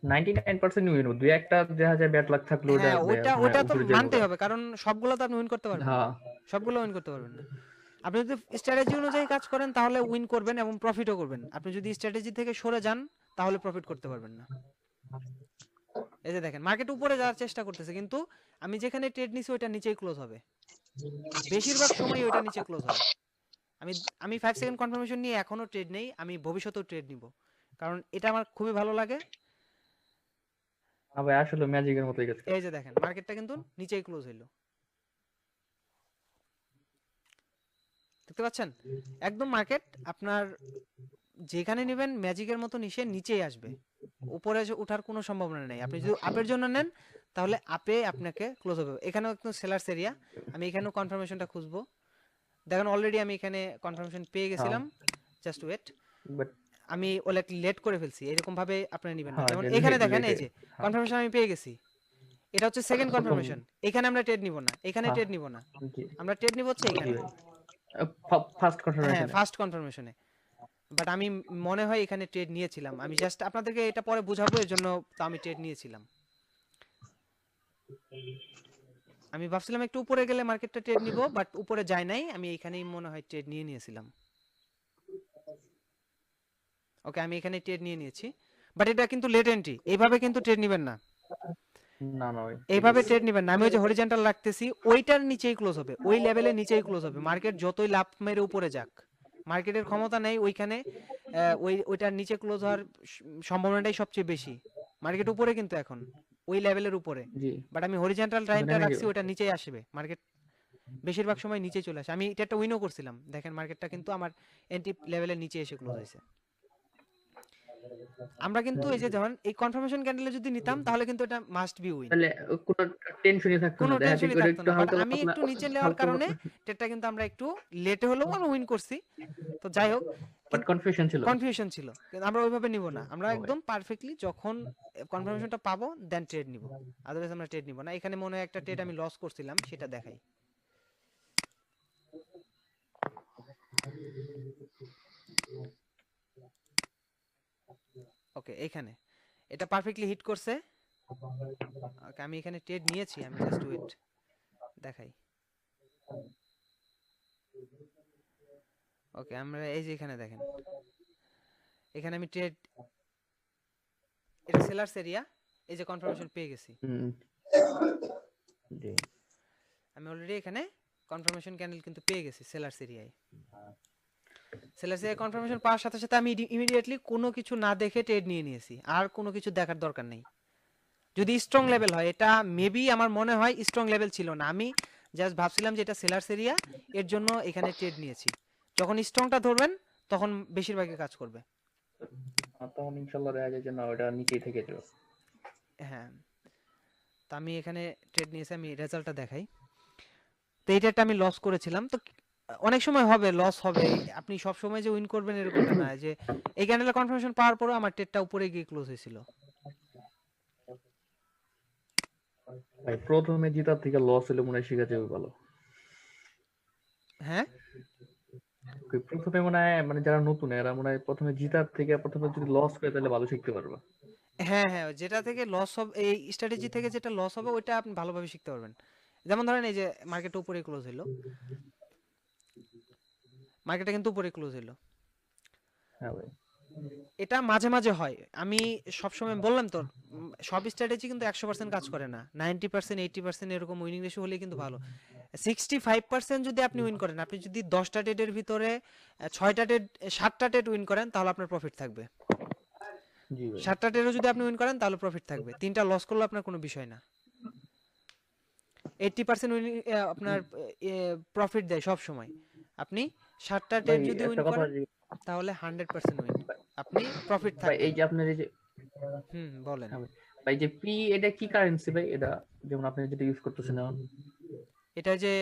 99% উইন, দুই একটা দেখা যায় ব্যাড লাক থাকলো, ওটা হ্যাঁ ভাই ওটা আপনার ওটা তো উপরে যাবো মানতেই গা। হবে, কারণ সবগুলো তো আপনি উইন করতে পারবেন না, হ্যাঁ সবগুলো উইন করতে পারবেন না। আপনি যদি স্ট্র্যাটেজি অনুযায়ী কাজ করেন তাহলে উইন করবেন এবং প্রফিটও করবেন। আপনি যদি স্ট্র্যাটেজি থেকে সরে যান তাহলে প্রফিট করতে পারবেন না। এই যে দেখেন মার্কেট উপরে যাওয়ার চেষ্টা করতেছে, কিন্তু আমি যেখানে ট্রেড নিছি ওইটা নিচেই ক্লোজ হবে, বেশিরভাগ সময় ওইটা নিচে ক্লোজ হয়। আমি আমি 5 সেকেন্ড কনফার্মেশন নিয়ে এখনো ট্রেড নেই, আমি ভবিষ্যতেও ট্রেড নিব, কারণ এটা আমার খুবই ভালো লাগে। ভাই আসলে ম্যাজিকের মতোই গেছে। এই যে দেখেন মার্কেটটা কিন্তু নিচেই ক্লোজ হইলো, দেখতে পাচ্ছেন একদম মার্কেট আপনার যেখানে নেবেন ম্যাজিকের মতো নিচেই আসবে, উপরে ওঠার কোনো সম্ভাবনা নেই। আপনি যদি আপের জন্য নেন তাহলে আপে আপনাকে ক্লোজ হবে। এখানেও একটু সেলার্স এরিয়া, আমি এখানেও কনফার্মেশনটা খুঁজবো। দেখেন অলরেডি আমি এখানে কনফার্মেশন পেয়ে হ্যাঁ গেছিলাম, জাস্ট ওয়েট। বাট আমি অনেক লেট করে ফেলছি, এরকম ভাবে আপনারা নেবেন না। হ্যাঁ যেমন যে এখানে দেখেন এই লেটে যে হ্যাঁ কনফার্মেশন আমি পেয়ে গেছি, এটা হচ্ছে সেকেন্ড প্রথম কনফার্মেশন। এখানে আমরা ট্রেড নিব না, এখানে হ্যাঁ ট্রেড নিব না, জি আমরা ট্রেড নিব হচ্ছে জি এখানে। ভাই ফার্স্ট হ্যাঁ কনফার্মেশনে। ফার্স্ট কনফার্মেশনে, বাট আমি মনে হয় এখানে ট্রেড নিয়েছিলাম। আমি জাস্ট আপনাদেরকে এটা পরে বুঝাবো, এর জন্য তো আমি ট্রেড নিয়েছিলাম। আমি ভাবছিলাম একটু উপরে গেলে মার্কেটটা ট্রেড নিব, বাট উপরে যায় নাই, আমি এখানেই মনে হয় ট্রেড নিয়ে নিয়েছিলাম। ওকে আমি এখানে ট্রেড নিয়ে নিয়েছি, বাট এটা কিন্তু লেট এন্ট্রি, এইভাবে কিন্তু ট্রেড নেবেন না, না না ভাই এইভাবে ট্রেড নেবেন না। আমি ওই যে হরিজন্টাল রাখতেছি ওইটার নিচেই ক্লোজ হবে, ওই লেভেলের নিচেই ক্লোজ হবে। মার্কেট যতই লাভ মেরে উপরে যাক, মার্কেটের ক্ষমতা নেই ওইখানে ওইটার নিচে ক্লোজ হওয়ার সম্ভাবনাটাই সবচেয়ে বেশি। মার্কেট উপরে কিন্তু এখন ওই লেভেলের উপরে, জি বাট আমি হরিজন্টাল মানে লাইনটা আমি রাখছি ওটা নিচেই আসবে। মার্কেট বেশিরভাগ সময় নিচে চলে আসে। আমি এটা একটা উইনও করছিলাম, দেখেন মার্কেটটা কিন্তু আমার এন্ট্রি লেভেলের নিচে এসে ক্লোজ হয়েছে। আমরা কিন্তু এই যে যেমন এই কনফার্মেশন ক্যান্ডেলে যদি নিতাম তাহলে কিন্তু এটা মাস্ট বি উইন, তাহলে কোনো টেনশনই থাকতো কোনো না, দেখা যায় টেনশনই করে থাকতো একটু না। বাট হালকা আমি পাতলা একটু নিচে নেওয়ার হালকা কারণে পাতলা ট্রেডটা কিন্তু আমরা একটু লেটে হলেও আমরা উইন করছি। তো যাই হোক, বাট কনফিউশন ছিল। কনফিউশন ছিল, কিন্তু আমরা ওইভাবে নিব না। আমরা ও ভাই একদম পারফেক্টলি যখন কনফার্মেশনটা পাবো দেন ট্রেড নিব, আদারওয়াইজ আমরা ট্রেড নিব না। এখানে মনে হয় একটা ট্রেড আমি লস করছিলাম, সেটা দেখাই। ওকে এখানে এটা পারফেক্টলি হিট করছে। ওকে আমি এখানে ট্রেড নিয়েছি, আমি জাস্ট ওয়েট দেখাই। ওকে আমরা এই যে এখানে দেখেন, এখানে আমি ট্রেড, এটা সেলার্স এরিয়া, এই যে কনফার্মেশন পেয়ে গেছি। হুম জি আমি অলরেডি এখানে কনফার্মেশন ক্যান্ডেল কিন্তু পেয়ে গেছি সেলার্স এরিয়ায়। সেলার্স এরিয়া কনফার্মেশন পাওয়ার সাথে সাথে আমি ইমিডিয়েটলি কোনো কিছু না দেখে ট্রেড নিয়ে নিয়েছি, আর কোনো কিছু দেখার দরকার নেই। যদি স্ট্রং লেভেল হয়, এটা মেবি আমার মনে হয় স্ট্রং লেভেল ছিল না, আমি জাস্ট ভাবছিলাম যে এটা সেলার্স এরিয়া, এর জন্য এখানে ট্রেড নিয়েছি। যখন স্ট্রংটা ধরবেন তখন বেশিরভাগই কাজ করবে। তখন ইনশাল্লাহ দেখা যায় যে না ওটা নিচেই থেকে যাবে। হ্যাঁ তো আমি এখানে ট্রেড নিয়েছি, আমি রেজাল্টটা দেখাই। তো এই ট্রেডটা আমি লস করেছিলাম। তো অনেক সময় হবে লস হবে, আপনি সব সময় যে উইন করবেন এরকমটা না। যে এই ক্যান্ডেলের কনফার্মেশন পাওয়ার পরে আমার ট্রেডটা উপরে গিয়ে ক্লোজ হয়েছিল। ভাই প্রথমে জিতার থেকে লস হলে মনে হয় শিখা যাবে ভালো। হ্যাঁ প্রথমে মনে হয় মানে যারা নতুন এরা মনে হয় প্রথমে জিতার থেকে প্রথমে যদি লস করে তাহলে ভালো শিখতে পারবে। হ্যাঁ হ্যাঁ যেটা থেকে লস হবে, এই স্ট্র্যাটেজি থেকে যেটা লস হবে ওইটা আপনি ভালোভাবে শিখতে পারবেন। যেমন ধরেন এই যে মার্কেট উপরে ক্লোজ হলো, মার্কেটটা কিন্তু উপরে ক্লোজ হলো, হ্যাঁ ভাই এটা মাঝে মাঝে হয়। আমি সবসময় বললাম তো, সব স্ট্র্যাটেজি কিন্তু 100% কাজ করে না, 90% 80% এরকম উইনিং রেশিও হলে কিন্তু ভালো। 65% যদি আপনি উইন করেন, আপনি যদি 10টা ট্রেডের ভিতরে 6টা ট্রেড 7টা ট্রেড উইন করেন তাহলে আপনার প্রফিট থাকবে। জি ভাই 7টা ট্রেডও যদি আপনি উইন করেন তাহলে প্রফিট থাকবে, 3টা লস করলে আপনার কোনো বিষয় না। 80% উইনিং আপনার প্রফিট দেয় সব সময়। আপনি 7টা ভাই ট্রেড যদি উইন একটা কথা করেন তাহলে 100% উইন, আপনি প্রফিট ভাই থাকবে। এই যে আপনার এই যে বলেন। হ্যাঁ ভাই যে পি এটা কি কারেন্সি ভাই, এটা যেমন আপনি যেটা ইউজ করতেছেন এখন? এটা যে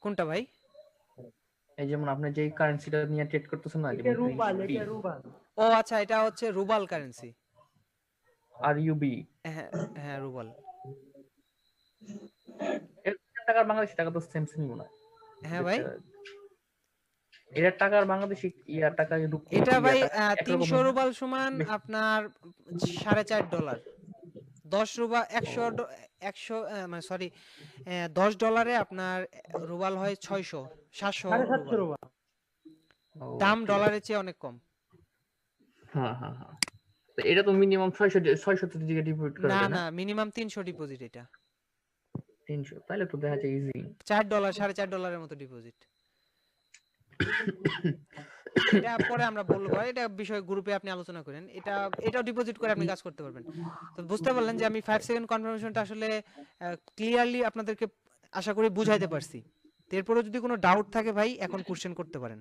কোনটা ভাই? এই যেমন আপনি যেই কারেন্সিটা নিয়ে ট্রেড করতেছেন না, এটা যেমন রুবাল, BSP এটা রুবাল। ও আচ্ছা, এটা হচ্ছে রুবাল কারেন্সি। RUB, হ্যাঁ, হ্যাঁ রুবাল। এর টাকার বাংলাদেশি টাকা তো সেম সেমই মনে হয়। হ্যাঁ ভাই, এর টাকার বাংলাদেশি ইয়ার টাকা এটা ভাই একরকম 300 রুবাল সমান বেশি। আপনার $4.5। 10 রুবা 100 100 মানে সরি $10 আপনার রুবাল হয় 600 700 750 রুবাল। রুবাল। দাম ঠিক আছে। ডলারের চেয়ে অনেক কম। হ্যাঁ হ্যাঁ হ্যাঁ, তো এটা তো মিনিমাম 600 দিকে ডিপোজিট করা না যায় না? না, মিনিমাম 300 ডিপোজিট এটা। 300, তাহলে তো দেখা যায় ইজি। $4 $4.5 মতো ডিপোজিট। এটা পরে আমরা বলবো, এটা বিষয় গ্রুপে আপনি আলোচনা করেন। এটাও ডিপোজিট করে আপনি কাজ করতে পারবেন। তো বুঝতে পারলেন যে আমি 5 সেকেন্ড কনফার্মেশনটা আসলে ক্লিয়ারলি আপনাদেরকে আশা করি বুঝাইতে পারছি। এরপরে যদি কোনো ডাউট থাকে ভাই এখন কোশ্চেন করতে পারেন।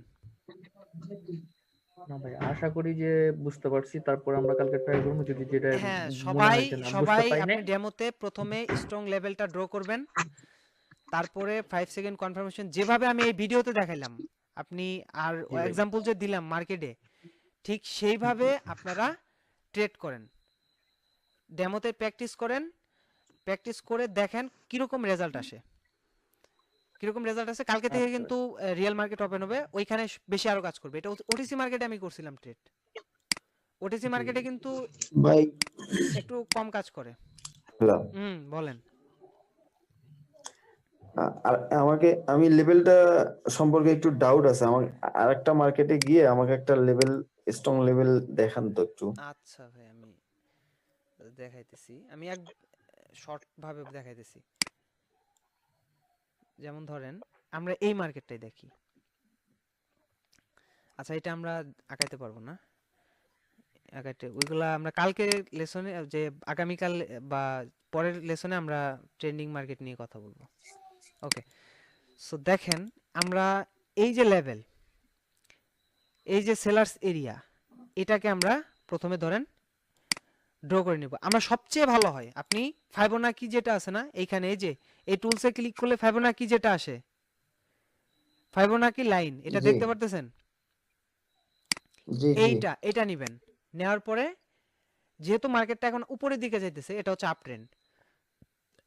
না ভাই, আশা করি যে বুঝতে পারছি, তারপর আমরা কালকে ট্রাই করবো, যদি যেটা হ্যাঁ, মনে সবাই হয় যে না বুঝতে সবাই পারি না। আপনি ডেমোতে প্রথমে স্ট্রং লেভেলটা ড্র করবেন, তারপরে 5 সেকেন্ড কনফার্মেশন যেভাবে আমি এই ভিডিওতে দেখাইলাম আপনি, আর জি ভাই। এক্সাম্পল যে দিলাম মার্কেটে, ঠিক সেইভাবে আপনারা ট্রেড করেন। ডেমোতে প্র্যাকটিস করেন, প্র্যাকটিস করে দেখেন কিরকম রেজাল্ট আসে। কিরকম রেজাল্ট আসে কালকে থেকে আচ্ছা কিন্তু রিয়েল মার্কেট ওপেন হবে, ওইখানে বেশি আরো কাজ করবে। এটা ওটিসি মার্কেটে আমি করছিলাম ট্রেড। ওটিসি জি। মার্কেটে কিন্তু ভাই একটু কম কাজ করে। হ্যালো, বলেন। আর আমি লেভেলটা সম্পর্কে একটু ডাউট আছে আমার। আরেকটা মার্কেটে গিয়ে আমাকে একটা লেভেল, স্ট্রং লেভেল দেখান তো একটু। আচ্ছা ভাই, আমি দেখাইতেছি, আমি এক শর্ট ভাবে দেখাইতেছি। যেমন ধরেন আমরা এই মার্কেটটাই দেখি। আচ্ছা, এটা আমরা আঁকাইতে পারবো না, আঁকাইতে ওইগুলা আমরা কালকে লেসনে, যে আগামীকাল বা পরের লেসনে আমরা ট্রেন্ডিং মার্কেট নিয়ে কথা বলবো। ওকে, সো দেখেন আমরা এই যে লেভেল, এই যে সেলার্স এরিয়া, এটাকে আমরা প্রথমে ধরেন ড্র করে নিব। আমরা সবচেয়ে ভালো হয় আপনি ফাইবোনাকি যেটা আছে না এইখানে, এই যে এই টুলসে ক্লিক করলে ফাইবোনাকি যেটা আসে, ফাইবোনাকি লাইন, এটা জি দেখতে পারতেছেন? জি জি এটা নেবেন। নেওয়ার পরে যেহেতু মার্কেটটা এখন উপরের দিকে যাইতেছে, এটা হচ্ছে আপ ট্রেন্ড।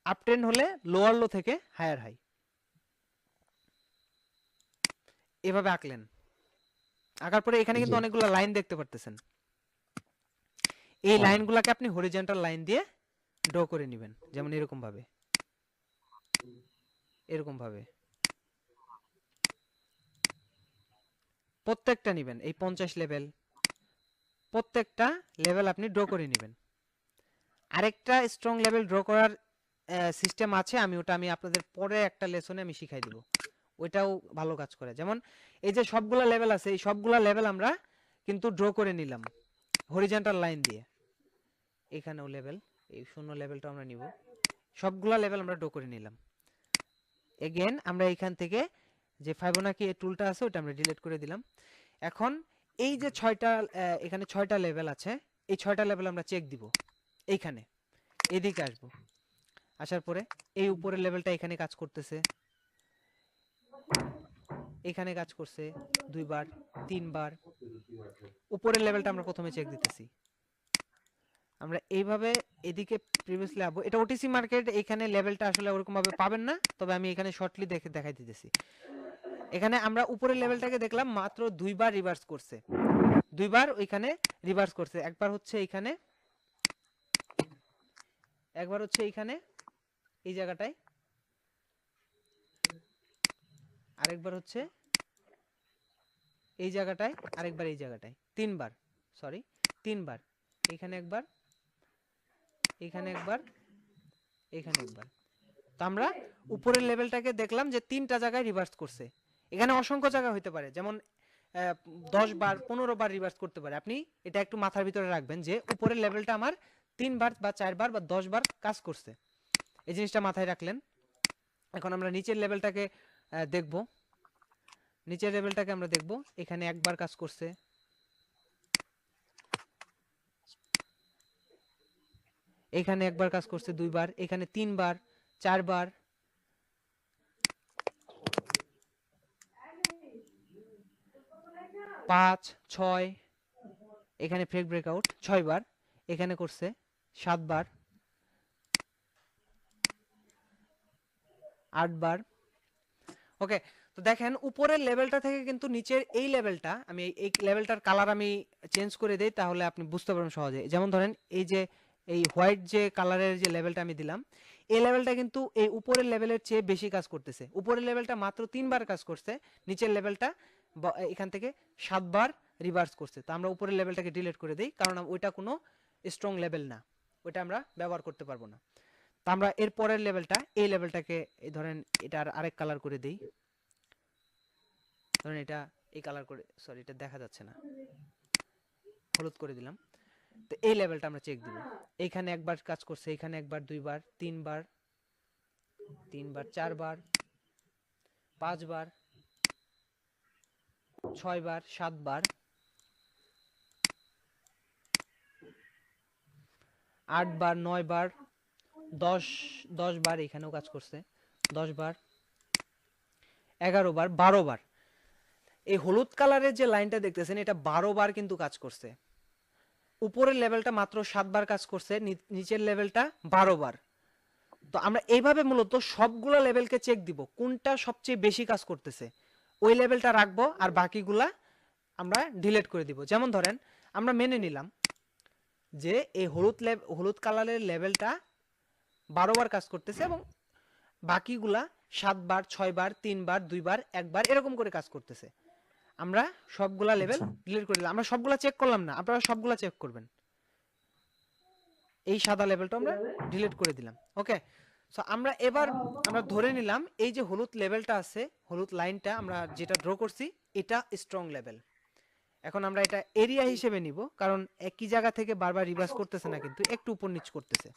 আপ ট্রেন্ড হলে লোয়ার লো থেকে হায়ার হাই, এভাবে আঁকলেন। আঁকার পরে এখানে কিন্তু জি অনেকগুলো লাইন দেখতে পারতেছেন। এই হ্যাঁ। লাইনগুলোকে আপনি হরিজন্টাল লাইন দিয়ে ড্র করে নেবেন, যেমন এরকম ভাবে, এরকম ভাবে প্রত্যেকটা নেবেন। এই 50 লেভেল, প্রত্যেকটা লেভেল আপনি ড্র করে নেবেন। আরেকটা স্ট্রং লেভেল ড্র করার সিস্টেম আছে, আমি আপনাদের পরে একটা লেসনে আমি শিখাই দিব, ওইটাও ভালো কাজ করে। যেমন এই যে সবগুলা লেভেল আছে, এই সবগুলা লেভেল আমরা কিন্তু ড্র করে নিলাম হরিজন্টাল লাইন দিয়ে। এখানেও লেভেল, এই 0 লেভেলটা আমরা নিব, সবগুলা লেভেল আমরা ড্র করে নিলাম। এগেন আমরা এখান থেকে যে ফাইবোনাকি টুলটা আছে ওটা আমরা ডিলিট করে দিলাম। এখন এই যে 6টা, এখানে 6টা লেভেল আছে, এই 6টা লেভেল আমরা চেক দিব। এইখানে এদিকে আসবো, আসার পরে এই উপরের লেভেলটা এখানে কাজ করতেছে, এখানে কাজ করছে 2 বার 3 বার। উপরের লেভেলটা আমরা প্রথমে চেক দিতেছি। আমরা এইভাবে এদিকে প্রিভিয়াসলি আবো, এটা ওটিসি মার্কেট, এখানে লেভেলটা আসলে ওরকম ভাবে পাবেন না, তবে আমি এখানে শর্টলি দেখাই দিতেছি। এখানে আমরা উপরের লেভেলটাকে দেখলাম মাত্র 2 বার রিভার্স করছে, 2 বার ওইখানে রিভার্স করছে। একবার হচ্ছে এইখানে, একবার হচ্ছে এইখানে এই জায়গাটায়, আরেকবার হচ্ছে এই জায়গাটায়, আরেকবার এই জায়গাটায়, 3 বার, সরি 3 বার। এখানে একবার, এখানে একবার, এখানে একবার। তো আমরা উপরের লেভেলটাকে দেখলাম যে 3টা জায়গায় রিভার্স করছে। এখানে অসংখ্য জায়গা হইতে পারে, যেমন 10 বার 15 বার রিভার্স করতে পারে। আপনি এটা একটু মাথার ভিতরে রাখবেন যে উপরের লেভেলটা আমার 3 বার বা 4 বার বা 10 বার কাজ করছে, এই জিনিসটা মাথায় রাখলেন। এখন আমরা নিচের লেভেলটাকে দেখব, নিচের লেভেলটাকে আমরা দেখব। এখানে একবার কাজ করছে, এখানে একবার কাজ করছে 2 বার, এখানে 3 বার 4 বার, 5 6 এখানে ফেক ব্রেকআউট 6 বার, এখানে করছে 7 বার, 8 বার। ওকে, তো দেখেন উপরের লেভেলটা থেকে কিন্তু নিচের এই লেভেলটা, আমি এই লেভেলটার কালার আমি চেঞ্জ করে দেই তাহলে আপনি বুঝতে পারবেন সহজে। যেমন ধরেন এই যে এই হোয়াইট যে কালারের যে লেভেলটা আমি দিলাম, এই লেভেলটা কিন্তু এই উপরের লেভেলের চেয়ে বেশি কাজ করতেছে। উপরের লেভেলটা মাত্র 3 বার কাজ করছে, নিচের লেভেলটা এখান থেকে 7 বার রিভার্স করছে। তো আমরা উপরের লেভেলটাকে ডিলিট করে দেই, কারণ ওইটা কোনো স্ট্রং লেভেল না, ওইটা আমরা ব্যবহার করতে পারবো না। তো আমরা এর পরের লেভেলটা, এই লেভেলটাকে ধরেন এটার আরেক কালার করে দেই, ধরেন এটা এই কালার করে, সরি এটা দেখা যাচ্ছে না, হলুদ করে দিলাম। তো এই লেভেলটা আমরা চেক দিব। এইখানে একবার কাজ করছে, এখানে একবার, দুইবার, তিনবার, 4 বার, 5 বার, 6 বার, 7 বার, 8 বার, 9 বার, 10 বার, এখানেও কাজ করছে 10 বার, 11 বার, 12 বার। এই হলুদ কালারের যে লাইনটা দেখতেছেন এটা 12 বার কিন্তু কাজ করছে। উপরের লেভেলটা মাত্র 7 বার কাজ করছে, নিচের লেভেলটা 12 বার। তো আমরা এইভাবে মূলত সবগুলা লেভেলকে চেক দিব কোনটা সবচেয়ে বেশি কাজ করতেছে, ওই লেভেলটা রাখবো আর বাকিগুলা আমরা ডিলিট করে দিব। যেমন ধরেন আমরা মেনে নিলাম যে এই হলুদ কালারের লেভেলটা 12 বার কাজ করতেছে এবং বাকিগুলা 7 বার, 6 বার, 3 বার, 2 বার, 1 বার এরকম করে কাজ করতেছে। আমরা সবগুলা লেভেল ডিলিট করে দিলাম। আমরা সবগুলা চেক করলাম না, আপনারা সবগুলা চেক করবেন। এই সাদা লেভেলটা আমরা ডিলিট করে দিলাম। ওকে, সো আমরা এবার আমরা ধরে নিলাম এই যে হলুদ লেভেলটা আছে, হলুদ লাইনটা আমরা যেটা ড্র করছি এটা স্ট্রং লেভেল। এখন আমরা এটা এরিয়া হিসেবে নিব, কারণ একই জায়গা থেকে বারবার রিভার্স করতেছে না, কিন্তু একটু উপর নিচ করতেছে।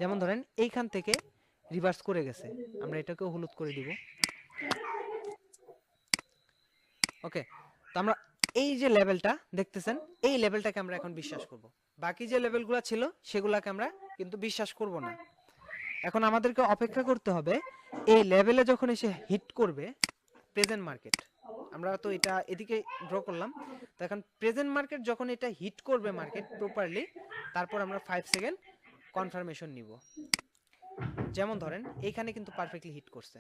যেমন ধরেন এইখান থেকে রিভার্স করে গেছে, আমরা এটাকেও হলুদ করে দিব। ওকে, তো আমরা এই যে লেভেলটা দেখতেছেন, এই লেভেলটাকে আমরা এখন বিশ্বাস করব। বাকি যে লেভেলগুলো ছিল সেগুলোকে আমরা কিন্তু বিশ্বাস করব না। এখন আমাদেরকে অপেক্ষা করতে হবে এই লেভেলে যখন এসে হিট করবে প্রেজেন্ট মার্কেট। আমরা তো এটা এদিকে ড্র করলাম, তো এখন প্রেজেন্ট মার্কেট যখন এটা হিট করবে মার্কেট প্রপারলি, তারপর আমরা 5 সেকেন্ড কনফার্মেশন নিব। যেমন ধরেন এইখানে কিন্তু পারফেক্টলি হিট করছে,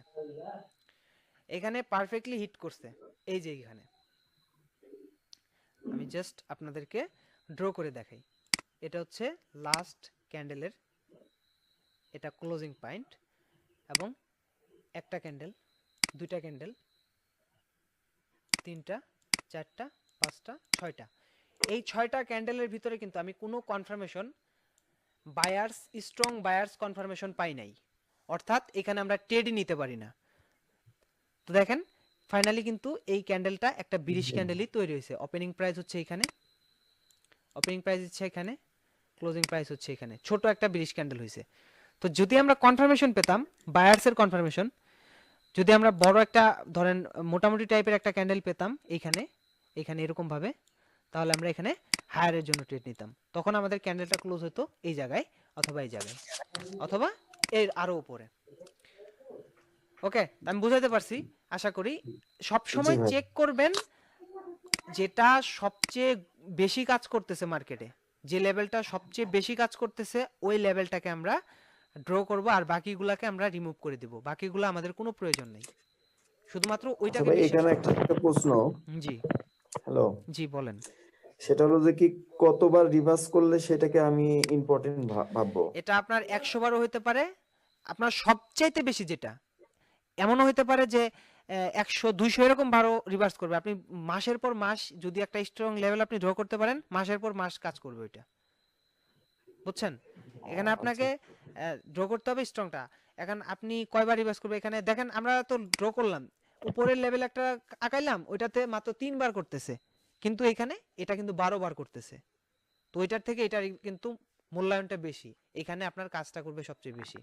এখানে পারফেক্টলি হিট করছে। এই যে এখানে আমি জাস্ট আপনাদেরকে ড্র করে দেখাই, এটা হচ্ছে লাস্ট ক্যান্ডেলের, এটা ক্লোজিং পয়েন্ট, এবং একটা ক্যান্ডেল, দুইটা ক্যান্ডেল, তিনটা, চারটা, পাঁচটা, ছয়টা। এই 6টা ক্যান্ডেলের ভিতরে কিন্তু আমি কোনো confirmation buyers, strong buyers confirmation পাই নাই, অর্থাৎ এখানে আমরা ট্রেডই নিতে পারি না। তো দেখেন ফাইনালি কিন্তু এই ক্যান্ডেলটা একটা বিরিশ ক্যান্ডেলই তৈরি হয়েছে। ওপেনিং প্রাইস হচ্ছে এখানে, ওপেনিং প্রাইস হচ্ছে এখানে, ক্লোজিং প্রাইস হচ্ছে এখানে, ছোট একটা বিরিশ ক্যান্ডেল হয়েছে। তো যদি আমরা কনফার্মেশন পেতাম বায়ার্সের কনফার্মেশন, যদি আমরা বড় একটা ধরেন মোটামুটি টাইপের একটা ক্যান্ডেল পেতাম এইখানে, এখানে এরকম ভাবে, তাহলে আমরা এখানে হায়ারের জন্য ট্রেড নিতাম। তখন আমাদের ক্যান্ডেলটা ক্লোজ হতো এই জায়গায় অথবা এই জায়গায় অথবা এর আরো উপরে। ওকে, আমি বুঝাতে পারছি আশা করি। সব সময় জি ভাই। চেক করবেন যেটা সবচেয়ে বেশি কাজ করতেছে মার্কেটে, যে লেভেলটা সবচেয়ে বেশি কাজ করতেছে ওই লেভেলটাকে আমরা ড্র করব, আর বাকিগুলাকে আমরা রিমুভ করে দিব। বাকিগুলো আমাদের কোনো প্রয়োজন নেই, শুধুমাত্র আচ্ছা ওইটাকে ভাই, বিশ্বাস এখানে করব। একটা প্রশ্ন। জি হ্যালো, জি বলেন। সেটা হলো যে কি কতবার রিভার্স করলে সেটাকে আমি ইম্পর্টেন্ট ভাববো? এটা আপনার 100 বারও হতে পারে, আপনার সবচাইতে বেশি যেটা এমনও হতে পারে যে 100 200 এরকম বারও রিভার্স করবে। আপনি মাসের পর মাস যদি একটা স্ট্রং লেভেল আপনি ড্র করতে পারেন, মাসের পর মাস কাজ করবে ওইটা, বুঝছেন? এখানে আপনাকে ড্র করতে হবে স্ট্রংটা। এখন আপনি কয়বার রিভার্স করবে এখানে দেখেন, আমরা তো ড্র করলাম উপরের লেভেল একটা আঁকাইলাম, ওইটাতে মাত্র 3 বার করতেছে, কিন্তু এখানে এটা কিন্তু 12 বার করতেছে। তো ওইটার থেকে এটার কিন্তু মূল্যায়নটা বেশি, এখানে আপনার কাজটা করবে সবচেয়ে বেশি।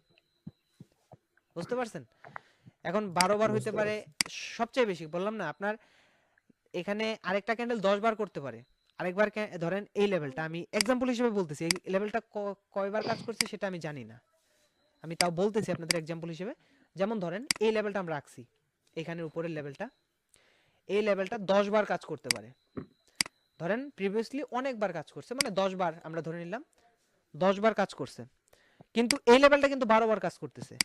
বুঝতে পারছেন? এখন 12 বার হইতে পারে সবচেয়ে বেশি, বললাম না আপনার এখানে আরেকটা ক্যান্ডেল 10 বার করতে পারে। আরেকবার ধরেন এই লেভেলটা আমি এক্সাম্পল হিসেবে বলতেছি, এই লেভেলটা কয়বার কাজ করছে সেটা আমি জানি না, আমি তাও বলতেছি আপনাদের এক্সাম্পল হিসেবে। যেমন ধরেন এই লেভেলটা আমরা রাখছি, এখানের উপরের লেভেলটা, এই লেভেলটা 10 বার কাজ করতে পারে। ধরেন প্রিভিয়াসলি অনেকবার কাজ করছে, মানে 10 বার আমরা ধরে নিলাম, 10 বার কাজ করছে, কিন্তু এই লেভেলটা কিন্তু 12 বার কাজ করতেছে।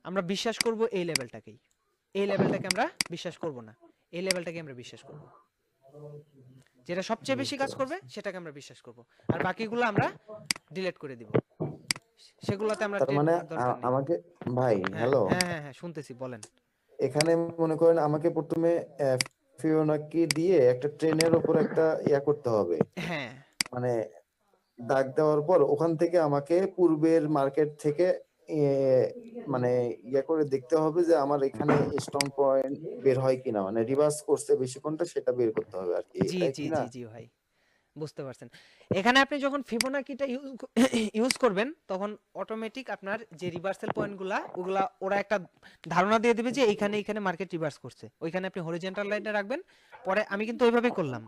আমরা বিশ্বাস করব এই লেভেলটাকেই, এই লেভেলটাকে আমরা বিশ্বাস করব না, এই লেভেলটাকে আমরা বিশ্বাস করব। যেটা সবচেয়ে বেশি কাজ করবে সেটাকে আমরা বিশ্বাস করব, আর বাকিগুলো আমরা ডিলিট করে দিব, সেগুলোতে আমরা তার ট্রেড মানে করার দরকার নেই। আমাকে ভাই হ্যাঁ হ্যালো, হ্যাঁ হ্যাঁ হ্যাঁ শুনতেছি, বলেন। এখানে মনে করেন আমাকে প্রথমে ফিওনাকি দিয়ে একটা ট্রেনের উপর একটা করতে হবে, হ্যাঁ মানে দাগ দেওয়ার পর ওখান থেকে আমাকে পূর্বের মার্কেট থেকে মানে করে দেখতে হবে যে আমার এখানে স্ট্রং পয়েন্ট বের হয় কিনা, মানে রিভার্স করছে বেশি কোনটা সেটা বের করতে হবে আর কি, জি তাই জি কি না? জি জি ভাই, বুঝতে পারছেন। এখানে আপনি যখন ফিবোনাকিটা ইউজ করবেন তখন অটোমেটিক আপনার যে রিভার্সাল পয়েন্টগুলা ওগুলা ওরা একটা ধারণা দিয়ে দিবে যে এইখানে এইখানে মার্কেট রিভার্স করছে, ওইখানে আপনি হরিজন্টাল লাইনে রাখবেন। পরে আমি কিন্তু ওইভাবেই করলাম,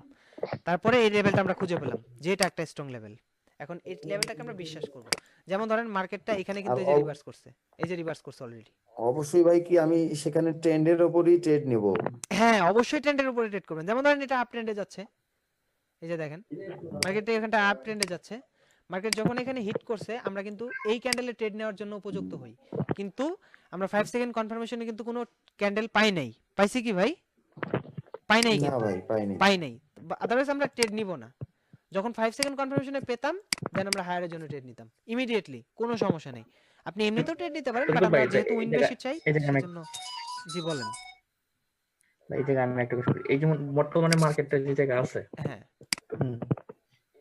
তারপরে এই লেভেলটা আমরা খুঁজে পেলাম যে এটা একটা স্ট্রং লেভেল। এখন এই লেভেলটাকে আমরা বিশ্বাস করব। যেমন ধরেন মার্কেটটা এখানে আর কিন্তু এই যে রিভার্স করছে, এই যে রিভার্স করছে অলরেডি। অবশ্যই ভাই কি আমি সেখানে ট্রেন্ডের উপরই ট্রেড নিব? হ্যাঁ অবশ্যই ট্রেন্ডের উপরে ট্রেড করবেন। যেমন ধরেন এটা আপ ট্রেন্ডে যাচ্ছে, এই যে দেখেন মার্কেটটা এখানটা আপ ট্রেন্ডে যাচ্ছে, মার্কেট যখন এখানে হিট করছে আমরা কিন্তু এই ক্যান্ডেলে ট্রেড নেওয়ার জন্য উপযুক্ত হই, কিন্তু আমরা 5 সেকেন্ড কনফার্মেশনে কিন্তু কোনো ক্যান্ডেল পাই নাই। পাইছি কি ভাই? পাই নাই না কিন্তু, ভাই পাইনি। পাই নাই, আদারওয়াইজ আমরা ট্রেড নিব না। যখন 5 সেকেন্ড কনফার্মেশনে পেতাম দেন আমরা হায়ারের জন্য ট্রেড নিতাম ইমিডিয়েটলি, কোনো সমস্যা নেই। আপনি এমনিতেও ট্রেড নিতে পারেন, বাট কিন্তু আমরা ভাই যেহেতু উইন বেশি চাই এই জায়গায় আমি সেজন্য। জি বলেন। এই জায়গায় আমি একটা কথা বলি। এই যেমন বর্তমানে মার্কেটটা যে জায়গায় আছে, হ্যাঁ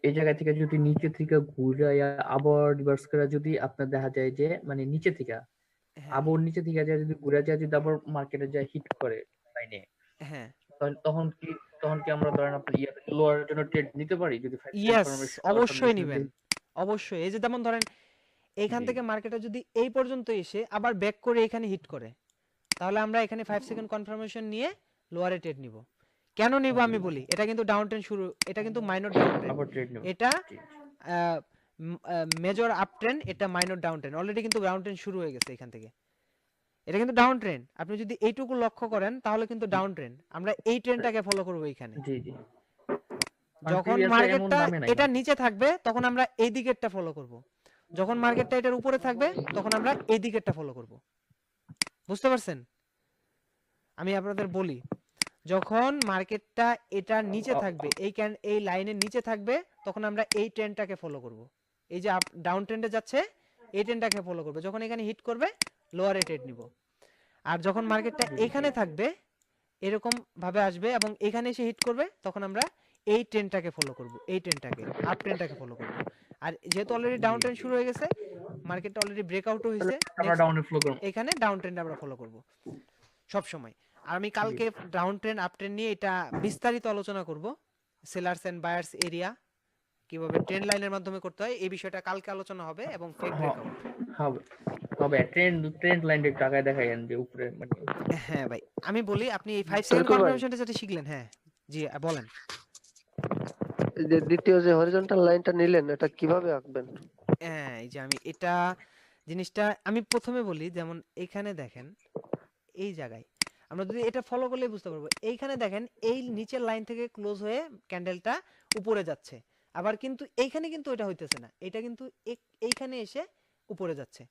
এই জায়গা থেকে যদি নিচে থেকে ঘুরে আবার রিভার্স করে যদি আপনার দেখা যায় যে মানে নিচে থেকে হ্যাঁ আবার নিচে থেকে যায় যদি ঘুরে যায় যদি আবার মার্কেটে যায় হিট করে লাইনে, হ্যাঁ তখন কি আমরা ধরেন আপনি লোয়ার জন্য ট্রেড নিতে পারি যদি 5 সেকেন্ড ইয়েস, কনফার্মেশন অবশ্যই নিবেন, অবশ্যই। এই যে যেমন ধরেন এইখান জি থেকে মার্কেটে যদি এই পর্যন্ত এসে আবার ব্যাক করে এখানে হিট করে, তাহলে আমরা এখানে 5 সেকেন্ড কনফার্মেশন নিয়ে লোয়ারে ট্রেড নিব। কেন নিব আমি বলি, এটা কিন্তু ডাউন ট্রেন্ড শুরু, এটা কিন্তু মাইনর ডাউন ট্রেন্ড, আবার ট্রেড নেব। এটা জি মেজর আপ ট্রেন্ড, এটা মাইনর ডাউন ট্রেন্ড। অলরেডি কিন্তু ডাউন ট্রেন্ড শুরু হয়ে গেছে এখান থেকে, এটা কিন্তু ডাউন ট্রেন্ড। আপনি যদি এইটুকু লক্ষ্য করেন তাহলে কিন্তু ডাউন ট্রেন্ড, আমরা এই ট্রেন্ডটাকে ফলো করব এইখানে। জি জি যখন মার্কেটটা এটা নিচে থাকবে তখন আমরা এই দিকেরটা ফলো করব, যখন মার্কেটটা এটার উপরে থাকবে তখন আমরা এই দিকেরটা ফলো করব। বুঝতে পারছেন? আমি আপনাদের বলি, যখন মার্কেটটা এটার নিচে থাকবে, এই লাইনের নিচে থাকবে, তখন আমরা এই ট্রেন্ডটাকে ফলো করব। এই যে আপ ডাউন ট্রেন্ডে যাচ্ছে এই ট্রেন্ডটাকে ফলো করব, যখন এখানে হিট করবে লোয়ারে ট্রেড নিব। আর যখন মার্কেটটা এখানে থাকবে এরকম ভাবে আসবে এবং এখানে এসে হিট করবে, তখন আমরা এই ট্রেন্ডটাকে ফলো করব, এই ট্রেন্ডটাকে আপ ট্রেন্ডটাকে ফলো করব। আর যেহেতু অলরেডি ডাউন ট্রেন্ড শুরু হয়ে গেছে, মার্কেটটা অলরেডি ব্রেকআউটও হয়েছে, আমরা ডাউনে ফ্লো করব। এখানে ডাউন ট্রেন্ড আমরা ফলো করব সব সময়। আর আমি কালকে ডাউন ট্রেন্ড আপ ট্রেন্ড নিয়ে এটা বিস্তারিত আলোচনা করব, সেলার্স এন্ড বায়ার্স এরিয়া কিভাবে ট্রেন্ড লাইনের মাধ্যমে করতে হয়, এই বিষয়টা কালকে আলোচনা হবে, এবং ফেক ব্রেকআউট হবে হবে ট্রেন্ড লাইন একটু আগে দেখাইয়েন যে উপরে মানে। হ্যাঁ ভাই, আমি বলি আপনি এই 5 সেকেন্ড তরিকুল ভাই, কনফার্মেশনটা যেটা শিখলেন, হ্যাঁ জি বলেন। এই যে দ্বিতীয় যে হরিজন্টাল লাইনটা নিলেন এটা কিভাবে আঁকবেন? হ্যাঁ এই যে আমি এটা জিনিসটা আমি প্রথমে বলি, যেমন এখানে দেখেন এই জায়গায় আমরা যদি এটা ফলো করলে বুঝতে পারবো, এইখানে দেখেন এই নিচের লাইন থেকে ক্লোজ হয়ে ক্যান্ডেলটা উপরে যাচ্ছে, আবার কিন্তু এইখানে কিন্তু এটা হইতেছে না, এটা কিন্তু এইখানে এসে উপরে যাচ্ছে।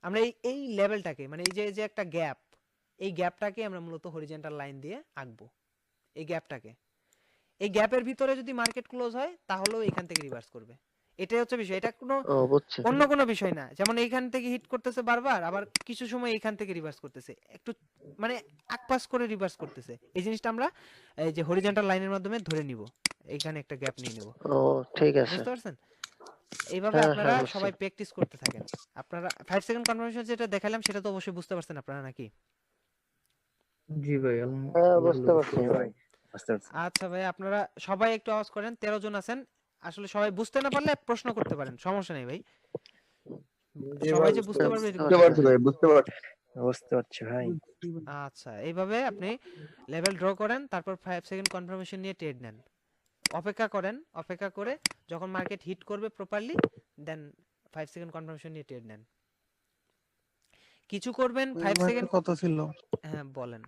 আমরা এই লেভেলটাকে মানে এই যে একটা গ্যাপ, এই গ্যাপটাকে আমরা মূলত হরিজন্টাল লাইন দিয়ে আঁকবো। এই গ্যাপটাকে, এই গ্যাপের ভিতরে যদি মার্কেট ক্লোজ হয় তাহলেও এখান থেকে রিভার্স করবে, এটাই হচ্ছে বিষয়। এটা কোনো ও বুঝছি। অন্য কোনো বিষয় না। যেমন এইখান থেকে হিট করতেছে বারবার, আবার কিছু সময় এইখান থেকে রিভার্স করতেছে, একটু মানে আকপাস করে রিভার্স করতেছে। এই জিনিসটা আমরা এই যে হরিজন্টাল লাইনের মাধ্যমে ধরে নিব, এইখানে একটা গ্যাপ নিয়ে নিব। ও ঠিক আছে। বুঝতে পারছেন? এইভাবে হ্যাঁ আপনারা হ্যাঁ বুঝছি। সবাই প্র্যাকটিস করতে থাকেন। আপনারা 5 সেকেন্ড কনফার্মেশন যেটা দেখালাম সেটা তো অবশ্যই বুঝতে পারছেন আপনারা নাকি? জি ভাই হ্যাঁ বুঝতে পারছি জি ভাই। ভাই, বুঝতে পারছি। আচ্ছা ভাই, আপনারা সবাই একটু আওয়াজ করেন, 13 জন আছেন। আসলে সবাই বুঝতে না পারলে প্রশ্ন করতে পারেন, সমস্যা নেই ভাই। সবাই যে বুঝতে পারবে এরকম বুঝতে কিছু পারছি না। ভাই, বুঝতে পারছি। বুঝতে পারছি ভাই। আচ্ছা, এইভাবে আপনি লেভেল ড্র করেন, তারপর 5 সেকেন্ড কনফার্মেশন নিয়ে ট্রেড নেন। অপেক্ষা করেন, অপেক্ষা করে যখন মার্কেট হিট করবে প্রপারলি দেন 5 সেকেন্ড কনফার্মেশন নিয়ে ট্রেড নেন। কিছু করবেন 5 সেকেন্ড কত ছিল? হ্যাঁ বলেন।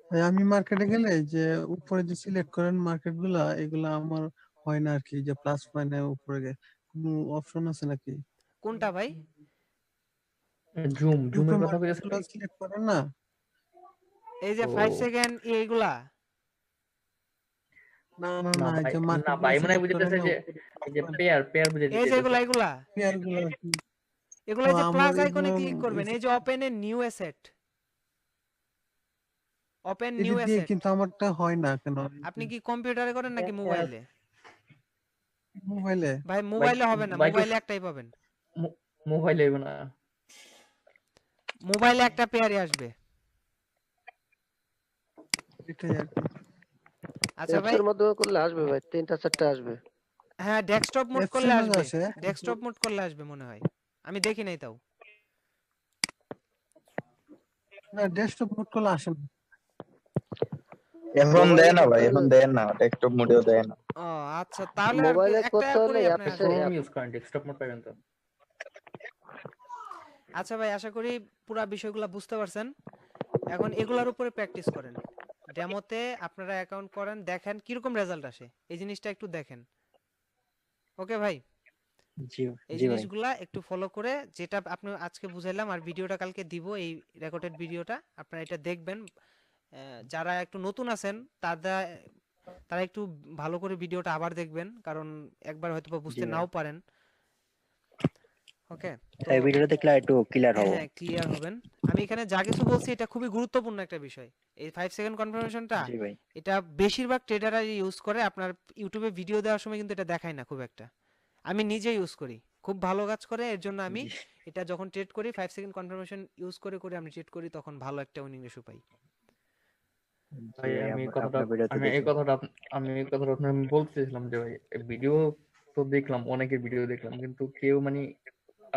ভাই আমি মার্কেটে গেলে এই যে উপরে যে সিলেক্ট করেন মার্কেট গুলা এগুলা আমার হয় না আর কি, যে প্লাস পয়েন্ট উপরে কোনো অপশন আছে নাকি? কোনটা ভাই? জুমের উপরে কথা মার্কেট কইতেছেন? গুলা সিলেক্ট করেন না? এই যে ও 5 সেকেন্ড এইগুলা? না না না না, এই ভাই, যে না মার্কেট গুলো ভাই মনে হয় সিলেক্ট করেন বুঝাইতেছে না যে উপরে এই যে পেয়ার বুঝাই এই যে দিতেছে। এগুলা পেয়ার গুলো আর কি। এগুলা ও এই যে আমার প্লাস আইকনে এগুলো ক্লিক করবেন, এই যে open a new asset, open এটা নিউ দিয়ে অ্যাসেট। কিন্তু আমারটা হয় না কেন? আপনি কি কম্পিউটারে করেন নাকি মোবাইলে? মোবাইলে। ভাই ভাই মোবাইলে হবে না, ভাই কি মোবাইলে একটাই পাবেন, মোবাইল হইব না? মোবাইলে একটা পেয়ারই আসবে। এটাই আর কি। আচ্ছা অ্যাপস ভাই, এর মাধ্যমে করলে আসবে ভাই, 3টা 4টা আসবে। হ্যাঁ ডেস্কটপ মোড অ্যাপস করলে এর মাঝে আসবে, আসে কিন্তু ডেস্কটপ মোড করলে আসবে মনে হয়, আমি দেখি নাই তাও। না, ডেস্কটপ মোড করলে আসে না। এখন মোবাইলে দেয় না করতে ভাই, এখন হলে, দেয় না, ডেস্কটপ মোডেও দেয় না। ও আচ্ছা, তাহলে আর কি মোবাইলে একটা করতে হলে করেই আপনার অ্যাপসে আসবে। ক্রোম ইউজ করেন, ডেস্কটপ মোড পাবেন তো। আচ্ছা ভাই, আশা করি পুরো বিষয়গুলো বুঝতে পারছেন। এখন এগুলার উপরে প্র্যাকটিস করেন, ডেমোতে আপনারা অ্যাকাউন্ট করেন, দেখেন কিরকম রেজাল্ট আসে, এই জিনিসটা একটু দেখেন। ওকে ভাই, জি এই জি ভাই। জিনিসগুলা একটু ফলো করে, যেটা আপনি আজকে বুঝাইলাম আর ভিডিওটা কালকে দিব, এই রেকর্ডেড ভিডিওটা আপনারা এটা দেখবেন। যারা একটু নতুন আছেন তারা একটু ভালো করে ভিডিওটা আবার দেখবেন, কারণ একবার হয়তো বা জি বুঝতে ভাই। নাও পারেন। ওকে, তো এই ভিডিওটা দেখলে একটু ক্লিয়ার হবো। হ্যাঁ ক্লিয়ার হবেন। আমি এখানে যা কিছু বলছি এটা খুবই গুরুত্বপূর্ণ একটা বিষয়, এই 5 সেকেন্ড কনফার্মেশনটা। জি ভাই। এটা বেশিরভাগ ট্রেডাররা ইউজ করে, আপনার ইউটিউবে ভিডিও দেওয়ার সময় কিন্তু এটা দেখায় না খুব একটা। আমি নিজে ইউজ করি, খুব ভালো কাজ করে, এর জন্য আমি জি এটা যখন ট্রেড করি 5 সেকেন্ড কনফার্মেশন ইউজ করে করে আমি ট্রেড করি, তখন ভালো একটা উইনিং রেশিও পাই। জি ভাই ভাই, আমি এই কথাটা আপনার ভিডিওতে আমি এই দেখি। কথাটা আমি এই কথাটা আপনাকে বলতেছিলাম যে ভাই ভিডিও তো দেখলাম, অনেকের ভিডিও দেখলাম, কিন্তু কেউ মানে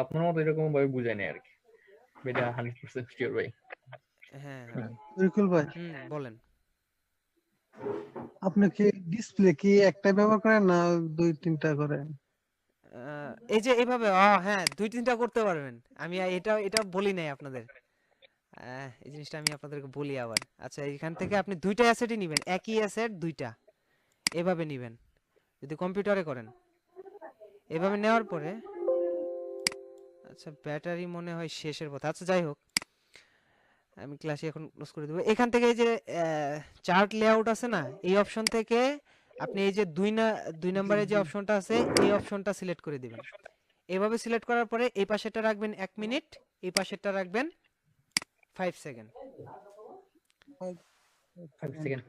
আপনার মতো এরকম ভাবে বুঝায় নাই আর কি। এটা 100% শিওর ভাই। হ্যাঁ হ্যাঁ। হুম। বিলকুল ভাই, বলেন। আপনি কি ডিসপ্লে কি একটা ব্যবহার করেন না 2-3টা করেন? এই যে এইভাবে হ্যাঁ 2-3টা করতে পারবেন। আমি এটা এটা বলি নাই আপনাদের, এই জিনিসটা আমি আপনাদেরকে বলি আবার। আচ্ছা, এখান থেকে আপনি দুইটা অ্যাসেটই নেবেন, একই অ্যাসেট দুইটা, এভাবে নেবেন যদি কম্পিউটারে করেন। এভাবে নেওয়ার পরে, আচ্ছা ব্যাটারি মনে হয় শেষের কথা, আচ্ছা যাই হোক, আমি ক্লাসে এখন ক্লোজ করে দেবো। এখান থেকে এই যে চার্ট লেআউট আছে না, এই অপশন থেকে আপনি এই যে 2 নম্বরে যে অপশনটা আছে, এই অপশনটা সিলেক্ট করে দিবেন। এভাবে সিলেক্ট করার পরে এই পাশেরটা রাখবেন 1 মিনিট, এই পাশেরটা রাখবেন 5 সেকেন্ড। 5 সেকেন্ড।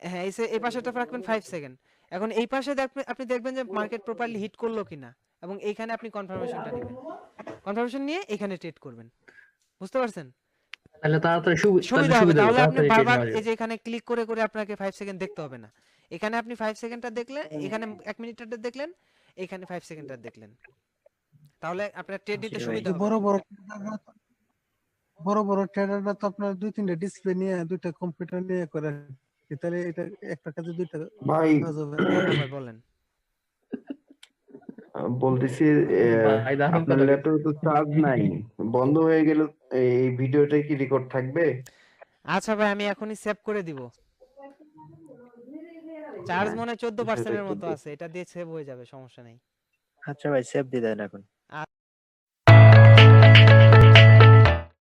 হ্যাঁ, এই পাশেরটা রাখবেন 5 সেকেন্ড। এখন এই পাশে আপনি দেখবেন যে মার্কেট প্রপারলি হিট করলো কিনা, এবং এইখানে আপনি কনফার্মেশনটা নেবেন, কনফার্মেশন নিয়ে এখানে ট্রেড করবেন। বুঝতে পারছেন? তাহলে তাড়াতাড়ি সুবিধা হবে, সুবিধা হবে, তাহলে আপনি তাড়াতাড়ি ট্রেড বারবার নেওয়া এই যাবে। যে এখানে ক্লিক করে করে আপনাকে 5 সেকেন্ড দেখতে হবে না। এখানে আপনি 5 সেকেন্ডটা দেখলেন, এখানে 1 মিনিটটা দেখলেন, এখানে 5 সেকেন্ডটা দেখলেন, তাহলে আপনার ট্রেড জি নিতে ভাই। সুবিধা যে হবে। বড় বড় ট্রেডাররা তো আপনার 2-3টা ডিসপ্লে নিয়ে 2টা কম্পিউটার নিয়ে করে আর কি। তাহলে এটা একটা কাজে 2টা ভাই কাজ হবে। হ্যাঁ ভাই বলেন। বলতেছি ভাই দারুণ আপনার কথা কইছে। ল্যাপটপে তো চার্জ নাই, বন্ধ হয়ে গেল, এই ভিডিওটা কি রেকর্ড থাকবে? আচ্ছা ভাই, আমি এখনই সেভ করে দিব। চার্জ হ্যাঁ, মনে হয় বিষয়টা 14% এর একটু মতো আছে, এটা দিয়ে সেভ হয়ে যাবে, সমস্যা নেই। আচ্ছা ভাই, সেভ দিয়ে দেন এখন।